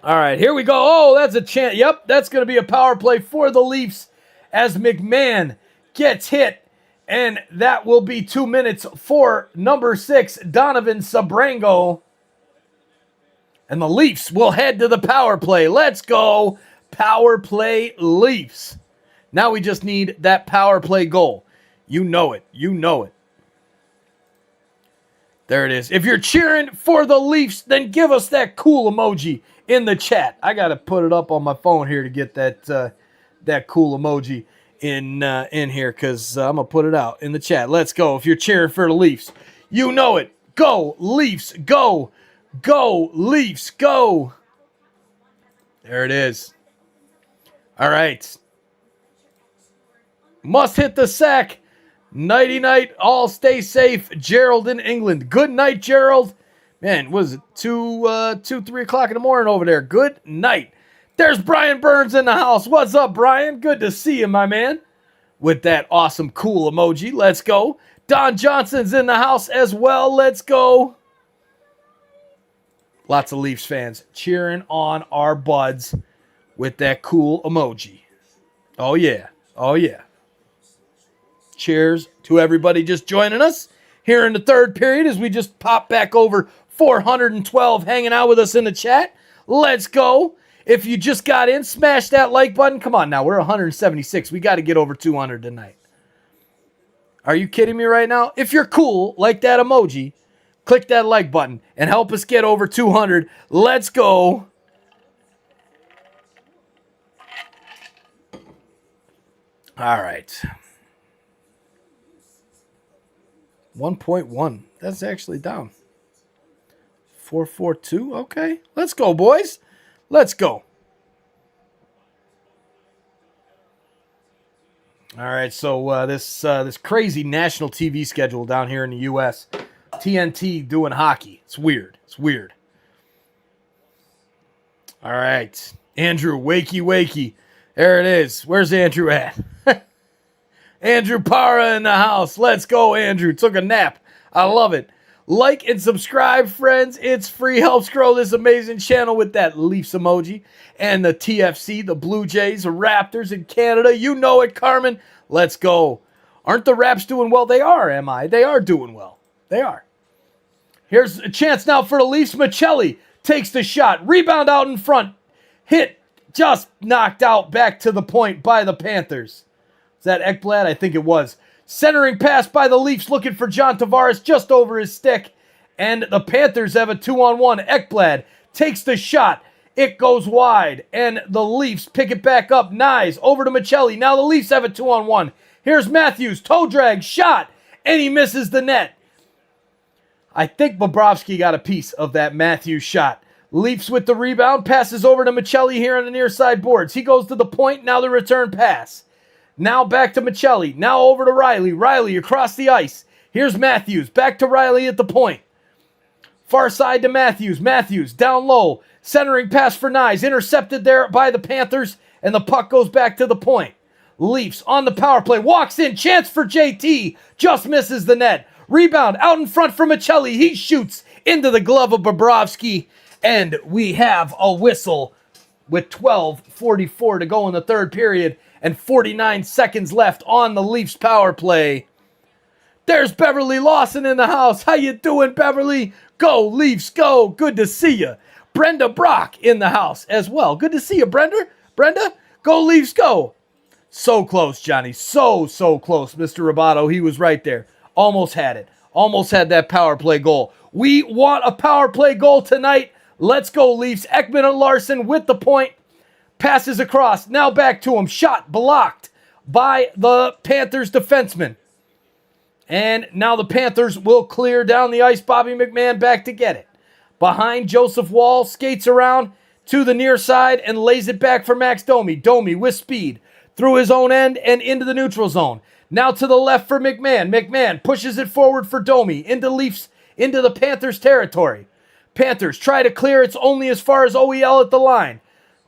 All right, here we go. Oh, that's a chance. Yep, that's going to be a power play for the Leafs as McMahon gets hit And that will be 2 minutes for number 6, Donovan Sabrango. And the Leafs will head to the power play. Let's go, power play Leafs. Now we just need that power play goal. You know it. You know it. There it is. If you're cheering for the Leafs, then give us that cool emoji in the chat. I got to put it up on my phone here to get that cool emoji in here, because I'm going to put it out in the chat. Let's go. If you're cheering for the Leafs, you know it. Go, Leafs, go. Go, Leafs, go. There it is. All right. Must hit the sack. Nighty-night. All stay safe. Gerald in England. Good night, Gerald. Man, was it 3 o'clock in the morning over there? Good night. There's Brian Burns in the house. What's up, Brian? Good to see you, my man. With that awesome, cool emoji. Let's go. Don Johnson's in the house as well. Let's go. Lots of Leafs fans cheering on our buds with that cool emoji. Oh, yeah. Oh, yeah. Cheers to everybody just joining us here in the third period as we just pop back over 412 hanging out with us in the chat. Let's go. If you just got in, smash that like button. Come on now, we're 176. We got to get over 200 tonight. Are you kidding me right now? If you're cool like that emoji, click that like button and help us get over 200. Let's go. All right. 1.1. That's actually down. 442. Okay. Let's go, boys. Let's go. All right, so this crazy national TV schedule down here in the U.S. TNT doing hockey. It's weird. It's weird. All right, Andrew, wakey. There it is. Where's Andrew at? Andrew Para in the house. Let's go, Andrew. Took a nap. I love it. Like and subscribe, friends. It's free. Helps grow this amazing channel with that Leafs emoji. And the TFC, the Blue Jays, the Raptors in Canada. You know it, Carmen. Let's go. Aren't the Raps doing well? They are, am I? They are doing well. They are. Here's a chance now for the Leafs. Michelli takes the shot. Rebound out in front. Hit. Just knocked out back to the point by the Panthers. Is that Ekblad? I think it was. Centering pass by the Leafs looking for John Tavares just over his stick. And the Panthers have a 2-on-1. Ekblad takes the shot. It goes wide. And the Leafs pick it back up. Nyes over to Michelli. Now the Leafs have a 2-on-1. Here's Matthews. Toe drag. Shot. And he misses the net. I think Bobrovsky got a piece of that Matthews shot. Leafs with the rebound. Passes over to Michelli here on the near side boards. He goes to the point. Now the return pass. Now back to Michelli. Now over to Riley. Riley across the ice. Here's Matthews. Back to Riley at the point. Far side to Matthews. Matthews down low. Centering pass for Nyes. Intercepted there by the Panthers. And the puck goes back to the point. Leafs on the power play. Walks in. Chance for JT. Just misses the net. Rebound out in front for Michelli. He shoots into the glove of Bobrovsky. And we have a whistle with 12:44 to go in the third period. And 49 seconds left on the Leafs power play. There's Beverly Lawson in the house. How you doing, Beverly? Go, Leafs, go. Good to see you. Brenda Brock in the house as well. Good to see you, Brenda. Brenda, go, Leafs, go. So close, Johnny. So close, Mr. Roboto. He was right there. Almost had it. Almost had that power play goal. We want a power play goal tonight. Let's go, Leafs. Ekman and Larson with the point. Passes across. Now back to him. Shot blocked by the Panthers defenseman. And now the Panthers will clear down the ice. Bobby McMahon back to get it. Behind Joseph Wall. Skates around to the near side and lays it back for Max Domi. Domi with speed through his own end and into the neutral zone. Now to the left for McMahon. McMahon pushes it forward for Domi into the Panthers territory. Panthers try to clear. It's only as far as OEL at the line.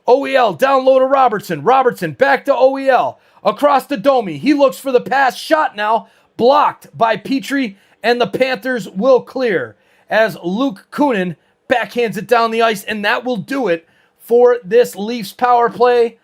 OEL down low to Robertson. Robertson back to OEL. Across to Domi. He looks for the pass. Shot now. Blocked by Petrie. And the Panthers will clear as Luke Kunin backhands it down the ice. And that will do it for this Leafs power play.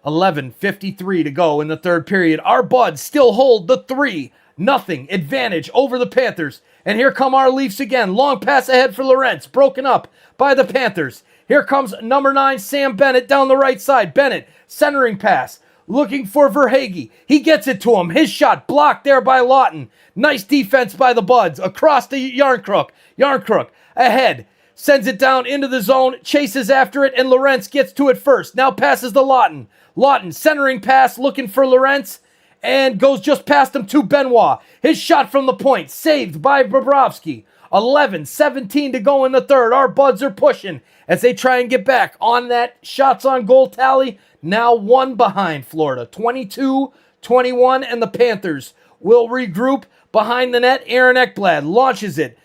11:53 to go in the third period. Our Buds still hold the 3-0 Nothing. Advantage over the Panthers. And here come our Leafs again. Long pass ahead for Lorentz. Broken up by the Panthers. Here comes number 9, Sam Bennett down the right side. Bennett, centering pass. Looking for Verhaeghe. He gets it to him. His shot blocked there by Lawton. Nice defense by the Buds. Across the Yarncrook. Yarncrook ahead. Sends it down into the zone. Chases after it, and Lorentz gets to it first. Now passes to Lawton. Lawton, centering pass, looking for Lorentz. And goes just past him to Benoit. His shot from the point. Saved by Bobrovsky. 11-17 to go in the third. Our Buds are pushing as they try and get back on that shots on goal tally. Now 1 behind Florida. 22-21, and the Panthers will regroup behind the net. Aaron Ekblad launches it.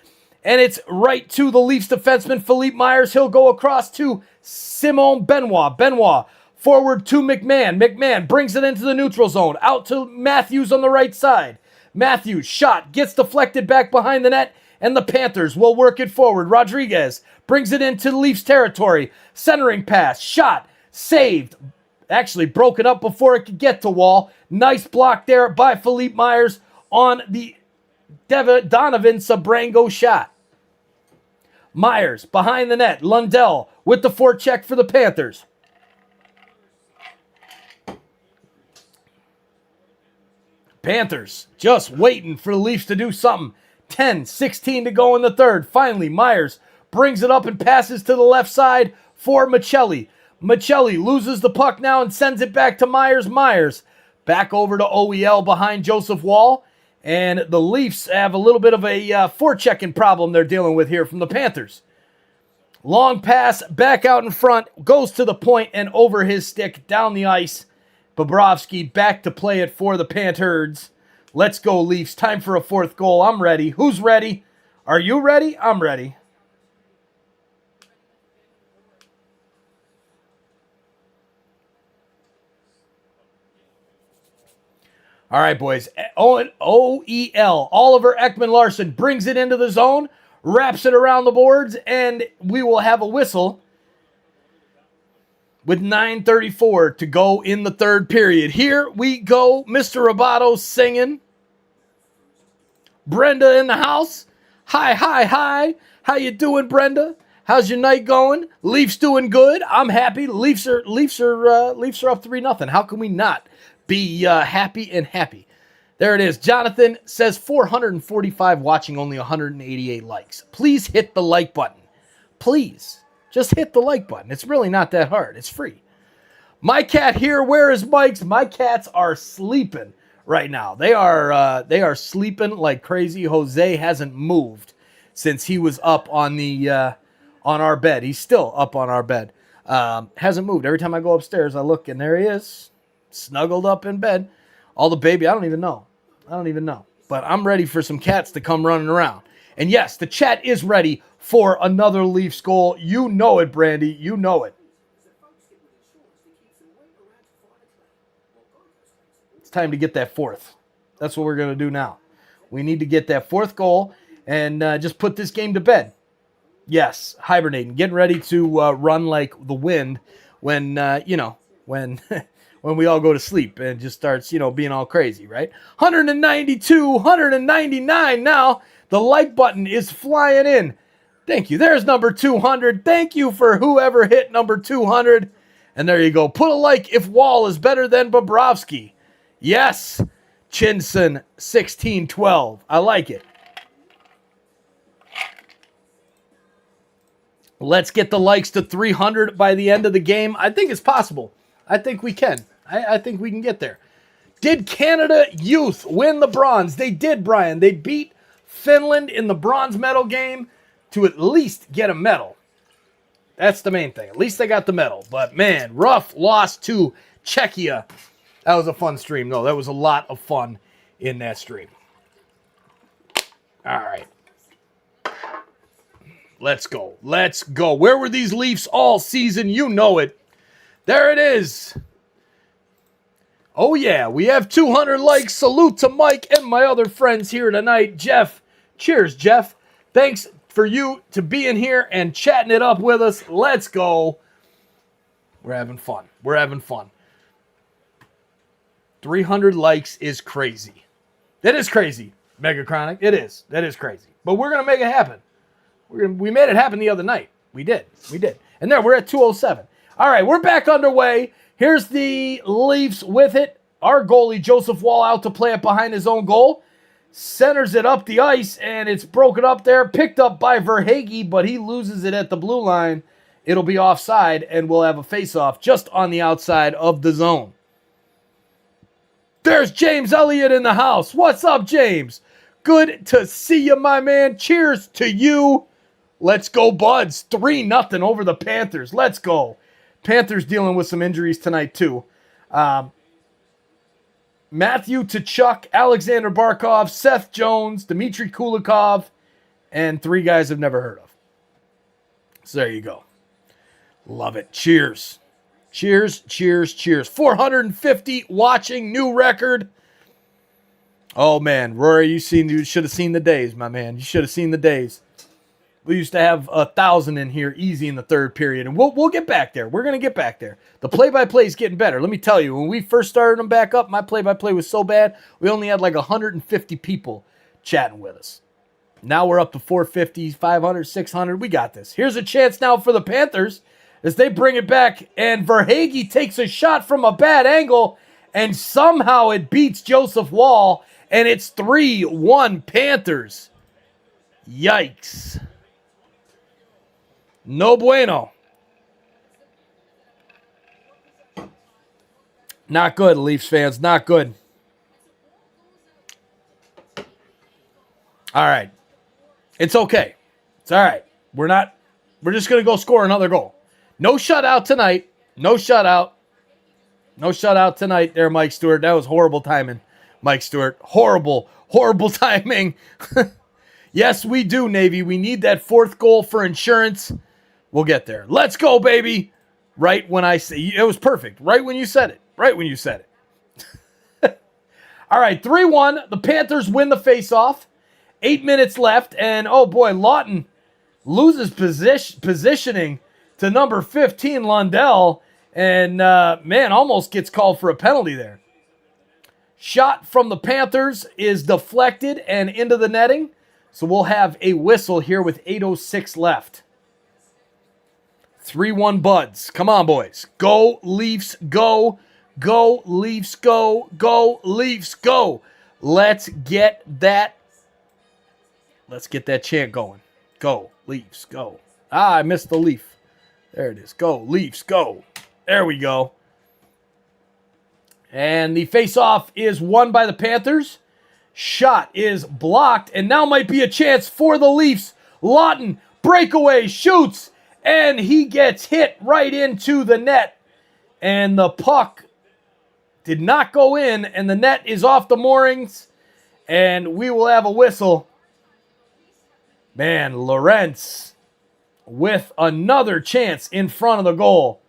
And it's right to the Leafs defenseman, Philippe Myers. He'll go across to Simon Benoit. Benoit forward to McMahon. McMahon brings it into the neutral zone. Out to Matthews on the right side. Matthews, shot, gets deflected back behind the net, and the Panthers will work it forward. Rodriguez brings it into the Leafs territory. Centering pass, shot, saved. Actually broken up before it could get to Wall. Nice block there by Philippe Myers on the Donovan Sabrango shot. Myers behind the net. Lundell with the forecheck for the Panthers. Panthers just waiting for the Leafs to do something. 10-16 to go in the third. Finally, Myers brings it up and passes to the left side for Michelli. Michelli loses the puck now and sends it back to Myers. Myers back over to OEL behind Joseph Wall. And the Leafs have a little bit of a forechecking problem they're dealing with here from the Panthers. Long pass back out in front. Goes to the point and over his stick down the ice. Bobrovsky back to play it for the Panthers. Let's go, Leafs. Time for a 4th goal. I'm ready. Who's ready? Are you ready? I'm ready. All right, boys. OEL, Oliver Ekman-Larsson, brings it into the zone, wraps it around the boards, and we will have a whistle with 9:34 to go in the third period. Here we go. Mr. Roboto singing. Brenda in the house. Hi, hi, hi. How you doing, Brenda? How's your night going? Leafs doing good. I'm happy. Leafs are up 3-0. How can we not be happy and happy? There it is. Jonathan says 445 watching, only 188 likes. Please hit the like button. Please. Just hit the like button. It's really not that hard. It's free. My cat here. Where is Mike's? My cats are sleeping right now. They are sleeping like crazy. Jose hasn't moved since he was up on the on our bed. He's still up on our bed. Hasn't moved. Every time I go upstairs, I look and there he is, snuggled up in bed. All the baby. I don't even know. But I'm ready for some cats to come running around. And yes, the chat is ready for another Leafs goal. You know it, Brandy. You know it. It's time to get that 4th. That's what we're going to do now. We need to get that 4th goal and just put this game to bed. Yes, hibernating. Getting ready to run like the wind when, when when we all go to sleep and just starts, being all crazy, right? 192, 199 now. The like button is flying in. Thank you. There's number 200. Thank you for whoever hit number 200. And there you go. Put a like if Wall is better than Bobrovsky. Yes. Chinson 1612. I like it. Let's get the likes to 300 by the end of the game. I think it's possible. I think we can. I think we can get there. Did Canada Youth win the bronze? They did, Brian. They beat Finland in the bronze medal game to at least get a medal. That's the main thing. At least they got the medal. But, man, rough loss to Czechia. That was a fun stream, though. That was a lot of fun in that stream. All right. Let's go. Let's go. Where were these Leafs all season? You know it. There it is. Oh, yeah. We have 200 likes. Salute to Mike and my other friends here tonight. Jeff. Cheers, Jeff. Thanks for you to being here and chatting it up with us. Let's go. We're having fun. We're having fun. 300 likes is crazy. It is crazy, Mega Chronic. It is. That is crazy. But we're going to make it happen. We made it happen the other night. We did. And there, we're at 207. All right, we're back underway. Here's the Leafs with it. Our goalie, Joseph Wall, out to play it behind his own goal. Centers it up the ice, and it's broken up there. Picked up by Verhaeghe, but he loses it at the blue line. It'll be offside, and we'll have a face-off just on the outside of the zone. There's James Elliott in the house. What's up, James? Good to see you, my man. Cheers to you. Let's go, Buds. 3-0 over the Panthers. Let's go. Panthers dealing with some injuries tonight, too. Matthew Tkachuk, Alexander Barkov, Seth Jones, Dmitry Kulikov, and 3 guys I've never heard of. So there you go. Love it. Cheers. Cheers, cheers, cheers. 450 watching, new record. Oh, man. Rory, you should have seen the days, my man. You should have seen the days. We used to have 1,000 in here easy in the third period, and we'll get back there. We're going to get back there. The play-by-play is getting better. Let me tell you, when we first started them back up, my play-by-play was so bad, we only had like 150 people chatting with us. Now we're up to 450, 500, 600. We got this. Here's a chance now for the Panthers as they bring it back, and Verhaeghe takes a shot from a bad angle, and somehow it beats Joseph Wall, and it's 3-1 Panthers. Yikes. No bueno. Not good, Leafs fans. Not good. All right. It's okay. It's all right. We're just going to go score another goal. No shutout tonight. No shutout. No shutout tonight there, Mike Stewart. That was horrible timing, Mike Stewart. Horrible timing. Yes, we do, Navy. We need that 4th goal for insurance. We'll get there. Let's go, baby. Right when I say it was perfect. Right when you said it. All right, 3-1. The Panthers win the faceoff. 8 minutes left, and oh boy, Lawton loses positioning to number 15, Lundell, and man, almost gets called for a penalty there. Shot from the Panthers is deflected and into the netting, so we'll have a whistle here with 8:06 left. 3-1 Buds. Come on, boys. Go, Leafs, go. Go, Leafs, go. Go, Leafs, go. Let's get that chant going. Go, Leafs, go. I missed the leaf. There it is. Go, Leafs, go. There we go. And the face-off is won by the Panthers. Shot is blocked, and now might be a chance for the Leafs. Lawton, breakaway, shoots, and he gets hit right into the net. And the puck did not go in, and the net is off the moorings, and we will have a whistle. Man, Lorentz with another chance in front of the goal.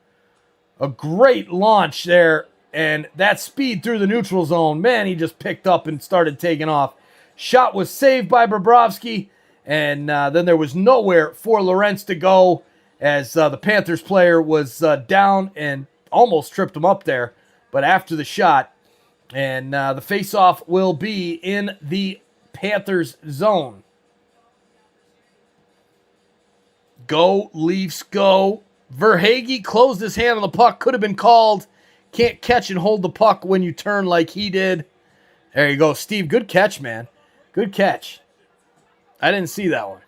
A great launch there, and that speed through the neutral zone. Man, he just picked up and started taking off. Shot was saved by Bobrovsky, and then there was nowhere for Lorentz to go as the Panthers player was down and almost tripped him up there. But after the shot, and the faceoff will be in the Panthers zone. Go, Leafs, go. Verhaeghe closed his hand on the puck. Could have been called. Can't catch and hold the puck when you turn like he did. There you go, Steve. Good catch, man. Good catch. I didn't see that one.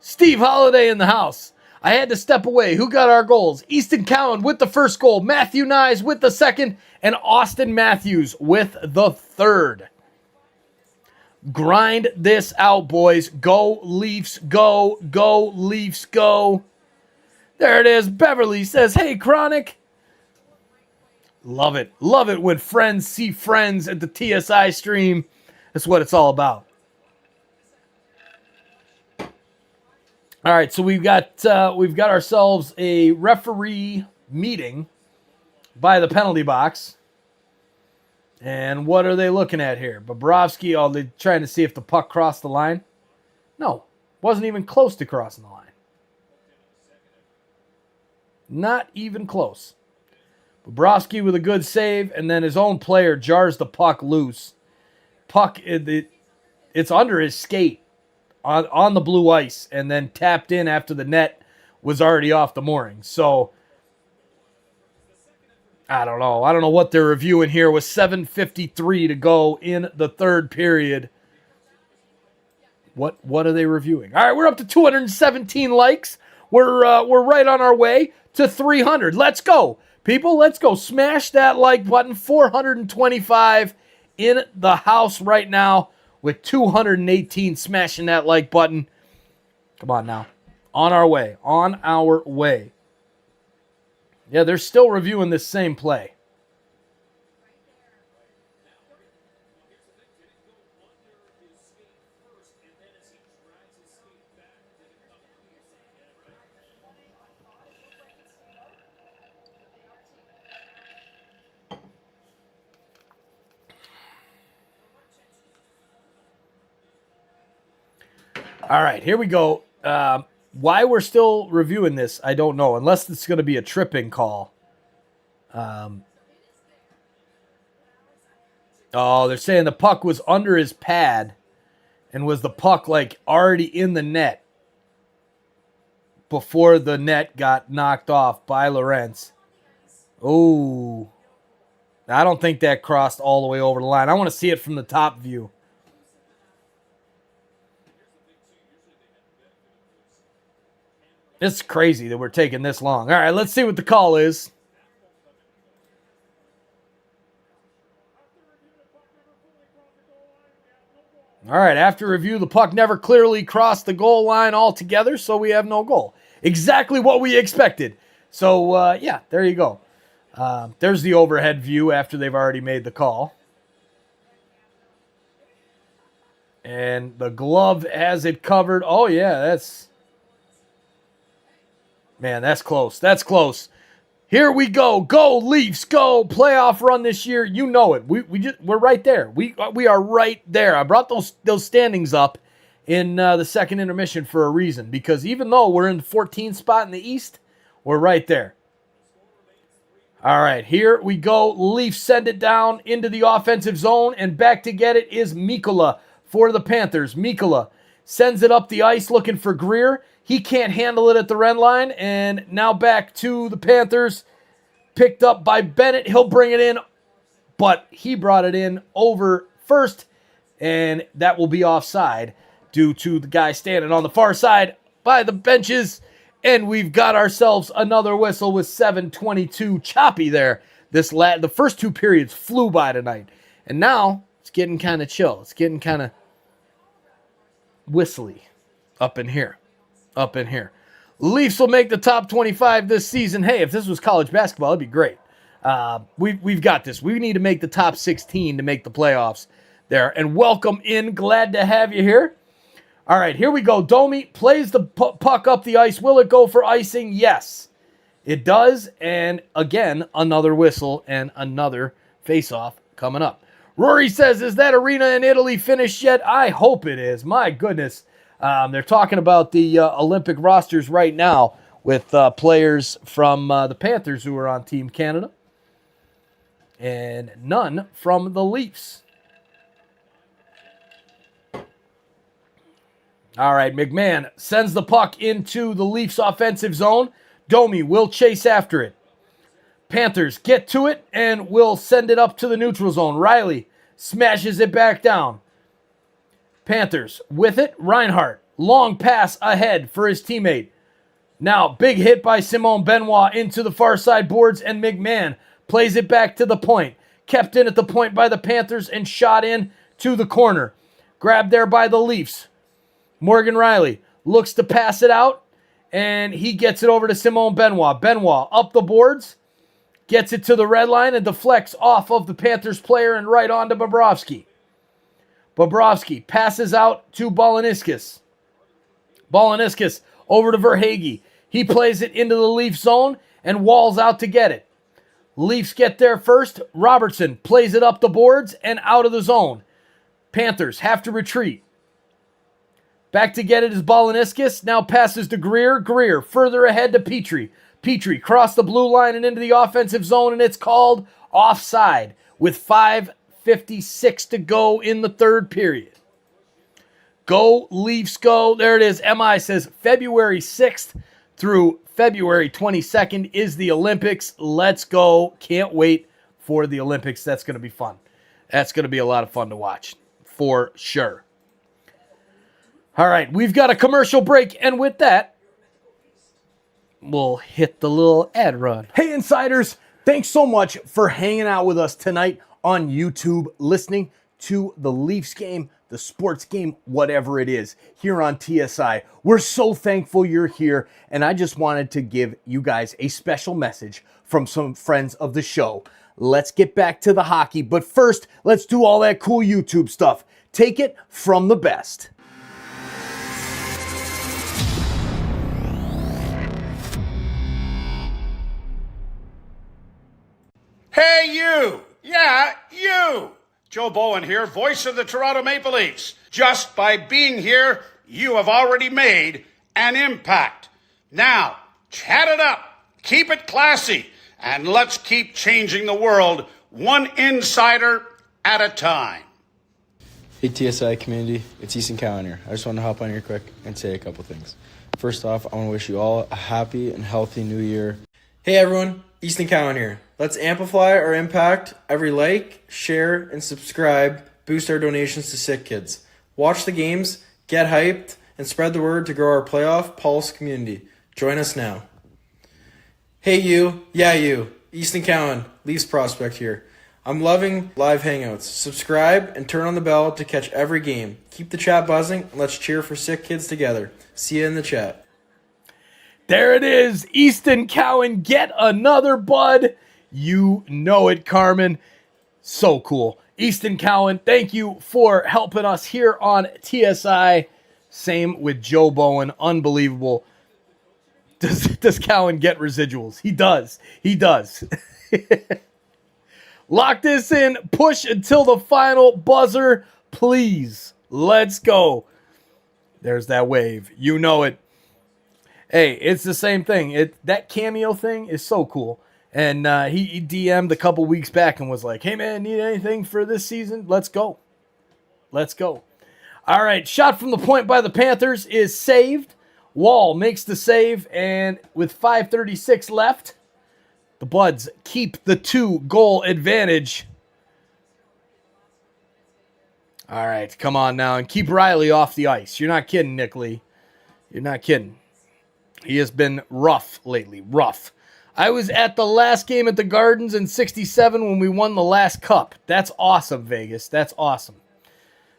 Steve Holiday in the house. I had to step away. Who got our goals? Easton Cowan with the first goal. Matthew Nyes with the second. And Austin Matthews with the third. Grind this out, boys. Go, Leafs, go. Go, Leafs, go. There it is. Beverly says, hey, Chronic. Love it. Love it when friends see friends at the TSI stream. That's what it's all about. All right, so we've got ourselves a referee meeting by the penalty box. And what are they looking at here? Bobrovsky, oh, they're trying to see if the puck crossed the line. No, wasn't even close to crossing the line. Not even close. Bobrovsky with a good save, and then his own player jars the puck loose. puck, it's under his skate on the blue ice and then tapped in after the net was already off the mooring. So, I don't know. I don't know what they're reviewing here with 7:53 to go in the third period. What are they reviewing? All right, we're up to 217 likes. We're right on our way to 300. Let's go, people. Let's go. Smash that like button. 425 in the house right now with 218 smashing that like button. Come on now. On our way. On our way. Yeah, they're still reviewing this same play. All right, here we go. Why we're still reviewing this, I don't know, unless it's going to be a tripping call. Oh, they're saying the puck was under his pad and was the puck like already in the net before the net got knocked off by Lorentz. Oh, I don't think that crossed all the way over the line. I want to see it from the top view. It's crazy that we're taking this long. All right, let's see what the call is. All right, after review, the puck never clearly crossed the goal line altogether, so we have no goal. Exactly what we expected. So, yeah, there you go. There's the overhead view after they've already made the call. And the glove has it covered. Oh, yeah, that's... Man, that's close. That's close. Here we go. Go, Leafs. Go. Playoff run this year. You know it. We're right there. We are right there. I brought those standings up in the second intermission for a reason. Because even though we're in the 14th spot in the East, we're right there. All right, here we go. Leafs send it down into the offensive zone. And back to get it is Mikkola for the Panthers. Mikkola sends it up the ice looking for Greer. He can't handle it at the red line, and now back to the Panthers. Picked up by Bennett. He'll bring it in, but he brought it in over first, and that will be offside due to the guy standing on the far side by the benches, and we've got ourselves another whistle with 7:22 choppy there. The first two periods flew by tonight, and now it's getting kind of chill. It's getting kind of whistly up in here. Leafs will make the top 25 this season. Hey, if this was college basketball, it'd be great. We've got this. We need to make the top 16 to make the playoffs there. And welcome in. Glad to have you here. All right, here we go. Domi plays the puck up the ice. Will it go for icing? Yes, it does. And again, another whistle and another face-off coming up. Rory says, is that arena in Italy finished yet? I hope it is. My goodness. They're talking about the Olympic rosters right now with players from the Panthers who are on Team Canada and none from the Leafs. All right, McMahon sends the puck into the Leafs offensive zone. Domi will chase after it. Panthers get to it and will send it up to the neutral zone. Riley smashes it back down. Panthers with it. Reinhart, long pass ahead for his teammate. Now, big hit by Simone Benoit into the far side boards, and McMahon plays it back to the point. Kept in at the point by the Panthers and shot in to the corner. Grabbed there by the Leafs. Morgan Riley looks to pass it out, and he gets it over to Simone Benoit. Benoit up the boards, gets it to the red line, and deflects off of the Panthers player and right on to Bobrovsky. Bobrovsky passes out to Balaniskis. Balaniskis over to Verhaeghe. He plays it into the Leaf zone and walls out to get it. Leafs get there first. Robertson plays it up the boards and out of the zone. Panthers have to retreat. Back to get it is Balaniskis. Now passes to Greer. Greer further ahead to Petrie. Petrie crossed the blue line and into the offensive zone, and it's called offside with 8:56 to go in the third period. Go, Leafs, go. There it is. MI says February 6th through February 22nd is the Olympics. Let's go. Can't wait for the Olympics. That's going to be fun. That's going to be a lot of fun to watch for sure. All right, we've got a commercial break, and with that, we'll hit the little ad run. Hey, Insiders, thanks so much for hanging out with us tonight on YouTube, listening to the Leafs game, the sports game, whatever it is, here on TSI. We're so thankful you're here, and I just wanted to give you guys a special message from some friends of the show. Let's get back to the hockey, but first, let's do all that cool YouTube stuff. Take it from the best. Hey, you! Yeah, you! Joe Bowen here, voice of the Toronto Maple Leafs. Just by being here, you have already made an impact. Now, chat it up, keep it classy, and let's keep changing the world one insider at a time. Hey TSI community, it's Easton Cowan here. I just want to hop on here quick and say a couple things. First off, I want to wish you all a happy and healthy new year. Hey everyone, Easton Cowan here. Let's amplify our impact. Every like, share, and subscribe boost our donations to sick kids. Watch the games, get hyped, and spread the word to grow our playoff pulse community. Join us now. Hey you, yeah you, Easton Cowan, Leafs prospect here. I'm loving live hangouts. Subscribe and turn on the bell to catch every game. Keep the chat buzzing and let's cheer for sick kids together. See you in the chat. There it is, Easton Cowan, get another bud. You know it, Carmen. So cool. Easton Cowan, thank you for helping us here on TSI. Same with Joe Bowen. Unbelievable. Does Cowan get residuals? He does. He does. Lock this in. Push until the final buzzer. Please. Let's go. There's that wave. You know it. Hey, it's the same thing. That cameo thing is so cool. And he DM'd a couple weeks back and was like, hey, man, need anything for this season? Let's go. Let's go. All right, shot from the point by the Panthers is saved. Wall makes the save, and with 5:36 left, the Buds keep the 2-goal advantage. All right, come on now, and keep Riley off the ice. You're not kidding, Nick Lee. You're not kidding. He has been rough lately, rough. I was at the last game at the Gardens in '67 when we won the last cup. That's awesome, Vegas. That's awesome.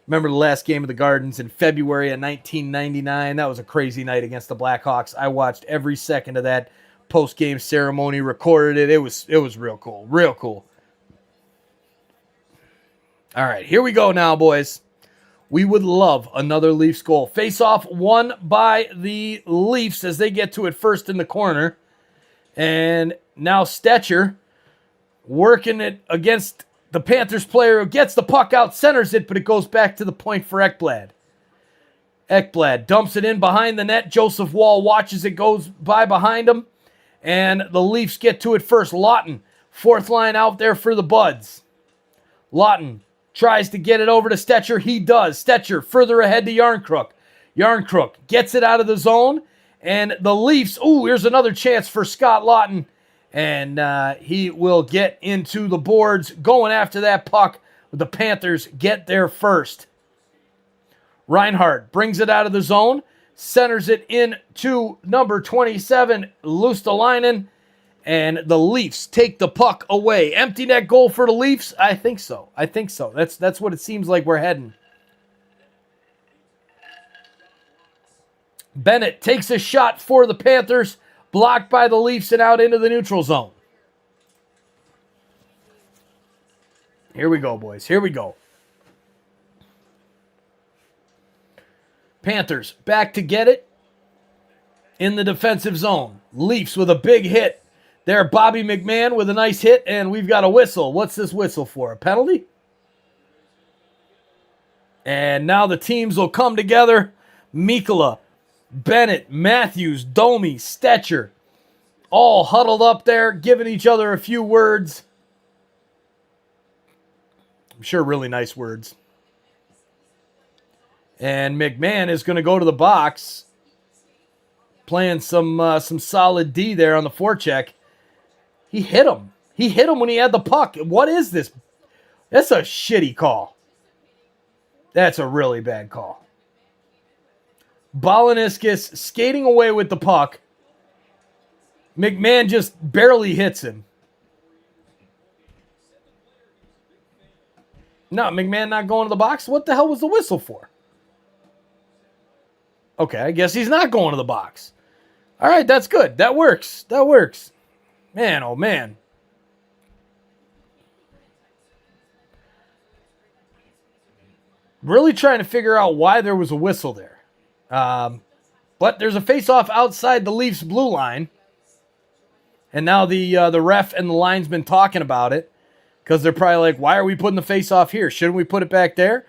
Remember the last game of the Gardens in February of 1999? That was a crazy night against the Blackhawks. I watched every second of that post-game ceremony, recorded it. It was real cool, real cool. All right, here we go now, boys. We would love another Leafs goal. Face-off won by the Leafs as they get to it first in the corner. And now Stetcher working it against the Panthers player who gets the puck out, centers it, but it goes back to the point for Ekblad. Ekblad dumps it in behind the net. Joseph Wall watches it, goes by behind him. And the Leafs get to it first. Lawton, fourth line out there for the Buds. Lawton tries to get it over to Stetcher. He does. Stetcher further ahead to Yarncrook. Yarncrook gets it out of the zone. And the Leafs, here's another chance for Scott Lawton. And he will get into the boards going after that puck. The Panthers get there first. Reinhardt brings it out of the zone. Centers it into number 27, Luostalainen. And the Leafs take the puck away. Empty net goal for the Leafs? I think so. That's what it seems like we're heading. Bennett takes a shot for the Panthers, blocked by the Leafs and out into the neutral zone. Here we go, boys. Here we go. Panthers back to get it in the defensive zone. Leafs with a big hit. There, Bobby McMahon with a nice hit, and we've got a whistle. What's this whistle for? A penalty? And now the teams will come together. Mikkola, Bennett, Matthews, Domi, Stetcher, all huddled up there, giving each other a few words. I'm sure really nice words. And McMahon is going to go to the box, playing some solid D there on the forecheck. He hit him. He hit him when he had the puck. What is this? That's a shitty call. That's a really bad call. Balaniskis skating away with the puck. McMahon just barely hits him. No, McMahon not going to the box? What the hell was the whistle for? Okay, I guess he's not going to the box. All right, that's good. That works. That works. Man, oh man. Really trying to figure out why there was a whistle there. But there's a face-off outside the Leafs blue line. And now the ref and the linesman talking about it. Because they're probably like, why are we putting the face-off here? Shouldn't we put it back there?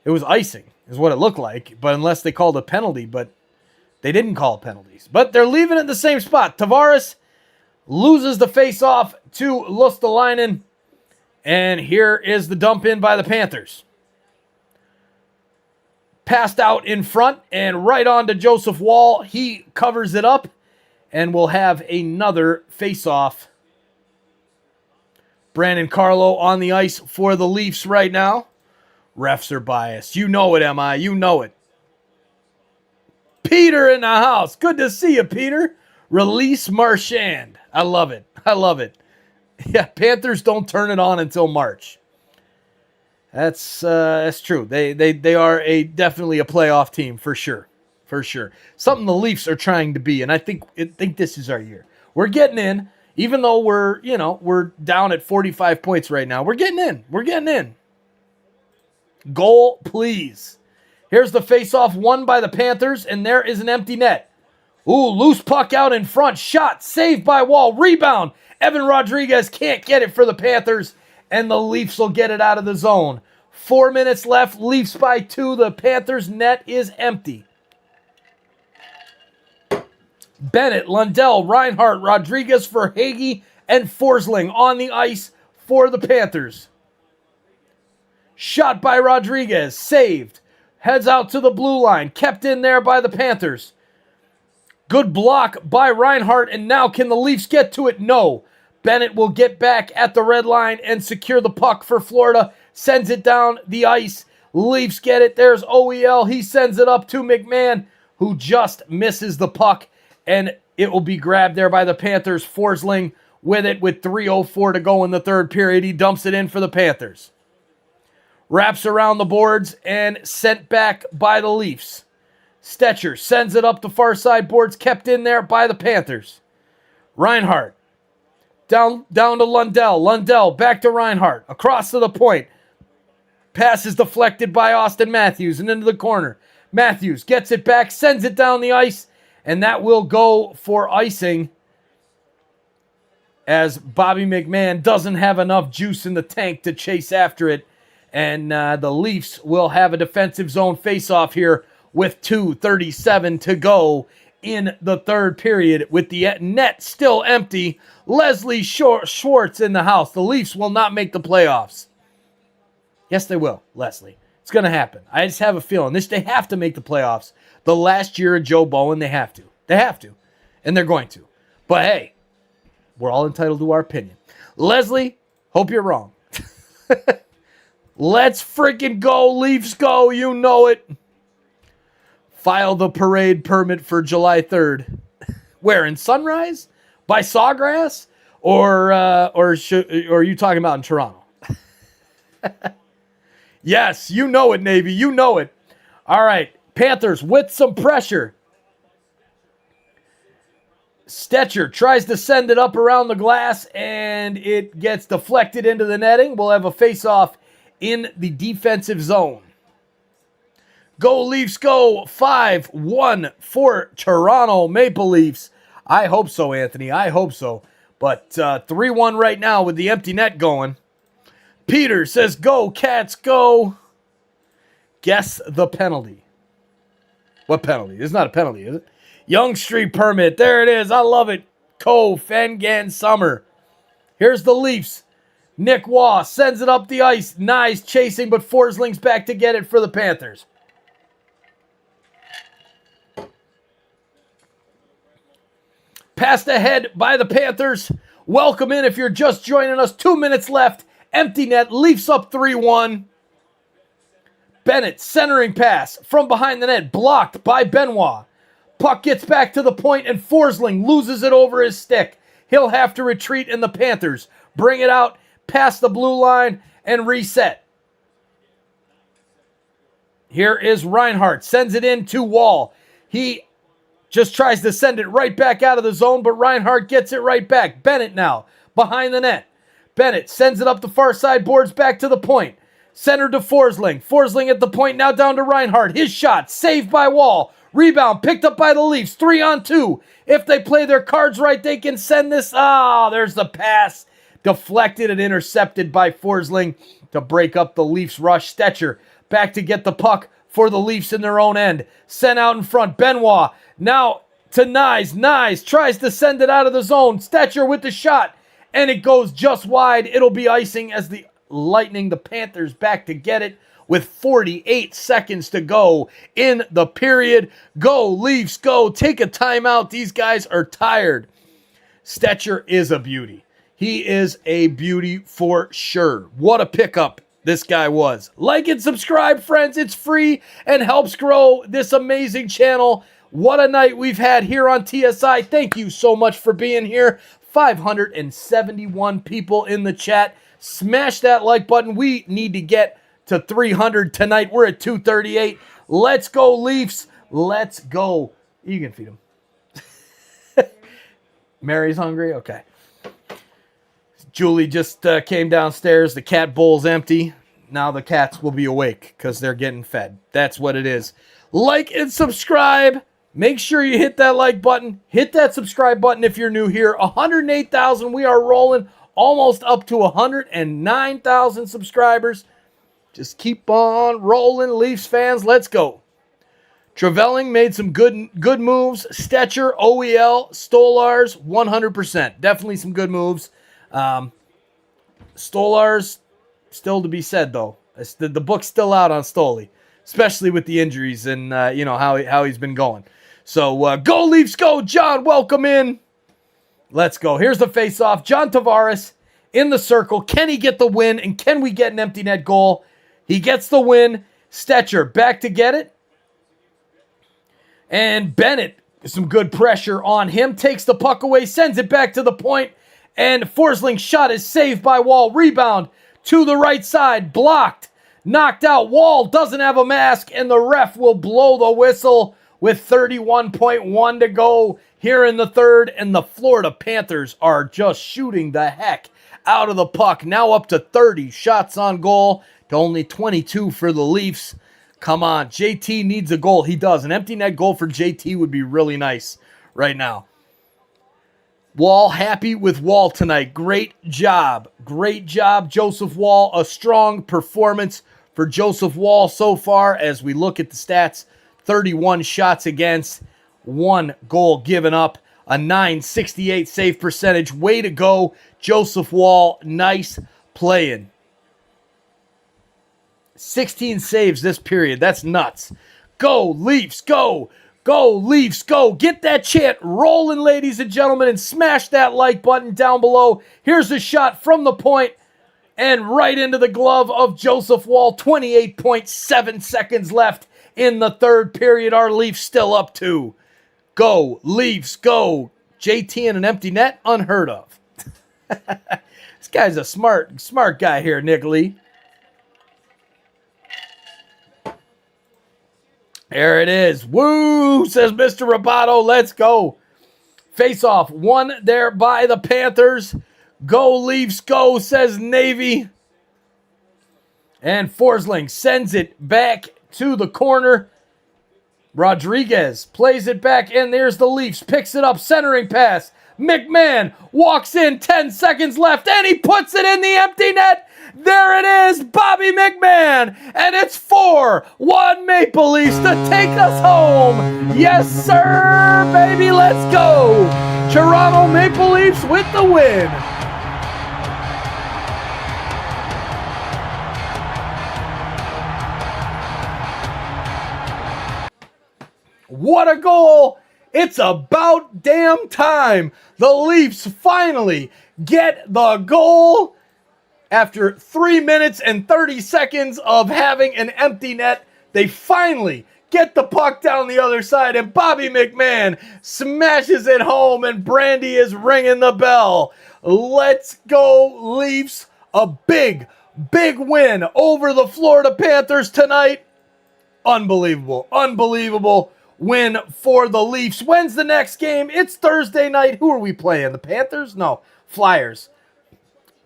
It was icing, is what it looked like. But unless they called a penalty, but they didn't call penalties. But they're leaving it in the same spot. Tavares loses the face-off to Luostalainen. And here is the dump in by the Panthers. Passed out in front and right on to Joseph Wall. He covers it up and we'll have another face-off. Brandon Carlo on the ice for the Leafs right now. Refs are biased. You know it, M.I. You know it. Peter in the house. Good to see you, Peter. Release Marchand. I love it. I love it. Yeah, Panthers don't turn it on until March. That's true. They are definitely a playoff team for sure. For sure. Something the Leafs are trying to be, and I think this is our year. We're getting in. Even though we're down at 45 points right now, we're getting in. We're getting in. Goal, please. Here's the face-off won by the Panthers, and there is an empty net. Ooh, loose puck out in front. Shot, saved by Wall. Rebound. Evan Rodriguez can't get it for the Panthers, and the Leafs will get it out of the zone. 4 minutes left. Leafs by 2. The Panthers' net is empty. Bennett, Lundell, Reinhart, Rodriguez for Hagee, and Forsling on the ice for the Panthers. Shot by Rodriguez, saved. Heads out to the blue line, kept in there by the Panthers. Good block by Reinhart, and now can the Leafs get to it? No. Bennett will get back at the red line and secure the puck for Florida. Sends it down the ice. Leafs get it. There's OEL. He sends it up to McMahon, who just misses the puck. And it will be grabbed there by the Panthers. Forsling with it with 3:04 to go in the third period. He dumps it in for the Panthers. Wraps around the boards and sent back by the Leafs. Stetcher sends it up the far side boards, kept in there by the Panthers. Reinhart down to Lundell. Lundell back to Reinhart. Across to the point. Pass is deflected by Austin Matthews and into the corner. Matthews gets it back, sends it down the ice. And that will go for icing as Bobby McMahon doesn't have enough juice in the tank to chase after it. And the Leafs will have a defensive zone faceoff here with 2:37 to go in the third period with the net still empty. Leslie Schwartz in the house. The Leafs will not make the playoffs. Yes, they will, Leslie. It's going to happen. I just have a feeling. They have to make the playoffs. The last year of Joe Bowen, they have to. They have to. And they're going to. But hey, we're all entitled to our opinion. Leslie, hope you're wrong. Let's freaking go. Leafs go. You know it. File the parade permit for July 3rd. Where? In Sunrise? By Sawgrass? Or are you talking about in Toronto? Yes, you know it, Navy. You know it. All right. Panthers with some pressure. Stetcher tries to send it up around the glass, and it gets deflected into the netting. We'll have a face-off in the defensive zone. Go Leafs, go. 5-1 for Toronto Maple Leafs. I hope so, Anthony. I hope so. But 3-1 right now with the empty net going. Peter says, go, Cats, go. Guess the penalty. What penalty? It's not a penalty, is it? Young Street permit. There it is. I love it. Cove, Fengan, Summer. Here's the Leafs. Nick Waugh sends it up the ice. Nice chasing, but Forsling's back to get it for the Panthers. Passed ahead by the Panthers. Welcome in if you're just joining us. 2 minutes left. Empty net. Leafs up 3-1. Bennett centering pass from behind the net. Blocked by Benoit. Puck gets back to the point and Forsling loses it over his stick. He'll have to retreat and the Panthers bring it out past the blue line and reset. Here is Reinhart. Sends it in to Wall. He just tries to send it right back out of the zone, but Reinhart gets it right back. Bennett now behind the net. Bennett sends it up the far side boards back to the point. Center to Forsling. Forsling at the point now down to Reinhart. His shot saved by Wall. Rebound picked up by the Leafs. 3-on-2. If they play their cards right, they can send this. There's the pass. Deflected and intercepted by Forsling to break up the Leafs rush. Stetcher back to get the puck for the Leafs in their own end. Sent out in front. Benoit now to Nyes. Nyes tries to send it out of the zone. Stetcher with the shot. And it goes just wide. It'll be icing as the Lightning, the Panthers, back to get it with 48 seconds to go in the period. Go, Leafs, go. Take a timeout. These guys are tired. Stetcher is a beauty. He is a beauty for sure. What a pickup this guy was. Like and subscribe, friends. It's free and helps grow this amazing channel. What a night we've had here on TSI. Thank you so much for being here. 571 people in the chat. Smash that like button. We need to get to 300 tonight. We're at 238. Let's go, Leafs. Let's go. You can feed him. Mary's hungry? Okay. Julie just came downstairs. The cat bowl's empty. Now the cats will be awake because they're getting fed. That's what it is. Like and subscribe. Make sure you hit that like button. Hit that subscribe button if you're new here. 108,000. We are rolling almost up to 109,000 subscribers. Just keep on rolling, Leafs fans. Let's go. Trevelling made some good moves. Stetcher, OEL, Stolars, 100%. Definitely some good moves. Stolars, still to be said, though. The book's still out on Stoli, especially with the injuries and how he's been going. So go Leafs, go. John, welcome in. Let's go. Here's the face-off. John Tavares in the circle. Can he get the win? And can we get an empty net goal? He gets the win. Stetcher back to get it. And Bennett, some good pressure on him. Takes the puck away, sends it back to the point. And Forsling's shot is saved by Wall. Rebound to the right side. Blocked. Knocked out. Wall doesn't have a mask. And the ref will blow the whistle with 31.1 to go here in the third. And the Florida Panthers are just shooting the heck out of the puck. Now up to 30 shots on goal to only 22 for the Leafs. Come on. JT needs a goal. He does. An empty net goal for JT would be really nice right now. Wall happy with Wall tonight. Great job. Great job, Joseph Wall. A strong performance for Joseph Wall so far as we look at the stats. 31 shots against, 1 goal given up, a .968 save percentage. Way to go, Joseph Wall. Nice playing. 16 saves this period. That's nuts. Go, Leafs, go. Go, Leafs, go. Get that chant rolling, ladies and gentlemen, and smash that like button down below. Here's a shot from the point and right into the glove of Joseph Wall. 28.7 seconds left in the third period. Our Leafs still up 2. Go, Leafs, go. JT in an empty net? Unheard of. This guy's a smart guy here, Nick Lee. There it is. Woo, says Mr. Roboto. Let's go. Face-off won there by the Panthers. Go, Leafs, go, says Navy. And Forsling sends it back to the corner. Rodriguez plays it back, and there's the Leafs. Picks it up, centering pass. McMahon walks in, 10 seconds left, and he puts it in the empty net. There it is, Bobby McMahon, and it's 4-1 Maple Leafs to take us home. Yes, sir, baby, let's go. Toronto Maple Leafs with the win. What a goal! It's about damn time. The Leafs finally get the goal after 3 minutes and 30 seconds of having an empty net. They finally get the puck down the other side, and Bobby McMahon smashes it home, and Brandy is ringing the bell. Let's go, Leafs. A big, big win over the Florida Panthers tonight. Unbelievable, unbelievable win for the Leafs. When's the next game? It's Thursday night. Who are we playing? The Panthers? No, Flyers.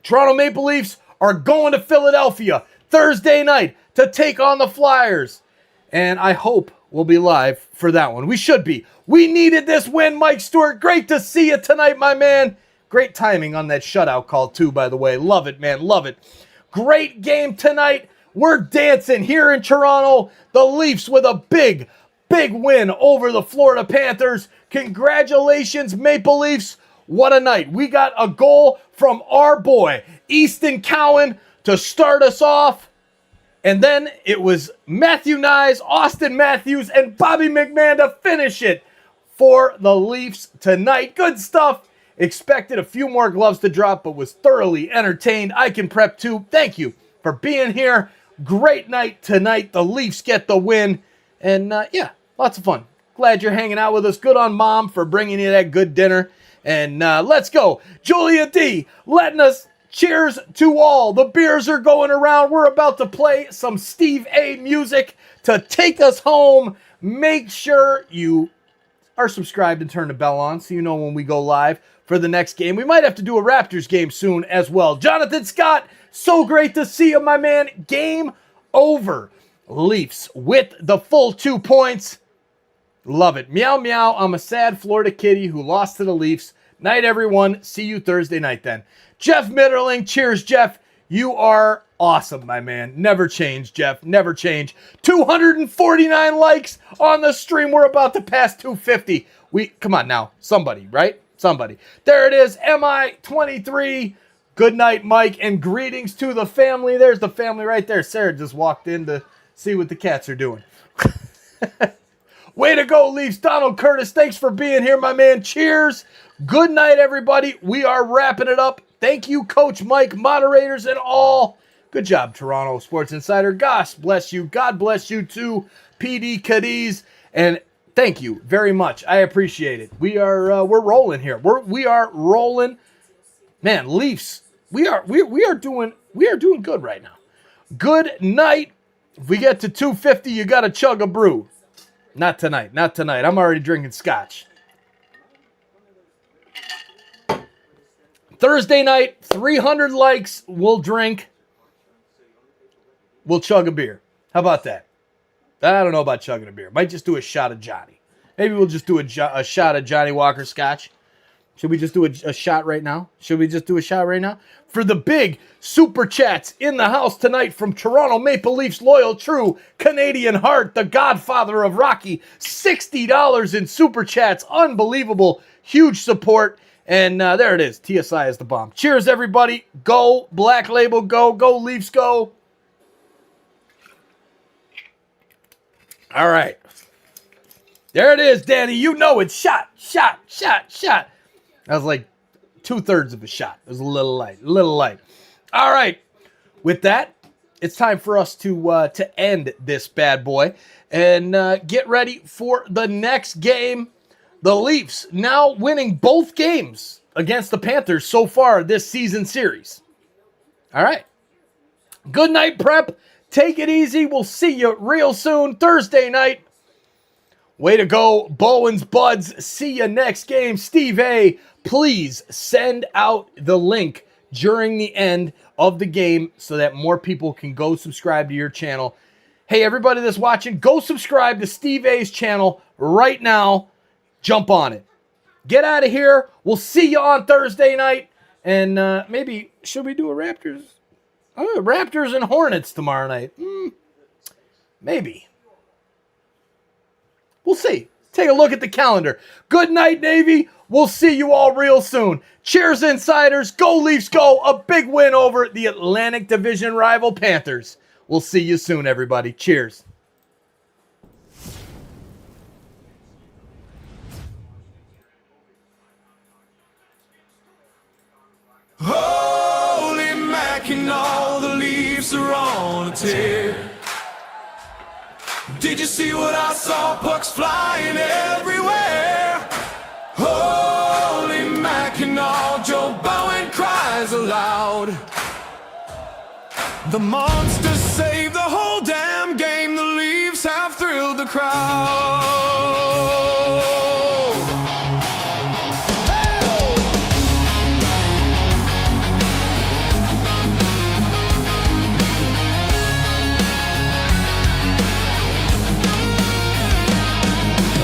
Toronto Maple Leafs are going to Philadelphia Thursday night to take on the Flyers. And I hope we'll be live for that one. We should be. We needed this win, Mike Stewart. Great to see you tonight, my man. Great timing on that shutout call, too, by the way. Love it, man. Love it. Great game tonight. We're dancing here in Toronto. The Leafs with a big, big win over the Florida Panthers. Congratulations, Maple Leafs. What a night. We got a goal from our boy, Easton Cowan, to start us off. And then it was Matthew Nyes, Austin Matthews, and Bobby McMahon to finish it for the Leafs tonight. Good stuff. Expected a few more gloves to drop, but was thoroughly entertained. I can prep too. Thank you for being here. Great night tonight. The Leafs get the win. And yeah, lots of fun. Glad you're hanging out with us. Good on Mom for bringing you that good dinner. And let's go. Julia D letting us cheers to all. The beers are going around. We're about to play some Steve A music to take us home. Make sure you are subscribed and turn the bell on so you know when we go live for the next game. We might have to do a Raptors game soon as well. Jonathan Scott, so great to see you, my man. Game over. Leafs with the full 2 points. Love it. Meow, meow. I'm a sad Florida kitty who lost to the Leafs. Night, everyone. See you Thursday night then. Jeff Mitterling. Cheers, Jeff. You are awesome, my man. Never change, Jeff. Never change. 249 likes on the stream. We're about to pass 250. Come on now. Somebody, right? Somebody. There it is. MI23. Good night, Mike, and greetings to the family. There's the family right there. Sarah just walked in to see what the cats are doing. Way to go, Leafs. Donald Curtis, thanks for being here, my man. Cheers. Good night, everybody. We are wrapping it up. Thank you, Coach Mike, moderators, and all. Good job, Toronto Sports Insider. Gosh, bless you. God bless you, too, PD Cadiz. And thank you very much. I appreciate it. We're rolling here. We are rolling. Man, Leafs. We are doing good right now. Good night. If we get to 250, you got to chug a brew. Not tonight. Not tonight. I'm already drinking scotch. Thursday night, 300 likes. We'll drink. We'll chug a beer. How about that? I don't know about chugging a beer. Might just do a shot of Johnny. Maybe we'll just do a shot of Johnny Walker Scotch. Should we just do a shot right now? Should we just do a shot right now? For the big super chats in the house tonight from Toronto Maple Leafs loyal true Canadian heart, the godfather of Rocky, $60 in super chats. Unbelievable. Huge support. And there it is. TSI is the bomb. Cheers, everybody. Go. Black Label, go. Go, Leafs, go. All right. There it is, Danny. You know it. Shot, shot, shot, shot. That was like 2/3 of a shot. It was a little light. All right. With that, it's time for us to end this bad boy and get ready for the next game. The Leafs now winning both games against the Panthers so far this season series. All right. Good night, Prep. Take it easy. We'll see you real soon. Thursday night. Way to go, Bowens Buds. See you next game. Steve A., please send out the link during the end of the game so that more people can go subscribe to your channel. Hey, everybody that's watching, go subscribe to Steve A.'s channel right now. Jump on it. Get out of here. We'll see you on Thursday night. And maybe, should we do a Raptors? Raptors and Hornets tomorrow night. Maybe. We'll see. Take a look at the calendar. Good night, Navy. We'll see you all real soon. Cheers, Insiders. Go Leafs, go. A big win over the Atlantic Division rival Panthers. We'll see you soon, everybody. Cheers. tear. Did you see what I saw? Pucks flying everywhere. Holy Mackinac, Joe Bowen cries aloud. The monsters saved the whole damn game. The Leafs have thrilled the crowd.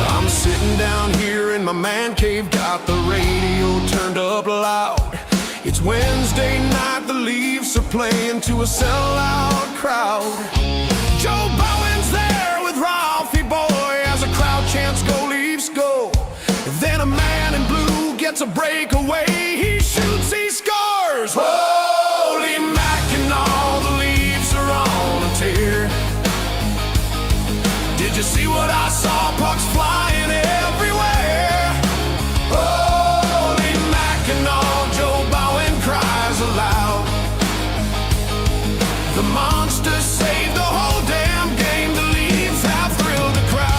I'm sitting down here in my man cave, got the radio turned up loud. It's Wednesday night, the Leafs are playing to a sellout crowd. Joe Bowen's there with Ralphie Boy as a crowd chants "Go Leafs, go!" Then a man in blue gets a breakaway. He shoots, he scores. Holy Mackinac, the Leafs are on a tear. Did you see what I saw? Pucks flying everywhere. Holy Mackinac, Joe Bowen cries aloud. The monsters saved the whole damn game. The Leafs have thrilled the crowd.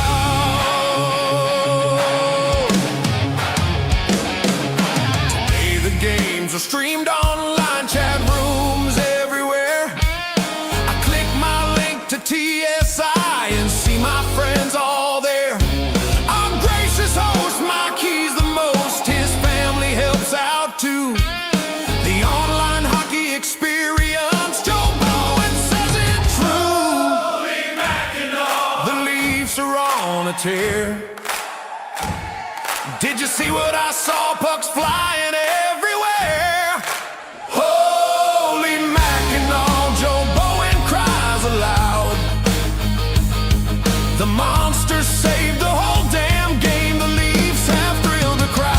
Today the games are streamed online, chat rooms everywhere. I click my link to TSI and see my friends all there. Our gracious host, my key's the most. His family helps out too. The online hockey experience, Joe Bowen says it's true. Holy Mackinac, the Leafs are on a tear. Did you see what I saw? Pucks flying everywhere. Holy Mackinac, Joe Bowen cries aloud. The monsters saved the whole damn game. The Leafs have thrilled the crowd.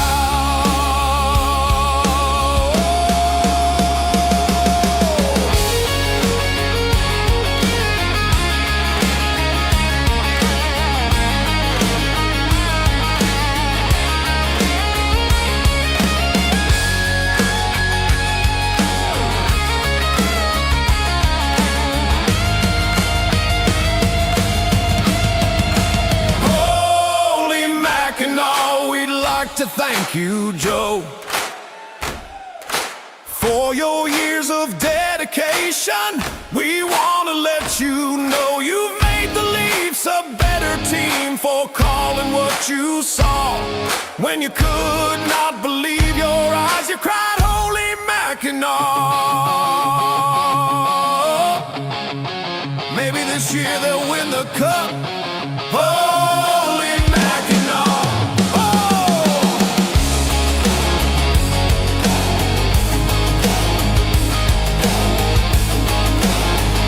Holy Mackinac, we'd like to thank you, Joe, for your years of dedication. We want to let you know you've made the Leafs a better team for calling what you saw. When you could not believe your eyes, you cried, Holy Mackinac. Maybe this year they'll win the cup. Holy Mackinac.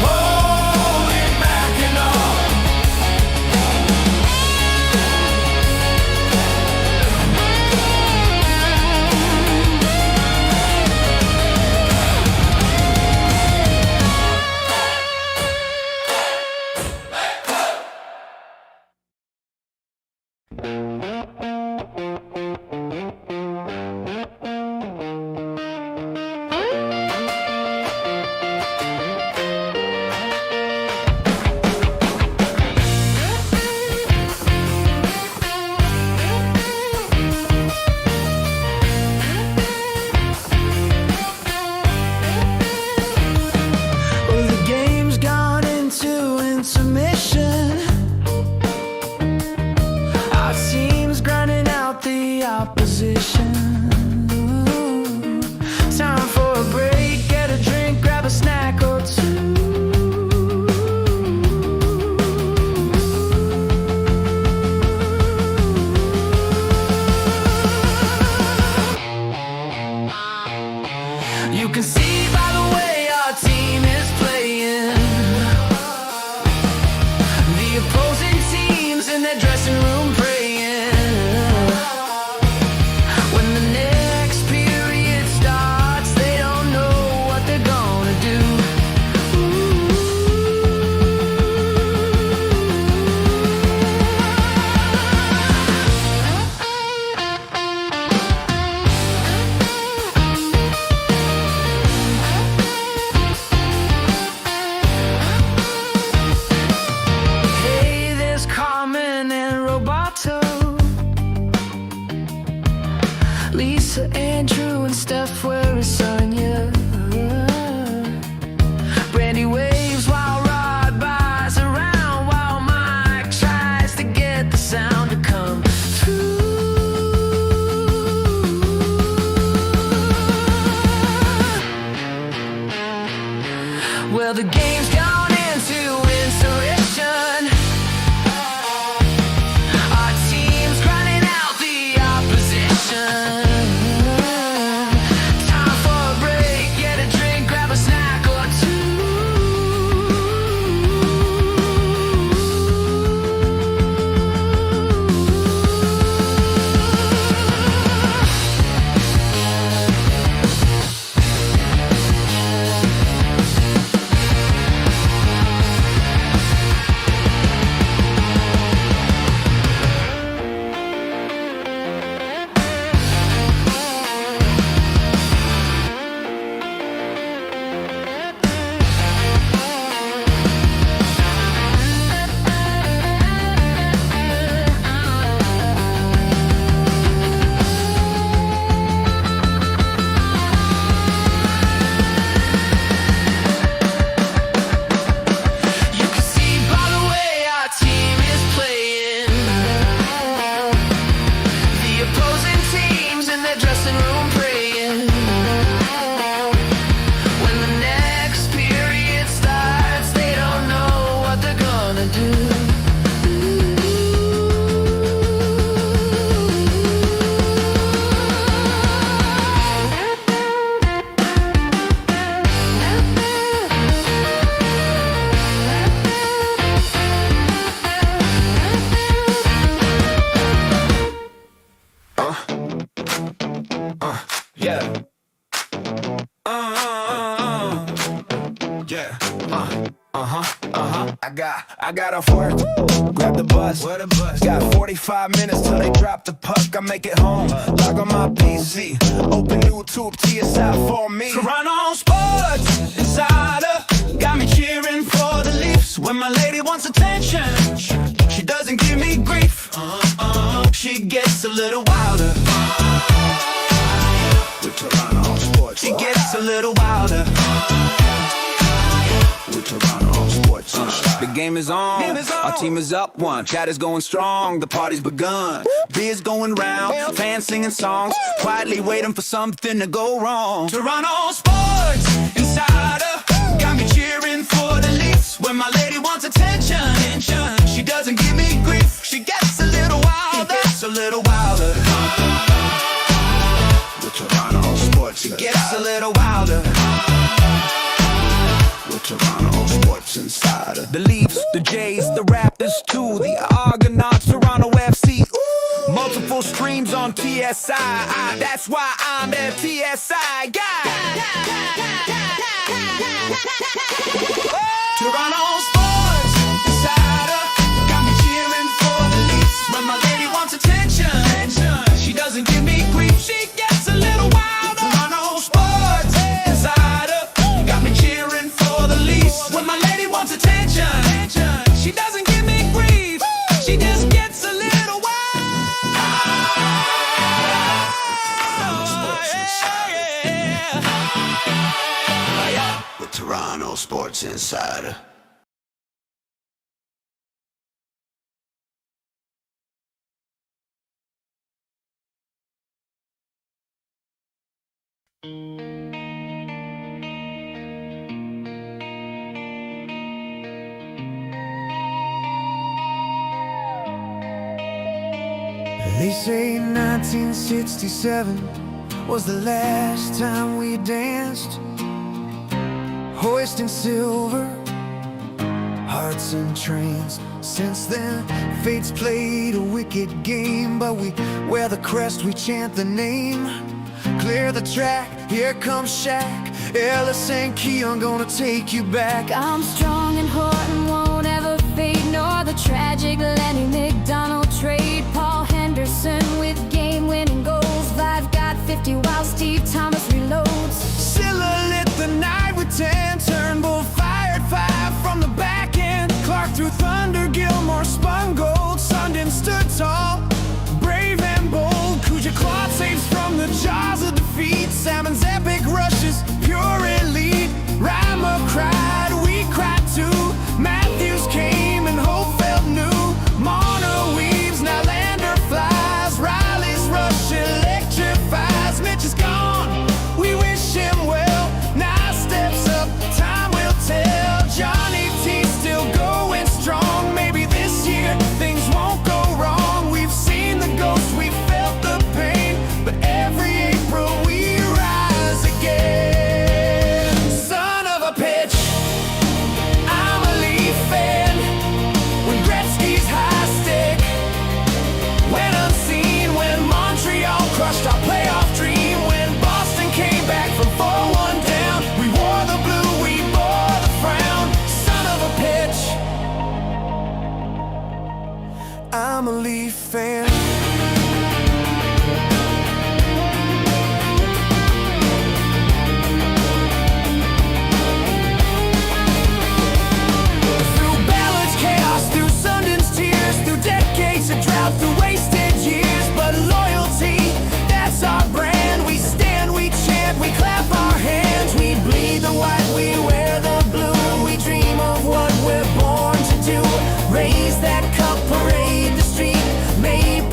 Holy Mackinac. Well, the game's gone into intermission. Our team's grinding out the opposition. Time for a break, get a drink, grab a snack or two. You can see by the way our team is playing, the opposing teams in their dressing room praying. When I gotta work, grab the bus. Got 45 minutes till they drop the puck. I make it home, log on my PC, open YouTube, TSI for me. Toronto Sports Insider got me cheering for the Leafs. When my lady wants attention, she doesn't give me grief. She gets a little wilder. With Toronto Sports, she gets a little wilder. With Toronto Sports, the game is on. Our team is up one. Chat is going strong. The party's begun. Beers going round. Fans singing songs. Quietly waiting for something to go wrong. Toronto Sports Insider got me cheering for the Leafs. When my lady wants attention, she doesn't give me grief. She gets a little wilder. Gets a little wilder. With Toronto Sports, she gets a little wilder. Toronto Sports Insider. The Leafs, the Jays, the Raptors too, the Argonauts, Toronto FC. Ooh. Multiple streams on TSI. That's why I'm the TSI guy. Toronto Sports Insider got me cheering for the Leafs. When my lady wants attention, she doesn't give me grief. She gets a little wilder. Toronto Sports Insider got me cheering for the Leafs. When my lady wants attention, she doesn't give me grief. She just gets a little wild. With Toronto Sports Insider. They say 1967 was the last time we danced, hoisting silver, hearts and trains. Since then, fate's played a wicked game, but we wear the crest, we chant the name. Clear the track, here comes Shaq, Ellis and Keon gonna take you back. I'm strong and Horton won't ever fade, nor the tragic Lenny McDonald trade. Paul Henderson with game-winning goals. I've got 50 while Steve Thomas reloads. Silla lit the night with 10, Turnbull fired 5 from the back end. Clark threw thunder, Gilmore spun gold. Sundin stood tall, brave and bold. Kuja clawed saves from the jaws of defeat. Salmon's epic rushes, pure elite. Rima cried, we cried too. Matthews came and hope felt new. Marner weaves, now Lander flies. Riley's rush electrifies. Mitch is gone, we wish him well. Now steps up, time will tell. Johnny T still going strong. Maybe this year things won't go wrong. We've seen the ghost, we felt the pain, but every April we rise again. Son of a pitch, I'm a Leaf fan. When Gretzky's high stick went unseen, when Montreal crushed our playoff dream, when Boston came back from 4-1 down, we wore the blue, we bore the frown. Son of a pitch, I'm a Leaf fan. Through Ballard's chaos, through Sundin's tears, through decades of drought, through wasted years, but loyalty, that's our brand. We stand, we chant, we clap our hands. We bleed the white, we wear the blue. We dream of what we're born to do. Raise that cup, parade the street. Maybe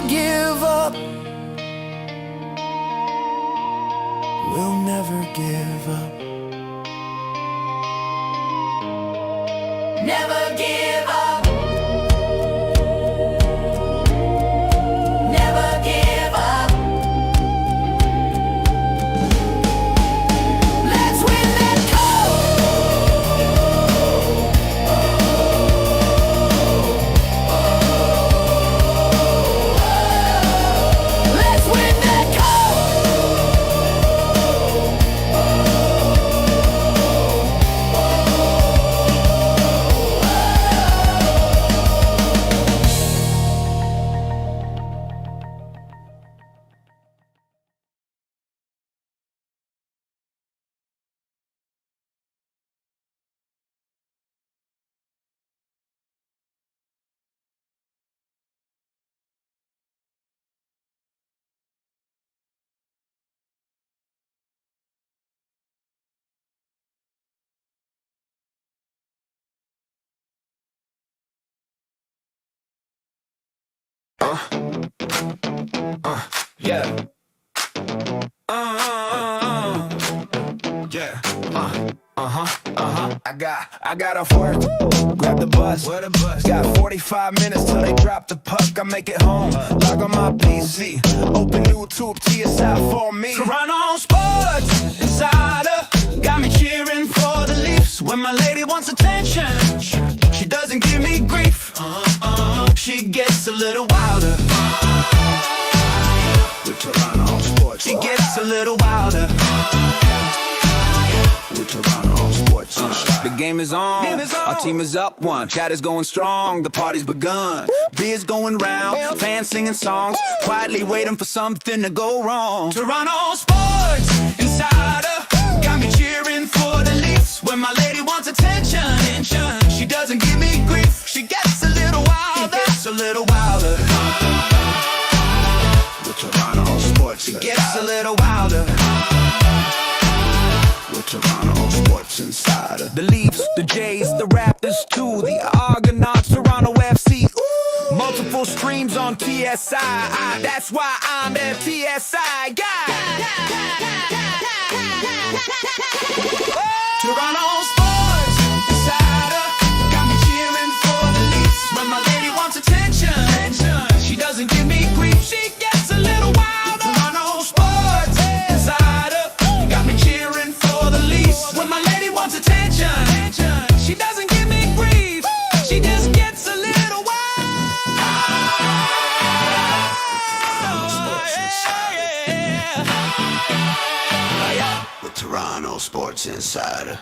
give up. We'll never give up. Never give up. Never give up. Let's win that cup. Let's win that cup. Yeah. Yeah. I got off work, grab the bus. Where the bus? Got 45 minutes till they drop the puck. I make it home, log on my PC, open YouTube, TSI for me. Toronto Sports Insider got me cheering for the Leafs. When my lady wants attention, she doesn't give me grief. She gets a little wilder. With Toronto Sports, she gets a little wilder. With Toronto Sports, the game is on. Our team is up one. Chat is going strong. The party's begun. Beers going round. Fans singing songs. Quietly waiting for something to go wrong. Toronto Sports Insider got me cheering for the Leafs. When my lady wants attention, she doesn't give me grief. She gets a little wilder. Gets a little wilder. With Toronto Sports, she gets a little wilder. With Toronto Sports Insider. The Leafs, the Jays, the Raptors too, the Argonauts, Toronto FC. Ooh. Multiple streams on TSI. That's why I'm the TSI guy. Toronto Sports Insider got me cheering for the Leafs. When my lady wants attention, she doesn't give me grief. She gets a little wilder. Toronto Sports Insider got me cheering for the Leafs. When my lady wants attention, she doesn't give me grief. She just gets a little wild. With Toronto Sports Insider.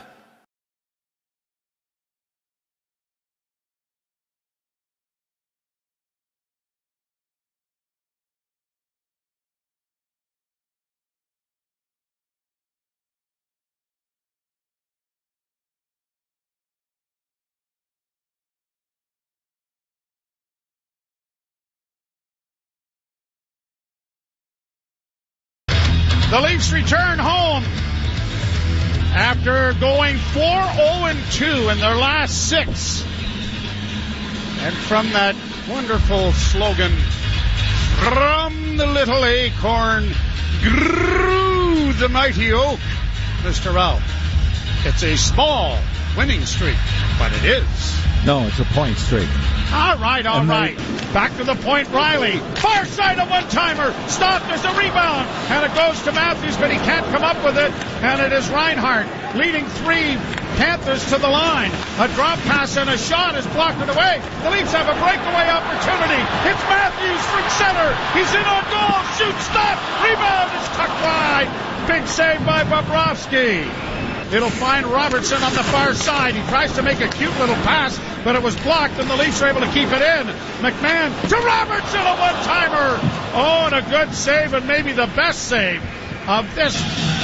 The Leafs return home after going 4-0-2 in their last 6. And from that wonderful slogan, from the little acorn grew the mighty oak, Mr. Ralph. It's a small winning streak, but it is. No, it's a point streak. All right. Back to the point, Riley. Far side, a one-timer. Stopped, there's a rebound. And it goes to Matthews, but he can't come up with it. And it is Reinhart leading 3 Panthers to the line. A drop pass and a shot is blocked it away. The Leafs have a breakaway opportunity. It's Matthews from center. He's in on goal. Shoot, stop. Rebound is tucked wide. Big save by Bobrovsky. It'll find Robertson on the far side. He tries to make a cute little pass, but it was blocked, and the Leafs are able to keep it in. McMahon to Robertson, a one-timer. Oh, and a good save, and maybe the best save of this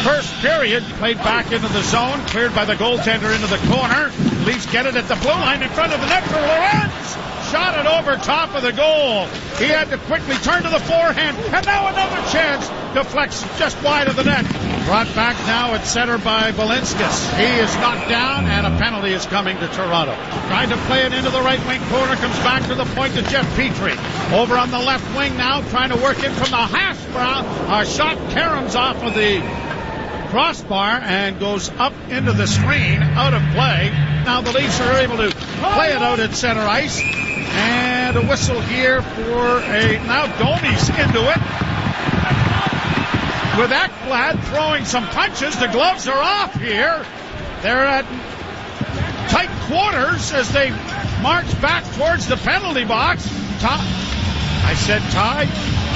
first period. Played back into the zone, cleared by the goaltender into the corner. Leafs get it at the blue line in front of the net for Lorenz. Shot it over top of the goal. He had to quickly turn to the forehand, and now another chance. Deflects just wide of the net. Brought back now at center by Balinskis. He is knocked down, and a penalty is coming to Toronto. Trying to play it into the right wing corner, comes back to the point to Jeff Petrie. Over on the left wing now, trying to work in from the hash brown. A shot caroms off of the crossbar and goes up into the screen, out of play. Now the Leafs are able to play it out at center ice. And a whistle here for now Domi's into it. With Ekblad throwing some punches, the gloves are off here. They're at tight quarters as they march back towards the penalty box. I said Ty,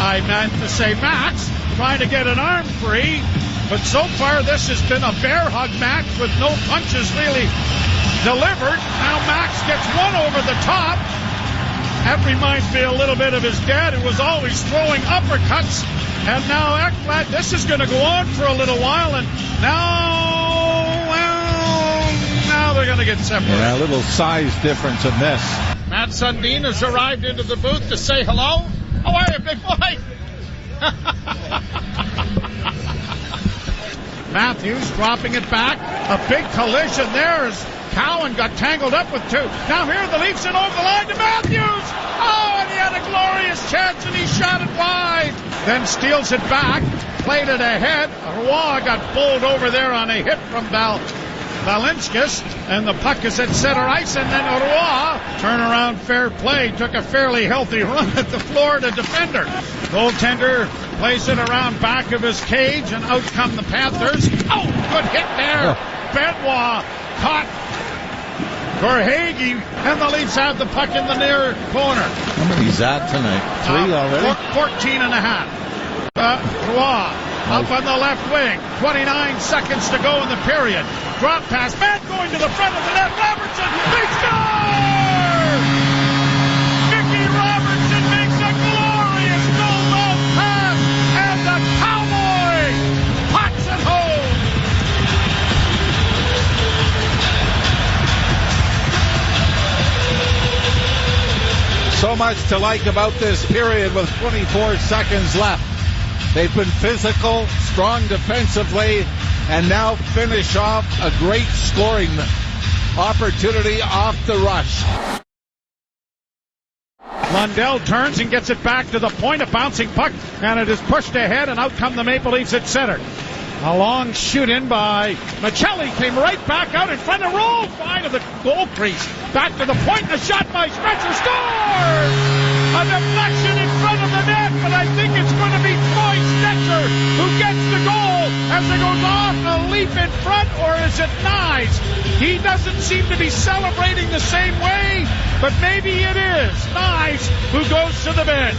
I meant to say Max, trying to get an arm free. But so far this has been a bear hug match with no punches really delivered. Now Max gets one over the top. That reminds me a little bit of his dad, who was always throwing uppercuts. And now Ekblad, this is going to go on for a little while, and now they're going to get separated. Yeah, a little size difference in this. Matt Sundin has arrived into the booth to say hello. How are you, big boy? Matthews dropping it back. A big collision there as Cowan got tangled up with two. Now here are the Leafs and over the line to Matthews. Oh, and he had a glorious chance and he shot it wide. Then steals it back, played it ahead. Roy got bowled over there on a hit from Balinskis, and the puck is at center ice, and then Roy, turnaround fair play, took a fairly healthy run at the Florida defender. Goaltender plays it around back of his cage, and out come the Panthers. Oh, good hit there. Benoit caught Verhaeghe, and the Leafs have the puck in the near corner. How many's that tonight? 3 already? 14 and a half. Roy up on the left wing. 29 seconds to go in the period. Drop pass. Man going to the front of the net. Robertson. They score! Mickey Robertson makes a glorious goal-mouth pass, and the Cowboy pots it home. So much to like about this period with 24 seconds left. They've been physical, strong defensively, and now finish off a great scoring opportunity off the rush. Lundell turns and gets it back to the point, a bouncing puck, and it is pushed ahead, and out come the Maple Leafs at center. A long shoot in by Michelli, came right back out in front of roll, fine of the goal crease. Back to the point, and a shot by Spencer, scores! A deflection in front of the net, but I think it's going to be Troy Stetcher who gets the goal as it goes off a leap in front, or is it Nyes? He doesn't seem to be celebrating the same way, but maybe it is Nyes who goes to the bench.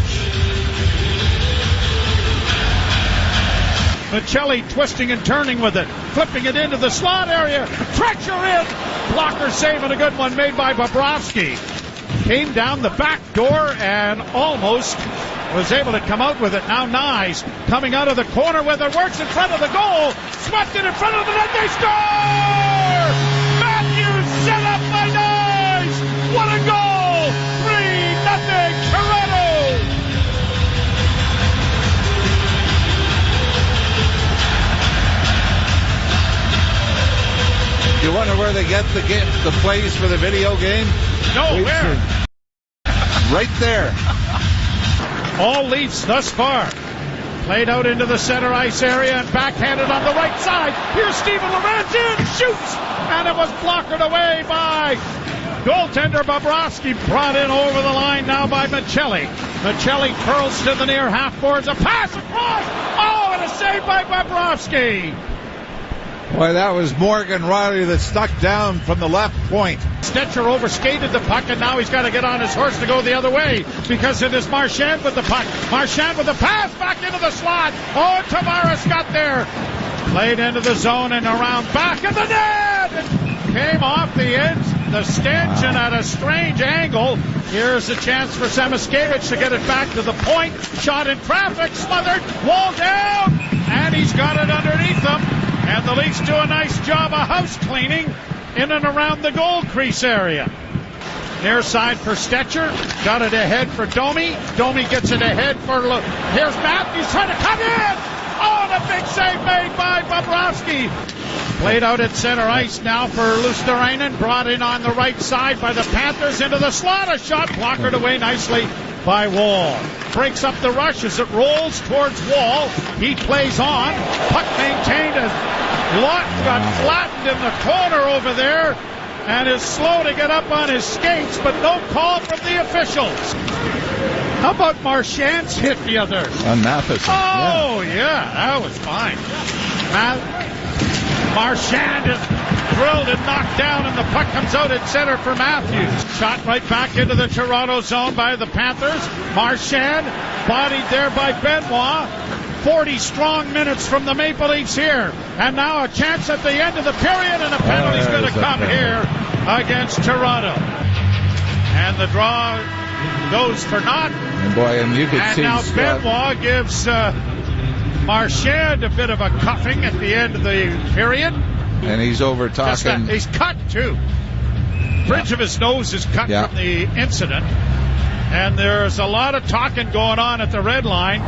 Michelli twisting and turning with it, flipping it into the slot area. Treacher in. Blocker save and a good one made by Bobrovsky. Came down the back door and almost was able to come out with it. Now Nyes coming out of the corner where it works in front of the goal. Swept it in front of the net. They score! Matthews set up by Nyes. What a goal! 3-0 Toronto! You wonder where they get the plays for the video game? No, where? Right there. All Leafs thus far. Played out into the center ice area and backhanded on the right side. Here's Steven Lorenz in, shoots, and it was blocked away by goaltender Bobrovsky. Brought in over the line now by Michelli. Michelli curls to the near half boards, a pass across. Oh, and a save by Bobrovsky. Boy, that was Morgan Riley that stuck down from the left point. Stetcher overskated the puck, and now he's got to get on his horse to go the other way because it is Marchand with the puck. Marchand with the pass back into the slot. Oh, Tavares got there. Played into the zone and around back of the net. It came off the ends, the stanchion at a strange angle. Here's a chance for Samoskevich to get it back to the point. Shot in traffic, smothered, wall down, and he's got it underneath him. And the Leafs do a nice job of house cleaning in and around the goal crease area. Near side for Stetcher. Got it ahead for Domi. Domi gets it ahead for... Here's Matthews trying to cut in. Oh, and a big save made by Bobrovsky. Played out at center ice now for Luosterainen. Brought in on the right side by the Panthers into the slot. A shot blockered away nicely by Wall. Breaks up the rush as it rolls towards Wall. He plays on. Puck maintained as Lott got flattened in the corner over there and is slow to get up on his skates, but no call from the officials. How about Marchand's hit the other? On Matheson. Oh, yeah, that was fine. Marchand is drilled and knocked down, and the puck comes out at center for Matthews. Shot right back into the Toronto zone by the Panthers. Marchand bodied there by Benoit. 40 strong minutes from the Maple Leafs here. And now a chance at the end of the period, and a penalty's going to come here against Toronto. And the draw goes for naught. And boy, and you could see now Scott. Benoit gives Marchand a bit of a cuffing at the end of the period. And he's over talking. He's cut too. Bridge of his nose is cut from the incident. And there's a lot of talking going on at the red line.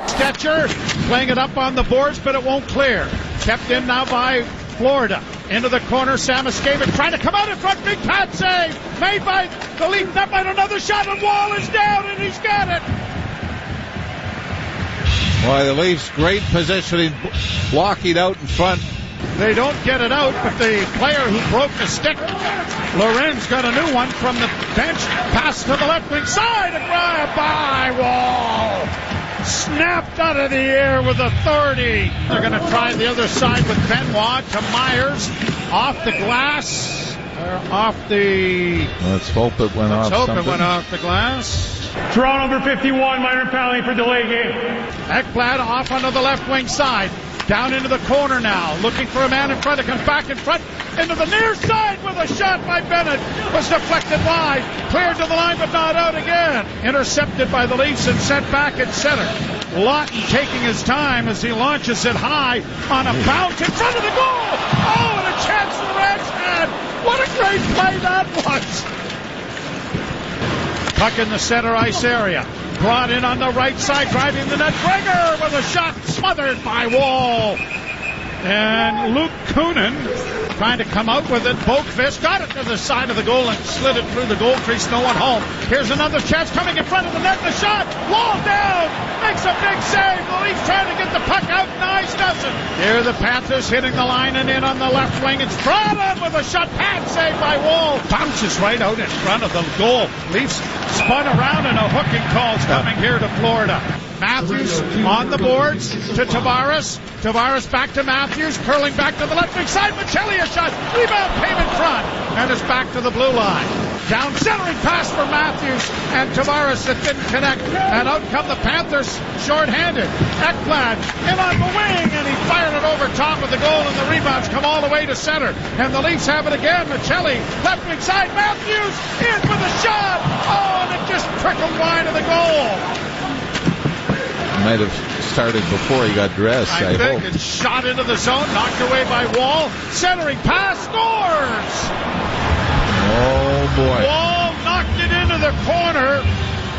Stetcher playing it up on the boards, but it won't clear. Kept in now by Florida. Into the corner, Samoskevich trying to come out in front. Big pad save made by the Leafs. That might another shot, and Wall is down, and he's got it. Boy, the Leafs great positioning, blocking out in front. They don't get it out, but the player who broke the stick, Lorenz, got a new one from the bench. Pass to the left wing side, and grab by Wall. Snapped out of the air with authority. They're going to try the other side with Benoit to Myers. Off the glass. Off the... Let's hope it went off something. It went off the glass. Toronto number 51, minor penalty for delay game. Ekblad off onto the left wing side. Down into the corner now. Looking for a man in front. It comes back in front. Into the near side with a shot by Bennett. Was deflected wide. Cleared to the line but not out again. Intercepted by the Leafs and sent back at center. Lawton taking his time as he launches it high on a bounce in front of the goal. Oh, and a chance the Reds had. What a great play that was. Puck in the center ice area. Brought in on the right side, driving the net. Gregor with a shot smothered by Wall. And Luke Kunin trying to come out with it. Boakfist got it to the side of the goal and slid it through the goal crease. No one home. Here's another chance coming in front of the net. The shot. Wall down. Makes a big save. The Leafs trying to get the puck out. Nice doesn't. Here the Panthers hitting the line and in on the left wing. It's brought on with a shot. Pad save by Wall. Bounces right out in front of the goal. Leafs spun around and a hooking call's coming here to Florida. Matthews on the boards to Tavares. Tavares back to Matthews, curling back to the left wing side. Michelli a shot. Rebound came in front and is back to the blue line. Down centering pass for Matthews and Tavares that didn't connect. And out come the Panthers shorthanded. Ekblad in on the wing and he fired it over top of the goal and the rebounds come all the way to center. And the Leafs have it again. Michelli left wing side. Matthews in for the shot. Oh, and it just trickled wide of the goal. Might have started before he got dressed, I think hope. It's shot into the zone, knocked away by Wall. Centering pass, scores! Oh, boy. Wall knocked it into the corner,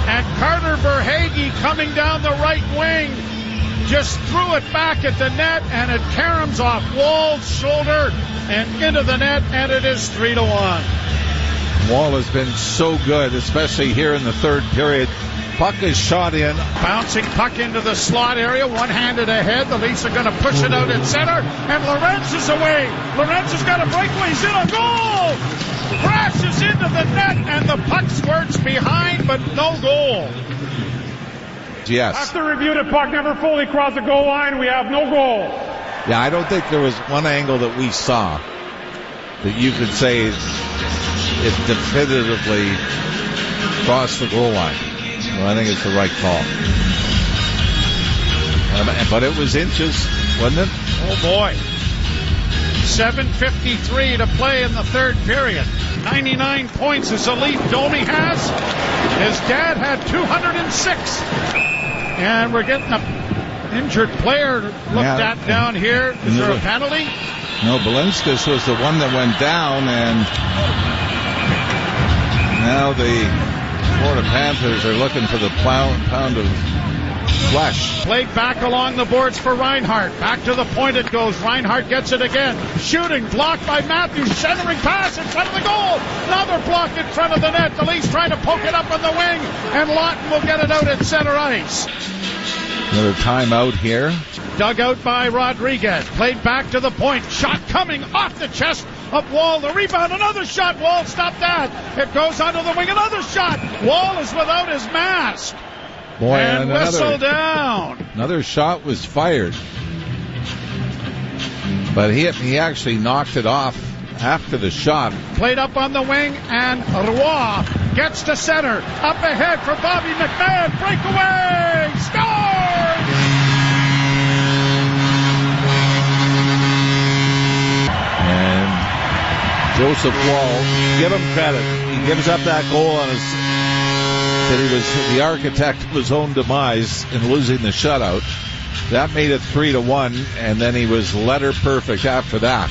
and Carter Verhaeghe coming down the right wing just threw it back at the net, and it caroms off Wall's shoulder and into the net, and it is 3-1. Wall has been so good, especially here in the third period. Puck is shot in. Bouncing puck into the slot area, one-handed ahead. The Leafs are going to push it out at center, and Lorenz is away. Lorenz has got a breakaway. He's in a goal. Crashes into the net, and the puck squirts behind, but no goal. Yes. After review, the puck never fully crossed the goal line. We have no goal. Yeah, I don't think there was one angle that we saw that you could say it definitively crossed the goal line. Well, I think it's the right call. But it was inches, wasn't it? Oh, boy. 7:53 to play in the third period. 99 points as a Leaf. Domi has. His dad had 206. And we're getting an injured player looked at down here. Is there a penalty? No, Belinskas was the one that went down, and now the Florida Panthers are looking for the pound of flesh. Played back along the boards for Reinhart. Back to the point it goes. Reinhart gets it again. Shooting, blocked by Matthews. Centering pass in front of the goal. Another block in front of the net. The Leafs trying to poke it up on the wing, and Lawton will get it out at center ice. Another timeout here. Dug out by Rodriguez. Played back to the point. Shot coming off the chest of Wall. The rebound. Another shot. Wall, stop that. It goes onto the wing. Another shot. Wall is without his mask. Boy, and whistle down. Another shot was fired. But he actually knocked it off after the shot. Played up on the wing, and Roy gets to center. Up ahead for Bobby McMahon. Breakaway. Scores! And Joseph Wall, give him credit. He gives up that goal on his... that he was the architect of his own demise in losing the shutout. That made it 3-1, and then he was letter perfect after that.